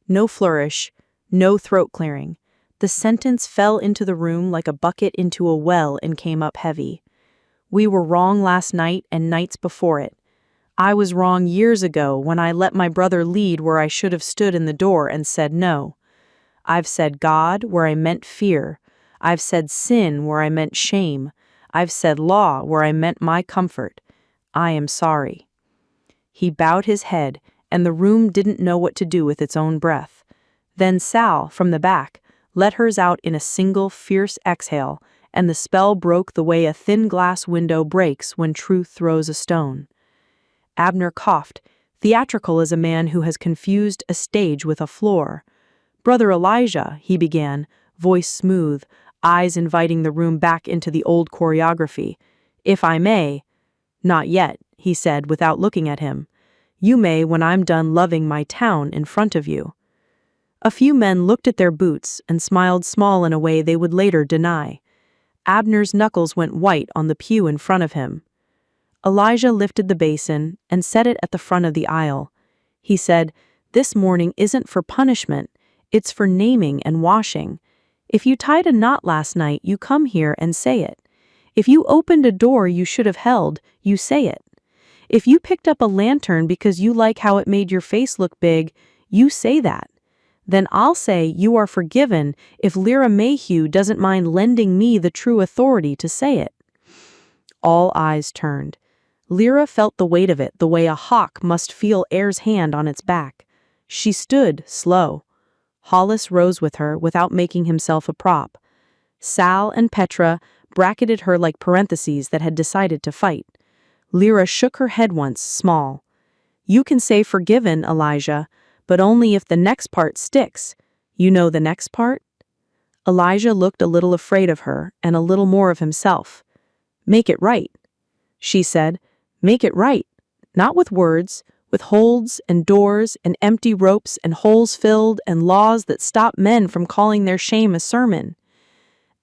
No flourish, no throat clearing. The sentence fell into the room like a bucket into a well and came up heavy. "We were wrong last night and nights before it. I was wrong years ago when I let my brother lead where I should have stood in the door and said no. I've said God where I meant fear. I've said sin where I meant shame. I've said law where I meant my comfort. I am sorry." He bowed his head, and the room didn't know what to do with its own breath. Then Sal, from the back, let hers out in a single fierce exhale, and the spell broke the way a thin glass window breaks when truth throws a stone. Abner coughed, theatrical as a man who has confused a stage with a floor. "Brother Elijah," he began, voice smooth, eyes inviting the room back into the old choreography. "If I may—" "Not yet," he said without looking at him. "You may when I'm done loving my town in front of you." A few men looked at their boots and smiled small in a way they would later deny. Abner's knuckles went white on the pew in front of him. Elijah lifted the basin and set it at the front of the aisle. He said, "This mourning isn't for punishment, it's for naming and washing. If you tied a knot last night, you come here and say it. If you opened a door you should have held, you say it. If you picked up a lantern because you like how it made your face look big, you say that. Then I'll say you are forgiven if Lyra Mayhew doesn't mind lending me the true authority to say it." All eyes turned. Lyra felt the weight of it the way a hawk must feel air's hand on its back. She stood, slow. Hollis rose with her without making himself a prop. Sal and Petra bracketed her like parentheses that had decided to fight. Lyra shook her head once, small. "You can say forgiven, Elijah, but only if the next part sticks. You know the next part?" Elijah looked a little afraid of her and a little more of himself. "Make it right." She said, "Make it right. Not with words, with holds and doors and empty ropes and holes filled and laws that stop men from calling their shame a sermon."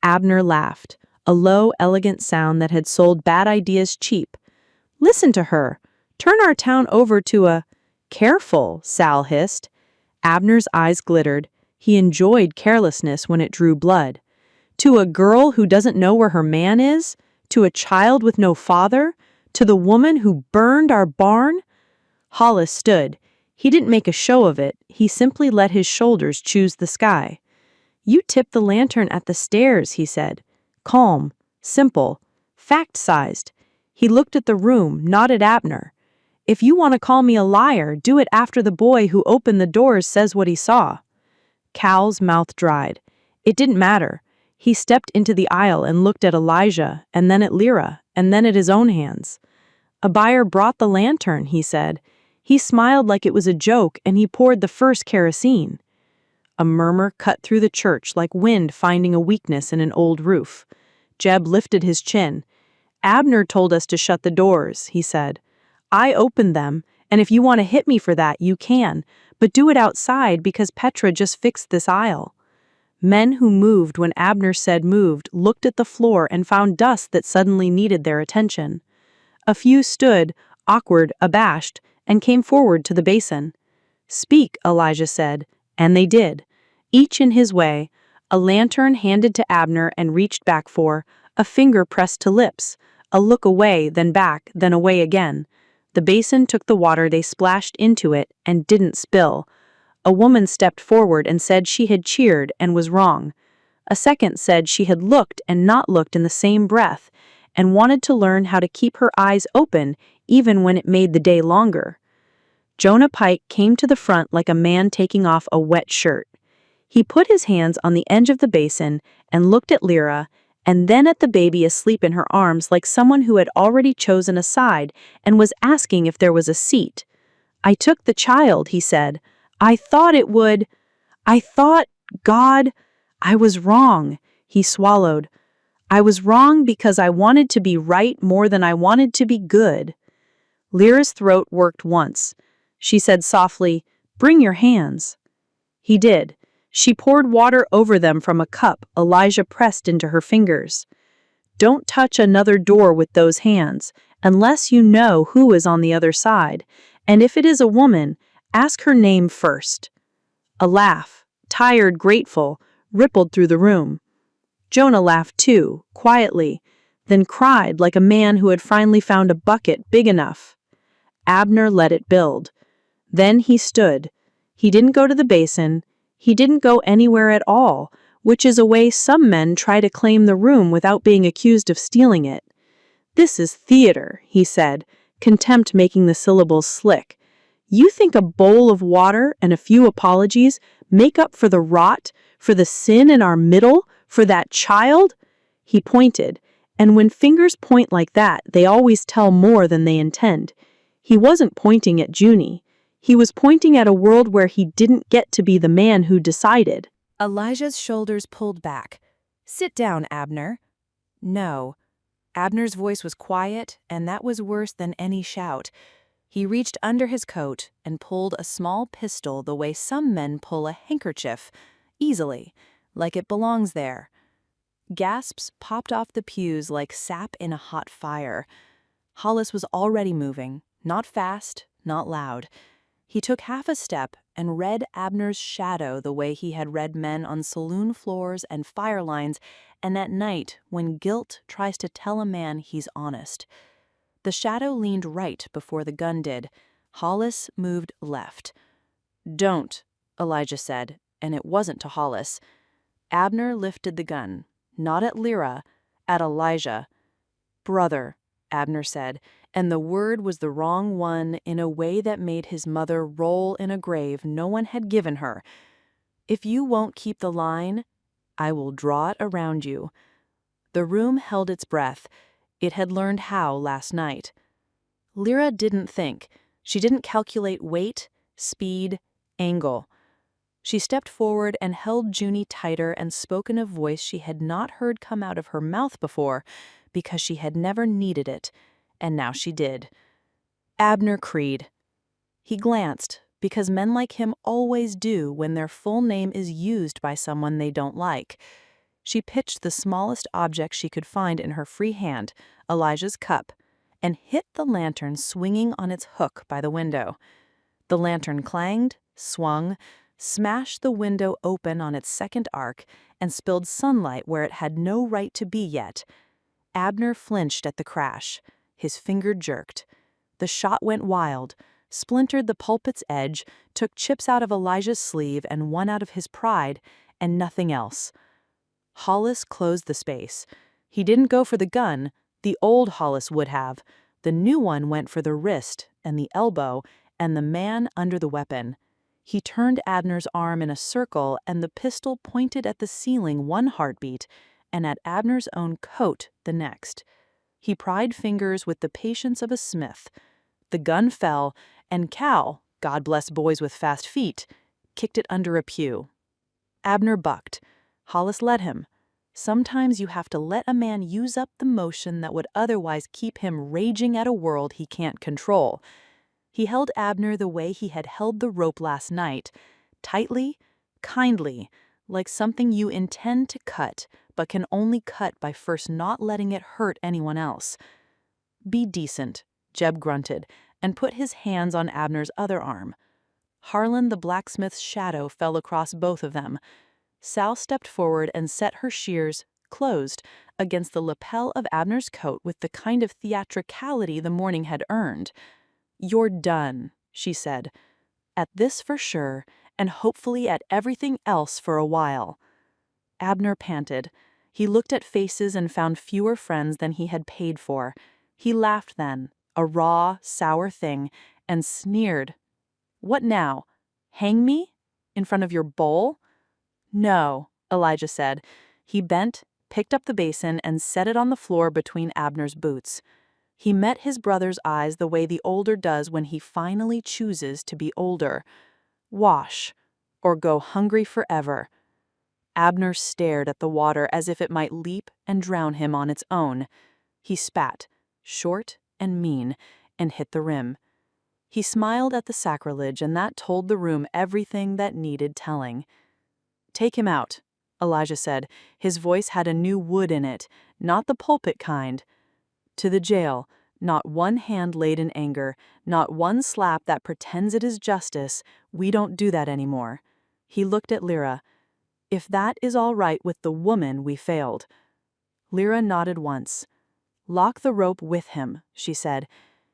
Abner laughed, a low, elegant sound that had sold bad ideas cheap. "Listen to her. Turn our town over to a—" "Careful," Sal hissed. Abner's eyes glittered. He enjoyed carelessness when it drew blood. "To a girl who doesn't know where her man is? To a child with no father? To the woman who burned our barn?" Hollis stood. He didn't make a show of it. He simply let his shoulders choose the sky. "You tipped the lantern at the stairs," he said. Calm, simple, fact-sized. He looked at the room, not at Abner. "If you want to call me a liar, do it after the boy who opened the doors says what he saw." Cal's mouth dried. It didn't matter. He stepped into the aisle and looked at Elijah, and then at Lyra, and then at his own hands. "A buyer brought the lantern," he said. He smiled like it was a joke, and he poured the first kerosene. A murmur cut through the church like wind finding a weakness in an old roof. Jeb lifted his chin. "Abner told us to shut the doors," he said. "I opened them, and if you want to hit me for that, you can, but do it outside because Petra just fixed this aisle." Men who moved when Abner said moved looked at the floor and found dust that suddenly needed their attention. A few stood, awkward, abashed, and came forward to the basin. "Speak," Elijah said, and they did. Each in his way, a lantern handed to Abner and reached back for, a finger pressed to lips, a look away, then back, then away again. The basin took the water they splashed into it and didn't spill. A woman stepped forward and said she had cheered and was wrong. A second said she had looked and not looked in the same breath and wanted to learn how to keep her eyes open even when it made the day longer. Jonah Pike came to the front like a man taking off a wet shirt. He put his hands on the edge of the basin and looked at Lyra and then at the baby asleep in her arms like someone who had already chosen a side and was asking if there was a seat. "I took the child," he said. "I thought it would. God, I was wrong." He swallowed. "I was wrong because I wanted to be right more than I wanted to be good." Lyra's throat worked once. She said softly, "Bring your hands." He did. She poured water over them from a cup Elijah pressed into her fingers. "Don't touch another door with those hands, unless you know who is on the other side, and if it is a woman, ask her name first." A laugh, tired, grateful, rippled through the room. Jonah laughed too, quietly, then cried like a man who had finally found a bucket big enough. Abner let it build. Then he stood. He didn't go to the basin. He didn't go anywhere at all, which is a way some men try to claim the room without being accused of stealing it. "This is theater," he said, contempt making the syllables slick. "You think a bowl of water and a few apologies make up for the rot, for the sin in our middle, for that child?" He pointed, and when fingers point like that, they always tell more than they intend. He wasn't pointing at Junie. He was pointing at a world where he didn't get to be the man who decided. Elijah's shoulders pulled back. "Sit down, Abner." "No." Abner's voice was quiet, and that was worse than any shout. He reached under his coat and pulled a small pistol the way some men pull a handkerchief, easily, like it belongs there. Gasps popped off the pews like sap in a hot fire. Hollis was already moving, not fast, not loud. He took half a step and read Abner's shadow the way he had read men on saloon floors and fire lines, and at night when guilt tries to tell a man he's honest. The shadow leaned right before the gun did. Hollis moved left. "Don't," Elijah said, and it wasn't to Hollis. Abner lifted the gun, not at Lyra, at Elijah. "Brother," Abner said, and the word was the wrong one in a way that made his mother roll in a grave no one had given her. "If you won't keep the line, I will draw it around you." The room held its breath. It had learned how last night. Lyra didn't think. She didn't calculate weight, speed, angle. She stepped forward and held Junie tighter and spoke in a voice she had not heard come out of her mouth before because she had never needed it, and now she did. "Abner Creed." He glanced, because men like him always do when their full name is used by someone they don't like. She pitched the smallest object she could find in her free hand, Elijah's cup, and hit the lantern swinging on its hook by the window. The lantern clanged, swung, smashed the window open on its second arc, and spilled sunlight where it had no right to be yet. Abner flinched at the crash. His finger jerked. The shot went wild, splintered the pulpit's edge, took chips out of Elijah's sleeve and one out of his pride, and nothing else. Hollis closed the space. He didn't go for the gun. The old Hollis would have. The new one went for the wrist and the elbow and the man under the weapon. He turned Abner's arm in a circle, and the pistol pointed at the ceiling one heartbeat and at Abner's own coat the next. He pried fingers with the patience of a smith. The gun fell, and Cal, God bless boys with fast feet, kicked it under a pew. Abner bucked. Hollis led him. Sometimes you have to let a man use up the motion that would otherwise keep him raging at a world he can't control. He held Abner the way he had held the rope last night, tightly, kindly, like something you intend to cut, but can only cut by first not letting it hurt anyone else. "Be decent," Jeb grunted, and put his hands on Abner's other arm. Harlan the blacksmith's shadow fell across both of them. Sal stepped forward and set her shears, closed, against the lapel of Abner's coat with the kind of theatricality the morning had earned. "You're done," she said. "At this for sure, and hopefully at everything else for a while." Abner panted. He looked at faces and found fewer friends than he had paid for. He laughed then, a raw, sour thing, and sneered. "What now? Hang me? In front of your bowl?" "No," Elijah said. He bent, picked up the basin, and set it on the floor between Abner's boots. He met his brother's eyes the way the older does when he finally chooses to be older. "Wash, or go hungry forever." Abner stared at the water as if it might leap and drown him on its own. He spat, short and mean, and hit the rim. He smiled at the sacrilege, and that told the room everything that needed telling. "Take him out," Elijah said. His voice had a new wood in it, not the pulpit kind. "To the jail, not one hand laid in anger, not one slap that pretends it is justice. We don't do that anymore." He looked at Lyra. "If that is all right with the woman, we failed." Lyra nodded once. "Lock the rope with him," she said.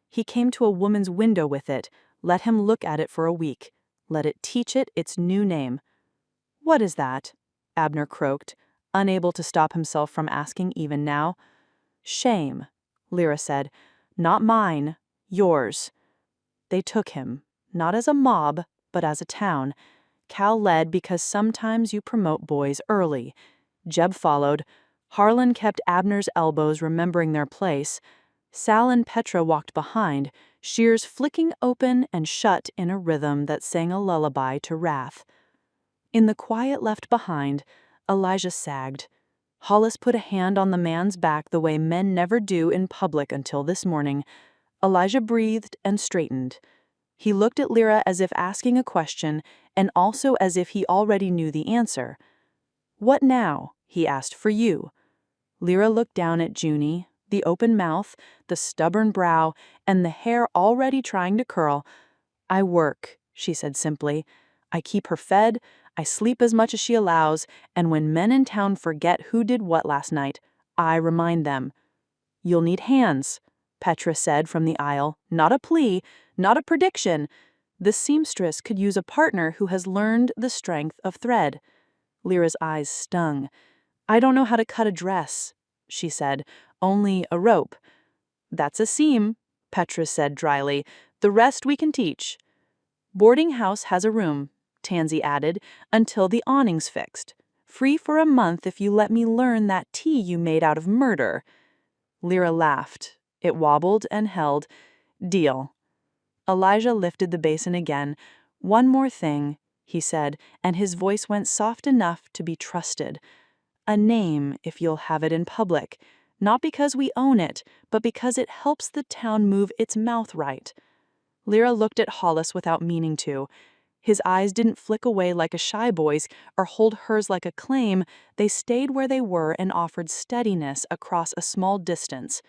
"He came to a woman's window with it. Let him look at it for a week. Let it teach it its new name." "What is that?" Abner croaked, unable to stop himself from asking even now. "Shame," Lyra said. "Not mine, yours." They took him, not as a mob, but as a town. Cal led because sometimes you promote boys early. Jeb followed. Harlan kept Abner's elbows, remembering their place. Sal and Petra walked behind, shears flicking open and shut in a rhythm that sang a lullaby to wrath. In the quiet left behind, Elijah sagged. Hollis put a hand on the man's back the way men never do in public until this morning. Elijah breathed and straightened. He looked at Lyra as if asking a question, and also as if he already knew the answer. "What now?" he asked, "for you?" Lyra looked down at Junie, the open mouth, the stubborn brow, and the hair already trying to curl. "I work," she said simply. "I keep her fed, I sleep as much as she allows, and when men in town forget who did what last night, I remind them." "You'll need hands," Petra said from the aisle. Not a plea, not a prediction. The seamstress could use a partner who has learned the strength of thread. Lyra's eyes stung. "I don't know how to cut a dress," she said. "Only a rope." "That's a seam," Petra said dryly. "The rest we can teach." "Boarding house has a room," Tansy added, "until the awning's fixed. Free for a month if you let me learn that tea you made out of murder." Lyra laughed. It wobbled and held. "Deal." Elijah lifted the basin again. "One more thing," he said, and his voice went soft enough to be trusted. "A name, if you'll have it in public. Not because we own it, but because it helps the town move its mouth right." Lyra looked at Hollis without meaning to. His eyes didn't flick away like a shy boy's or hold hers like a claim. They stayed where they were and offered steadiness across a small distance.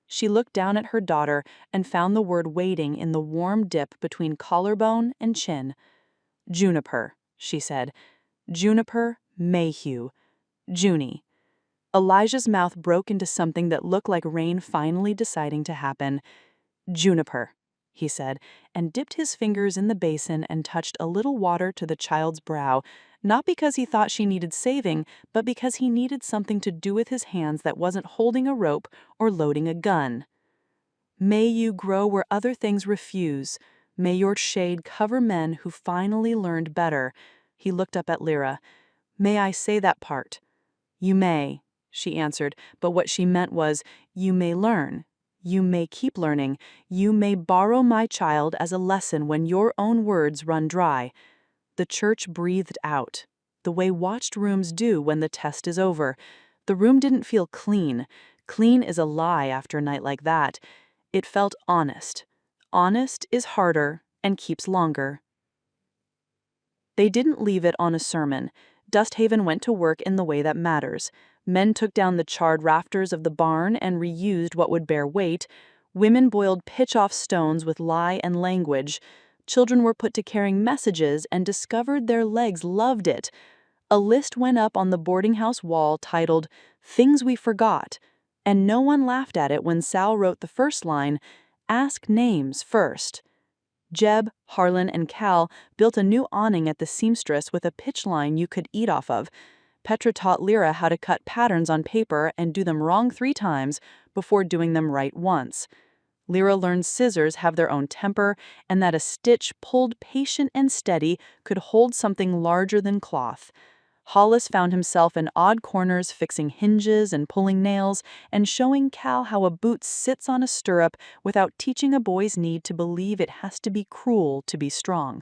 She looked down at her daughter and found the word waiting in the warm dip between collarbone and chin. "Juniper," she said. "Juniper Mayhew. Junie." Elijah's mouth broke into something that looked like rain finally deciding to happen. "Juniper," he said, and dipped his fingers in the basin and touched a little water to the child's brow, not because he thought she needed saving, but because he needed something to do with his hands that wasn't holding a rope or loading a gun. "May you grow where other things refuse. May your shade cover men who finally learned better." He looked up at Lyra. "May I say that part?" "You may," she answered, but what she meant was, "You may learn. You may keep learning. You may borrow my child as a lesson when your own words run dry." The church breathed out, the way watched rooms do when the test is over. The room didn't feel clean. Clean is a lie after a night like that. It felt honest. Honest is harder and keeps longer. They didn't leave it on a sermon. Dusthaven went to work in the way that matters. Men took down the charred rafters of the barn and reused what would bear weight. Women boiled pitch-off stones with lie and language. Children were put to carrying messages and discovered their legs loved it. A list went up on the boarding house wall titled, "Things We Forgot," and no one laughed at it when Sal wrote the first line, "Ask names first." Jeb, Harlan, and Cal built a new awning at the seamstress with a pitch line you could eat off of. Petra taught Lyra how to cut patterns on paper and do them wrong 3 times before doing them right once. Lyra learned scissors have their own temper and that a stitch pulled patient and steady could hold something larger than cloth. Hollis found himself in odd corners fixing hinges and pulling nails and showing Cal how a boot sits on a stirrup without teaching a boy's need to believe it has to be cruel to be strong.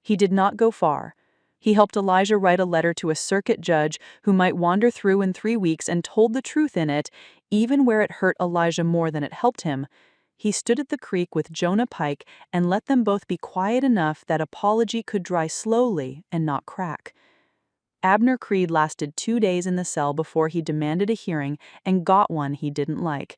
He did not go far. He helped Elijah write a letter to a circuit judge who might wander through in 3 weeks and told the truth in it, even where it hurt Elijah more than it helped him. He stood at the creek with Jonah Pike and let them both be quiet enough that apology could dry slowly and not crack. Abner Creed lasted 2 days in the cell before he demanded a hearing and got one he didn't like.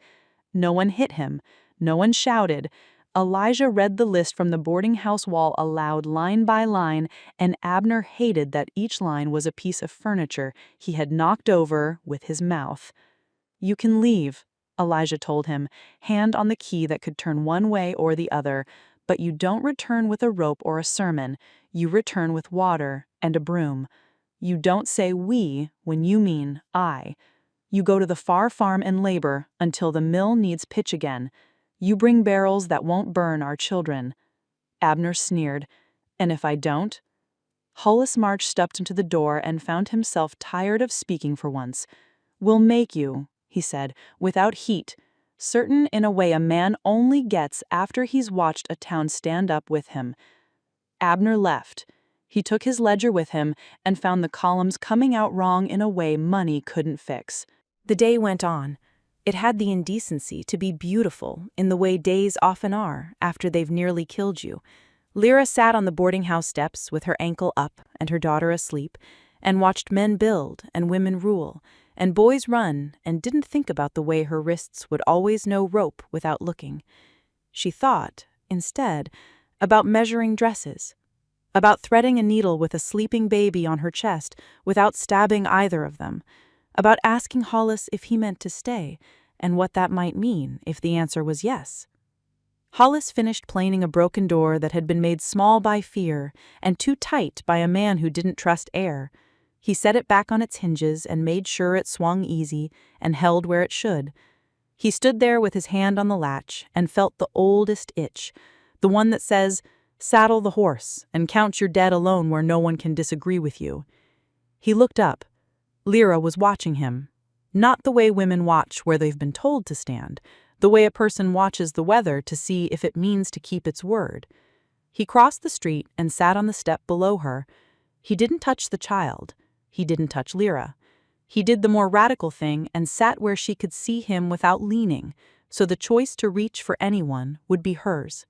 No one hit him. No one shouted. Elijah read the list from the boarding house wall aloud line by line, and Abner hated that each line was a piece of furniture he had knocked over with his mouth. "You can leave," Elijah told him, hand on the key that could turn one way or the other, "but you don't return with a rope or a sermon. You return with water and a broom. You don't say we when you mean I. You go to the far farm and labor until the mill needs pitch again. You bring barrels that won't burn our children." Abner sneered. "And if I don't?" Hollis March stepped into the door and found himself tired of speaking for once. "We'll make you," he said, without heat, certain in a way a man only gets after he's watched a town stand up with him. Abner left. He took his ledger with him and found the columns coming out wrong in a way money couldn't fix. The day went on. It had the indecency to be beautiful in the way days often are after they've nearly killed you. Lyra sat on the boarding house steps with her ankle up and her daughter asleep, and watched men build and women rule, and boys run, and didn't think about the way her wrists would always know rope without looking. She thought, instead, about measuring dresses, about threading a needle with a sleeping baby on her chest without stabbing either of them, about asking Hollis if he meant to stay, and what that might mean if the answer was yes. Hollis finished planing a broken door that had been made small by fear and too tight by a man who didn't trust air. He set it back on its hinges and made sure it swung easy and held where it should. He stood there with his hand on the latch and felt the oldest itch, the one that says, "Saddle the horse and count your dead alone where no one can disagree with you." He looked up. Lyra was watching him. Not the way women watch where they've been told to stand, the way a person watches the weather to see if it means to keep its word. He crossed the street and sat on the step below her. He didn't touch the child. He didn't touch Lyra. He did the more radical thing and sat where she could see him without leaning, so the choice to reach for anyone would be hers.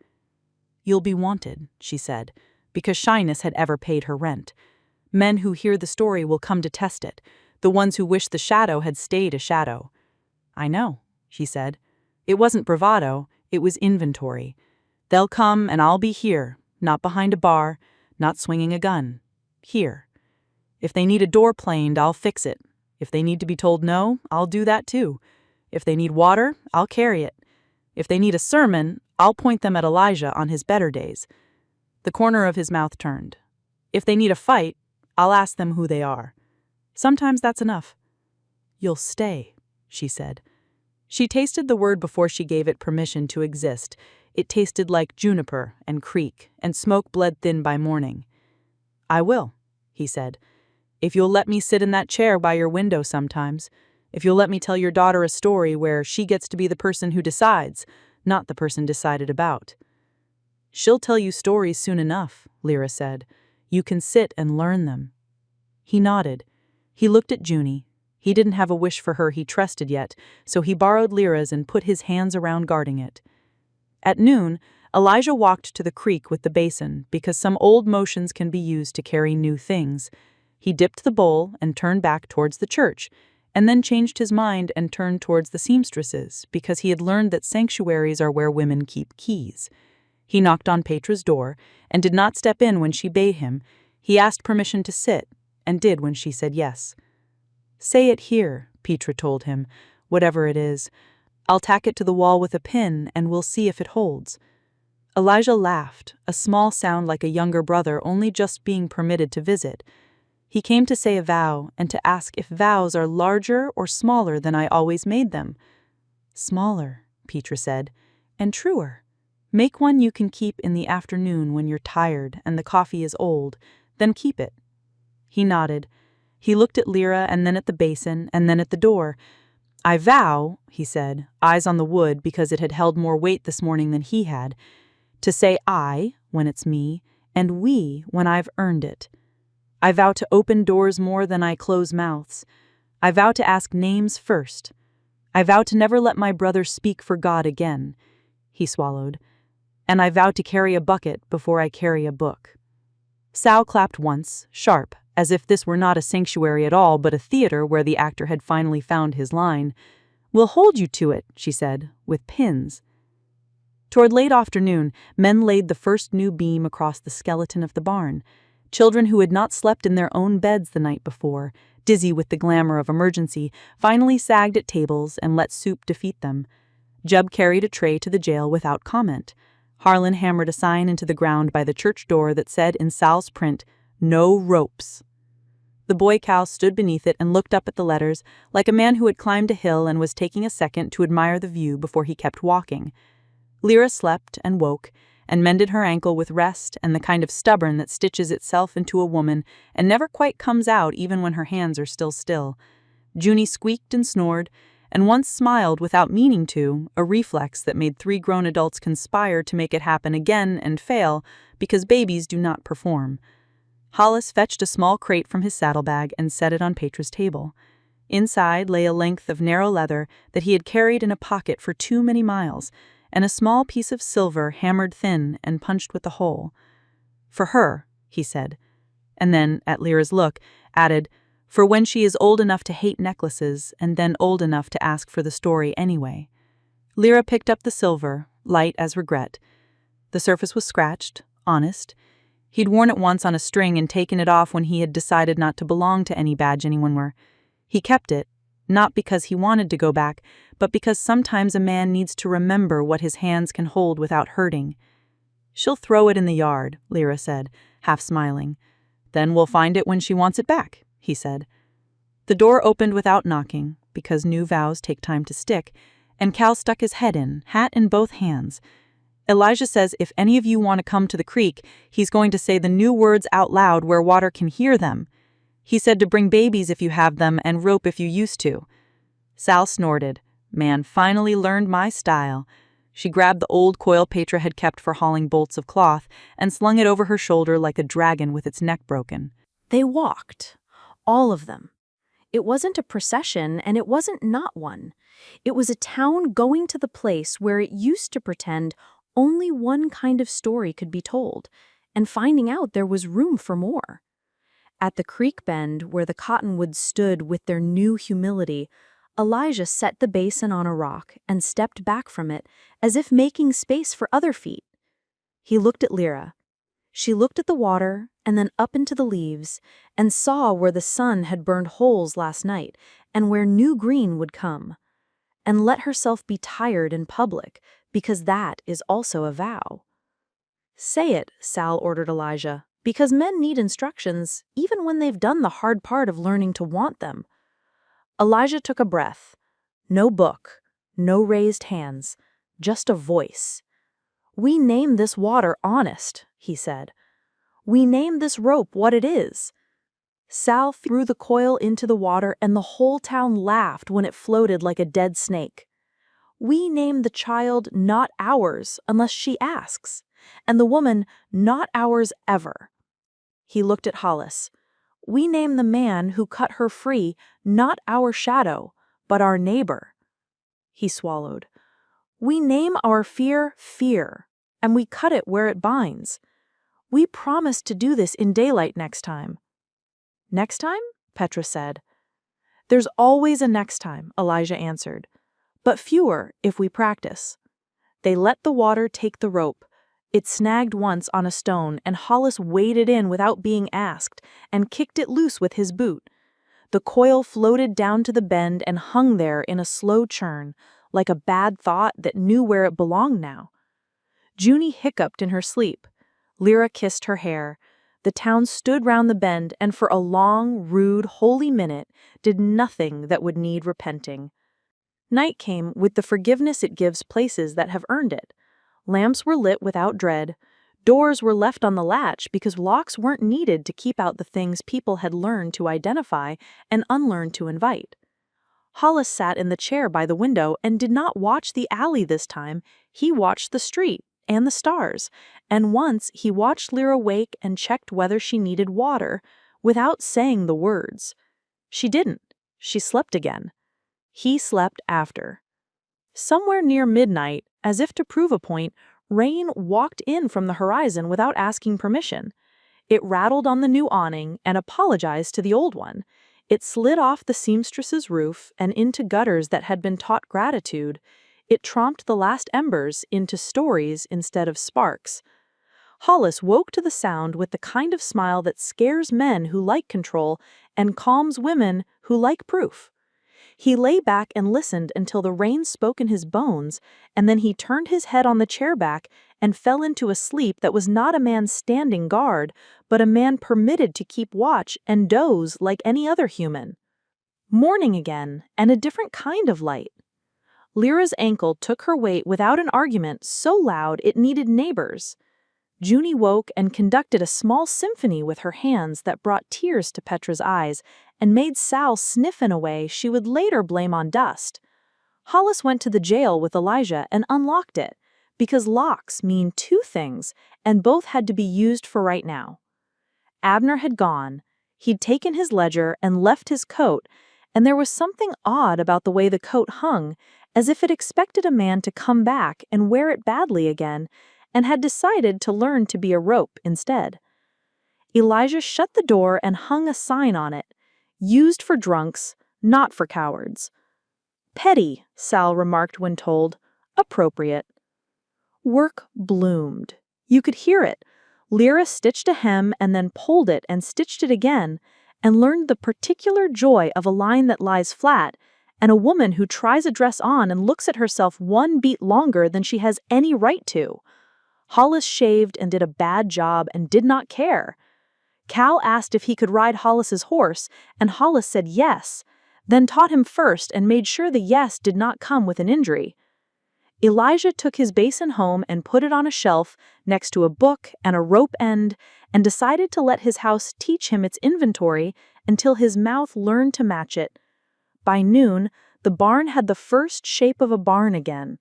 "You'll be wanted," she said, because shyness had ever paid her rent. Men who hear the story will come to test it, the ones who wish the shadow had stayed a shadow. "I know," she said. It wasn't bravado, it was inventory. "They'll come and I'll be here, not behind a bar, not swinging a gun. Here. If they need a door planed, I'll fix it. If they need to be told no, I'll do that too. If they need water, I'll carry it. If they need a sermon, I'll point them at Elijah on his better days." The corner of his mouth turned. "If they need a fight, I'll ask them who they are. Sometimes that's enough." "You'll stay," she said. She tasted the word before she gave it permission to exist. It tasted like juniper and creek, and smoke bled thin by morning. "I will," he said. "If you'll let me sit in that chair by your window sometimes. If you'll let me tell your daughter a story where she gets to be the person who decides, not the person decided about." "She'll tell you stories soon enough," Lyra said. "You can sit and learn them." He nodded. He looked at Junie. He didn't have a wish for her he trusted yet, so he borrowed Lyra's and put his hands around guarding it. At noon, Elijah walked to the creek with the basin because some old motions can be used to carry new things. He dipped the bowl and turned back towards the church, and then changed his mind and turned towards the seamstresses because he had learned that sanctuaries are where women keep keys. He knocked on Petra's door and did not step in when she bade him. He asked permission to sit and did when she said yes. "Say it here," Petra told him, "whatever it is. I'll tack it to the wall with a pin and we'll see if it holds." Elijah laughed, a small sound like a younger brother only just being permitted to visit. He came to say a vow and to ask if vows are larger or smaller than I always made them. "Smaller," Petra said, "and truer. Make one you can keep in the afternoon when you're tired and the coffee is old, then keep it." He nodded. He looked at Lyra and then at the basin and then at the door. "I vow," he said, eyes on the wood because it had held more weight this morning than he had, "to say I when it's me and we when I've earned it. I vow to open doors more than I close mouths. I vow to ask names first. I vow to never let my brother speak for God again." He swallowed. "And I vow to carry a bucket before I carry a book." Sal clapped once, sharp, as if this were not a sanctuary at all but a theater where the actor had finally found his line. "We'll hold you to it," she said, "with pins." Toward late afternoon, men laid the first new beam across the skeleton of the barn. Children who had not slept in their own beds the night before, dizzy with the glamour of emergency, finally sagged at tables and let soup defeat them. Jeb carried a tray to the jail without comment. Harlan hammered a sign into the ground by the church door that said in Sal's print, "No ropes." The boy cow stood beneath it and looked up at the letters, like a man who had climbed a hill and was taking a second to admire the view before he kept walking. Lyra slept and woke, and mended her ankle with rest and the kind of stubborn that stitches itself into a woman and never quite comes out even when her hands are still. Junie squeaked and snored, and once smiled without meaning to, a reflex that made 3 grown adults conspire to make it happen again and fail because babies do not perform. Hollis fetched a small crate from his saddlebag and set it on Petra's table. Inside lay a length of narrow leather that he had carried in a pocket for too many miles, and a small piece of silver hammered thin and punched with a hole. "For her," he said, and then, at Lyra's look, added, "For when she is old enough to hate necklaces and then old enough to ask for the story anyway." Lyra picked up the silver, light as regret. The surface was scratched, honest. He'd worn it once on a string and taken it off when he had decided not to belong to any badge anyone wore. He kept it, not because he wanted to go back, but because sometimes a man needs to remember what his hands can hold without hurting. "She'll throw it in the yard," Lyra said, half smiling. "Then we'll find it when she wants it back," he said. The door opened without knocking, because new vows take time to stick, and Cal stuck his head in, hat in both hands. "Elijah says if any of you want to come to the creek, he's going to say the new words out loud where water can hear them. He said to bring babies if you have them and rope if you used to." Sal snorted. "Man finally learned my style." She grabbed the old coil Petra had kept for hauling bolts of cloth and slung it over her shoulder like a dragon with its neck broken. They walked, all of them. It wasn't a procession, and it wasn't not one. It was a town going to the place where it used to pretend only one kind of story could be told, and finding out there was room for more. At the creek bend where the cottonwoods stood with their new humility, Elijah set the basin on a rock and stepped back from it as if making space for other feet. He looked at Lyra. She looked at the water and then up into the leaves and saw where the sun had burned holes last night and where new green would come, and let herself be tired in public because that is also a vow. "Say it," Sal ordered Elijah, "because men need instructions even when they've done the hard part of learning to want them." Elijah took a breath. No book, no raised hands, just a voice. "We name this water honest," he said. "We name this rope what it is." Sal threw the coil into the water and the whole town laughed when it floated like a dead snake. "We name the child not ours unless she asks, and the woman not ours ever." He looked at Hollis. "We name the man who cut her free not our shadow, but our neighbor." He swallowed. "We name our fear fear, and we cut it where it binds. We promise to do this in daylight next time." "Next time?" Petra said. "There's always a next time," Elijah answered, "but fewer if we practice." They let the water take the rope. It snagged once on a stone, and Hollis waded in without being asked and kicked it loose with his boot. The coil floated down to the bend and hung there in a slow churn, like a bad thought that knew where it belonged now. Junie hiccuped in her sleep. Lyra kissed her hair. The town stood round the bend and for a long, rude, holy minute did nothing that would need repenting. Night came with the forgiveness it gives places that have earned it. Lamps were lit without dread. Doors were left on the latch because locks weren't needed to keep out the things people had learned to identify and unlearned to invite. Hollis sat in the chair by the window and did not watch the alley this time. He watched the street and the stars, and once he watched Lyra wake and checked whether she needed water without saying the words. She didn't. She slept again. He slept after. Somewhere near midnight, as if to prove a point, rain walked in from the horizon without asking permission. It rattled on the new awning and apologized to the old one. It slid off the seamstress's roof and into gutters that had been taught gratitude. It tromped the last embers into stories instead of sparks. Hollis woke to the sound with the kind of smile that scares men who like control and calms women who like proof. He lay back and listened until the rain spoke in his bones, and then he turned his head on the chair back and fell into a sleep that was not a man standing guard, but a man permitted to keep watch and doze like any other human. Morning again, and a different kind of light. Lyra's ankle took her weight without an argument so loud it needed neighbors. Junie woke and conducted a small symphony with her hands that brought tears to Petra's eyes and made Sal sniff in a way she would later blame on dust. Hollis went to the jail with Elijah and unlocked it, because locks mean two things, and both had to be used for right now. Abner had gone. He'd taken his ledger and left his coat, and there was something odd about the way the coat hung, as if it expected a man to come back and wear it badly again, and had decided to learn to be a rope instead. Elijah shut the door and hung a sign on it, "Used for drunks, not for cowards." Petty, Sal remarked when told. Appropriate. Work bloomed. You could hear it. Lyra stitched a hem and then pulled it and stitched it again, and learned the particular joy of a line that lies flat, and a woman who tries a dress on and looks at herself one beat longer than she has any right to. Hollis shaved and did a bad job and did not care. Cal asked if he could ride Hollis's horse, and Hollis said yes, then taught him first and made sure the yes did not come with an injury. Elijah took his basin home and put it on a shelf next to a book and a rope end, and decided to let his house teach him its inventory until his mouth learned to match it. By noon, the barn had the first shape of a barn again.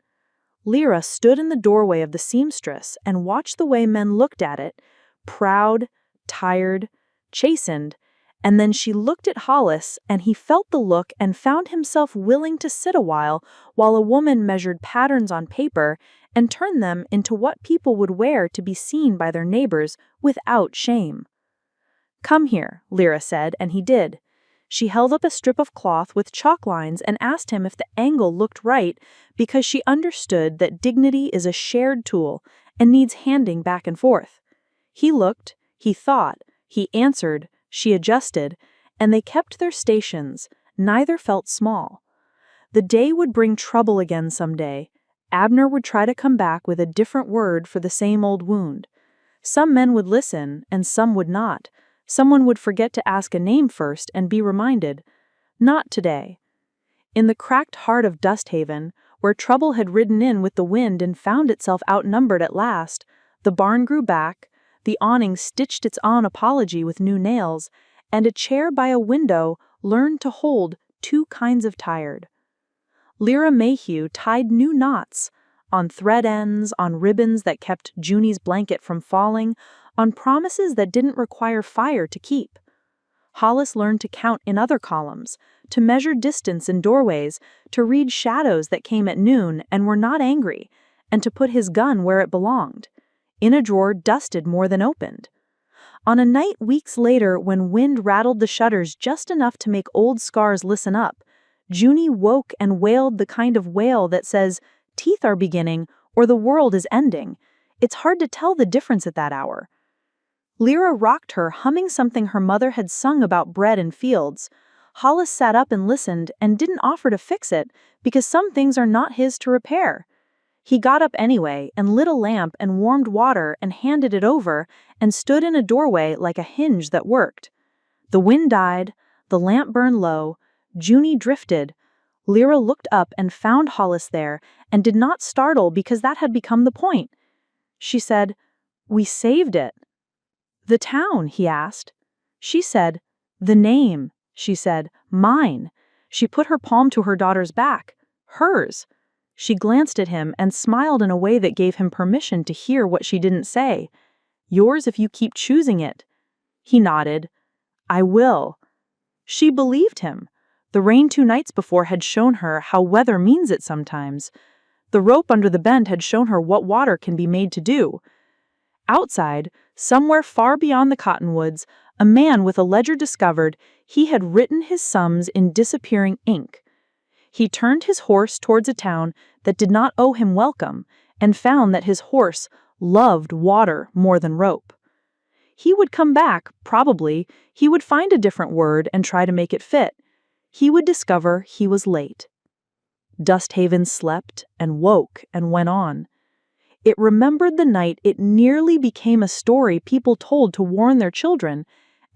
Lyra stood in the doorway of the seamstress and watched the way men looked at it, proud, tired, chastened, and then she looked at Hollis, and he felt the look and found himself willing to sit a while a woman measured patterns on paper and turned them into what people would wear to be seen by their neighbors without shame. "Come here," Lyra said, and he did. She held up a strip of cloth with chalk lines and asked him if the angle looked right, because she understood that dignity is a shared tool and needs handing back and forth. He looked, he thought, he answered, she adjusted, and they kept their stations. Neither felt small. The day would bring trouble again someday. Abner would try to come back with a different word for the same old wound. Some men would listen, and some would not. Someone would forget to ask a name first and be reminded. Not today. In the cracked heart of Dust Haven, where trouble had ridden in with the wind and found itself outnumbered at last, the barn grew back, the awning stitched its own apology with new nails, and a chair by a window learned to hold two kinds of tired. Lyra Mayhew tied new knots, on thread ends, on ribbons that kept Junie's blanket from falling, on promises that didn't require fire to keep. Hollis learned to count in other columns, to measure distance in doorways, to read shadows that came at noon and were not angry, and to put his gun where it belonged, in a drawer dusted more than opened. On a night weeks later, when wind rattled the shutters just enough to make old scars listen up, Junie woke and wailed the kind of wail that says, "Teeth are beginning," or "the world is ending." It's hard to tell the difference at that hour. Lyra rocked her, humming something her mother had sung about bread and fields. Hollis sat up and listened and didn't offer to fix it, because some things are not his to repair. He got up anyway and lit a lamp and warmed water and handed it over and stood in a doorway like a hinge that worked. The wind died, the lamp burned low, Junie drifted. Lyra looked up and found Hollis there and did not startle because that had become the point. She said, "We saved it." "The town?" he asked. She said, "The name." She said, "Mine." She put her palm to her daughter's back. Hers. She glanced at him and smiled in a way that gave him permission to hear what she didn't say. "Yours if you keep choosing it." He nodded. "I will." She believed him. The rain 2 nights before had shown her how weather means it sometimes. The rope under the bend had shown her what water can be made to do. Outside, somewhere far beyond the cottonwoods, a man with a ledger discovered he had written his sums in disappearing ink. He turned his horse towards a town that did not owe him welcome and found that his horse loved water more than rope. He would come back, probably. He would find a different word and try to make it fit. He would discover he was late. Dust Haven slept and woke and went on. It remembered the night it nearly became a story people told to warn their children,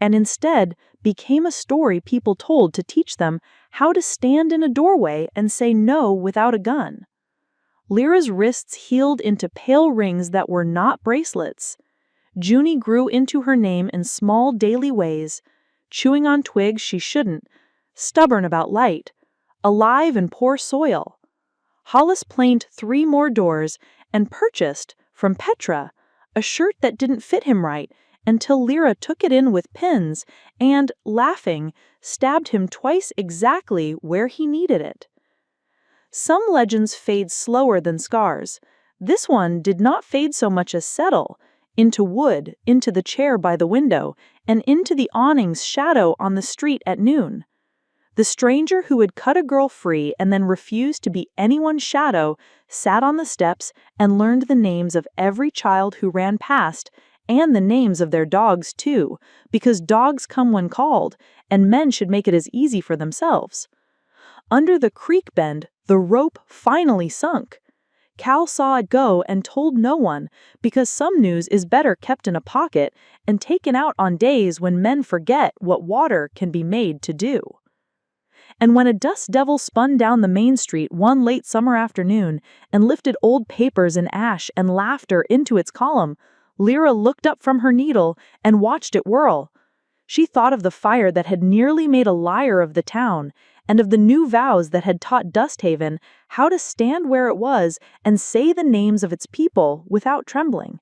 and instead became a story people told to teach them how to stand in a doorway and say no without a gun. Lyra's wrists healed into pale rings that were not bracelets. Junie grew into her name in small daily ways, chewing on twigs she shouldn't, stubborn about light, alive in poor soil. Hollis planed 3 more doors and purchased, from Petra, a shirt that didn't fit him right until Lyra took it in with pins and, laughing, stabbed him twice exactly where he needed it. Some legends fade slower than scars. This one did not fade so much as settle, into wood, into the chair by the window, and into the awning's shadow on the street at noon. The stranger who had cut a girl free and then refused to be anyone's shadow sat on the steps and learned the names of every child who ran past, and the names of their dogs too, because dogs come when called, and men should make it as easy for themselves. Under the creek bend, the rope finally sunk. Cal saw it go and told no one, because some news is better kept in a pocket and taken out on days when men forget what water can be made to do. And when a dust devil spun down the main street one late summer afternoon and lifted old papers and ash and laughter into its column, Lyra looked up from her needle and watched it whirl. She thought of the fire that had nearly made a liar of the town, and of the new vows that had taught Dusthaven how to stand where it was and say the names of its people without trembling.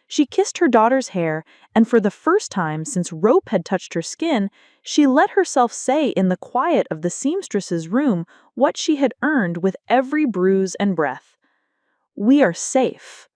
She kissed her daughter's hair, and for the first time since rope had touched her skin, she let herself say in the quiet of the seamstress's room what she had earned with every bruise and breath. "We are safe."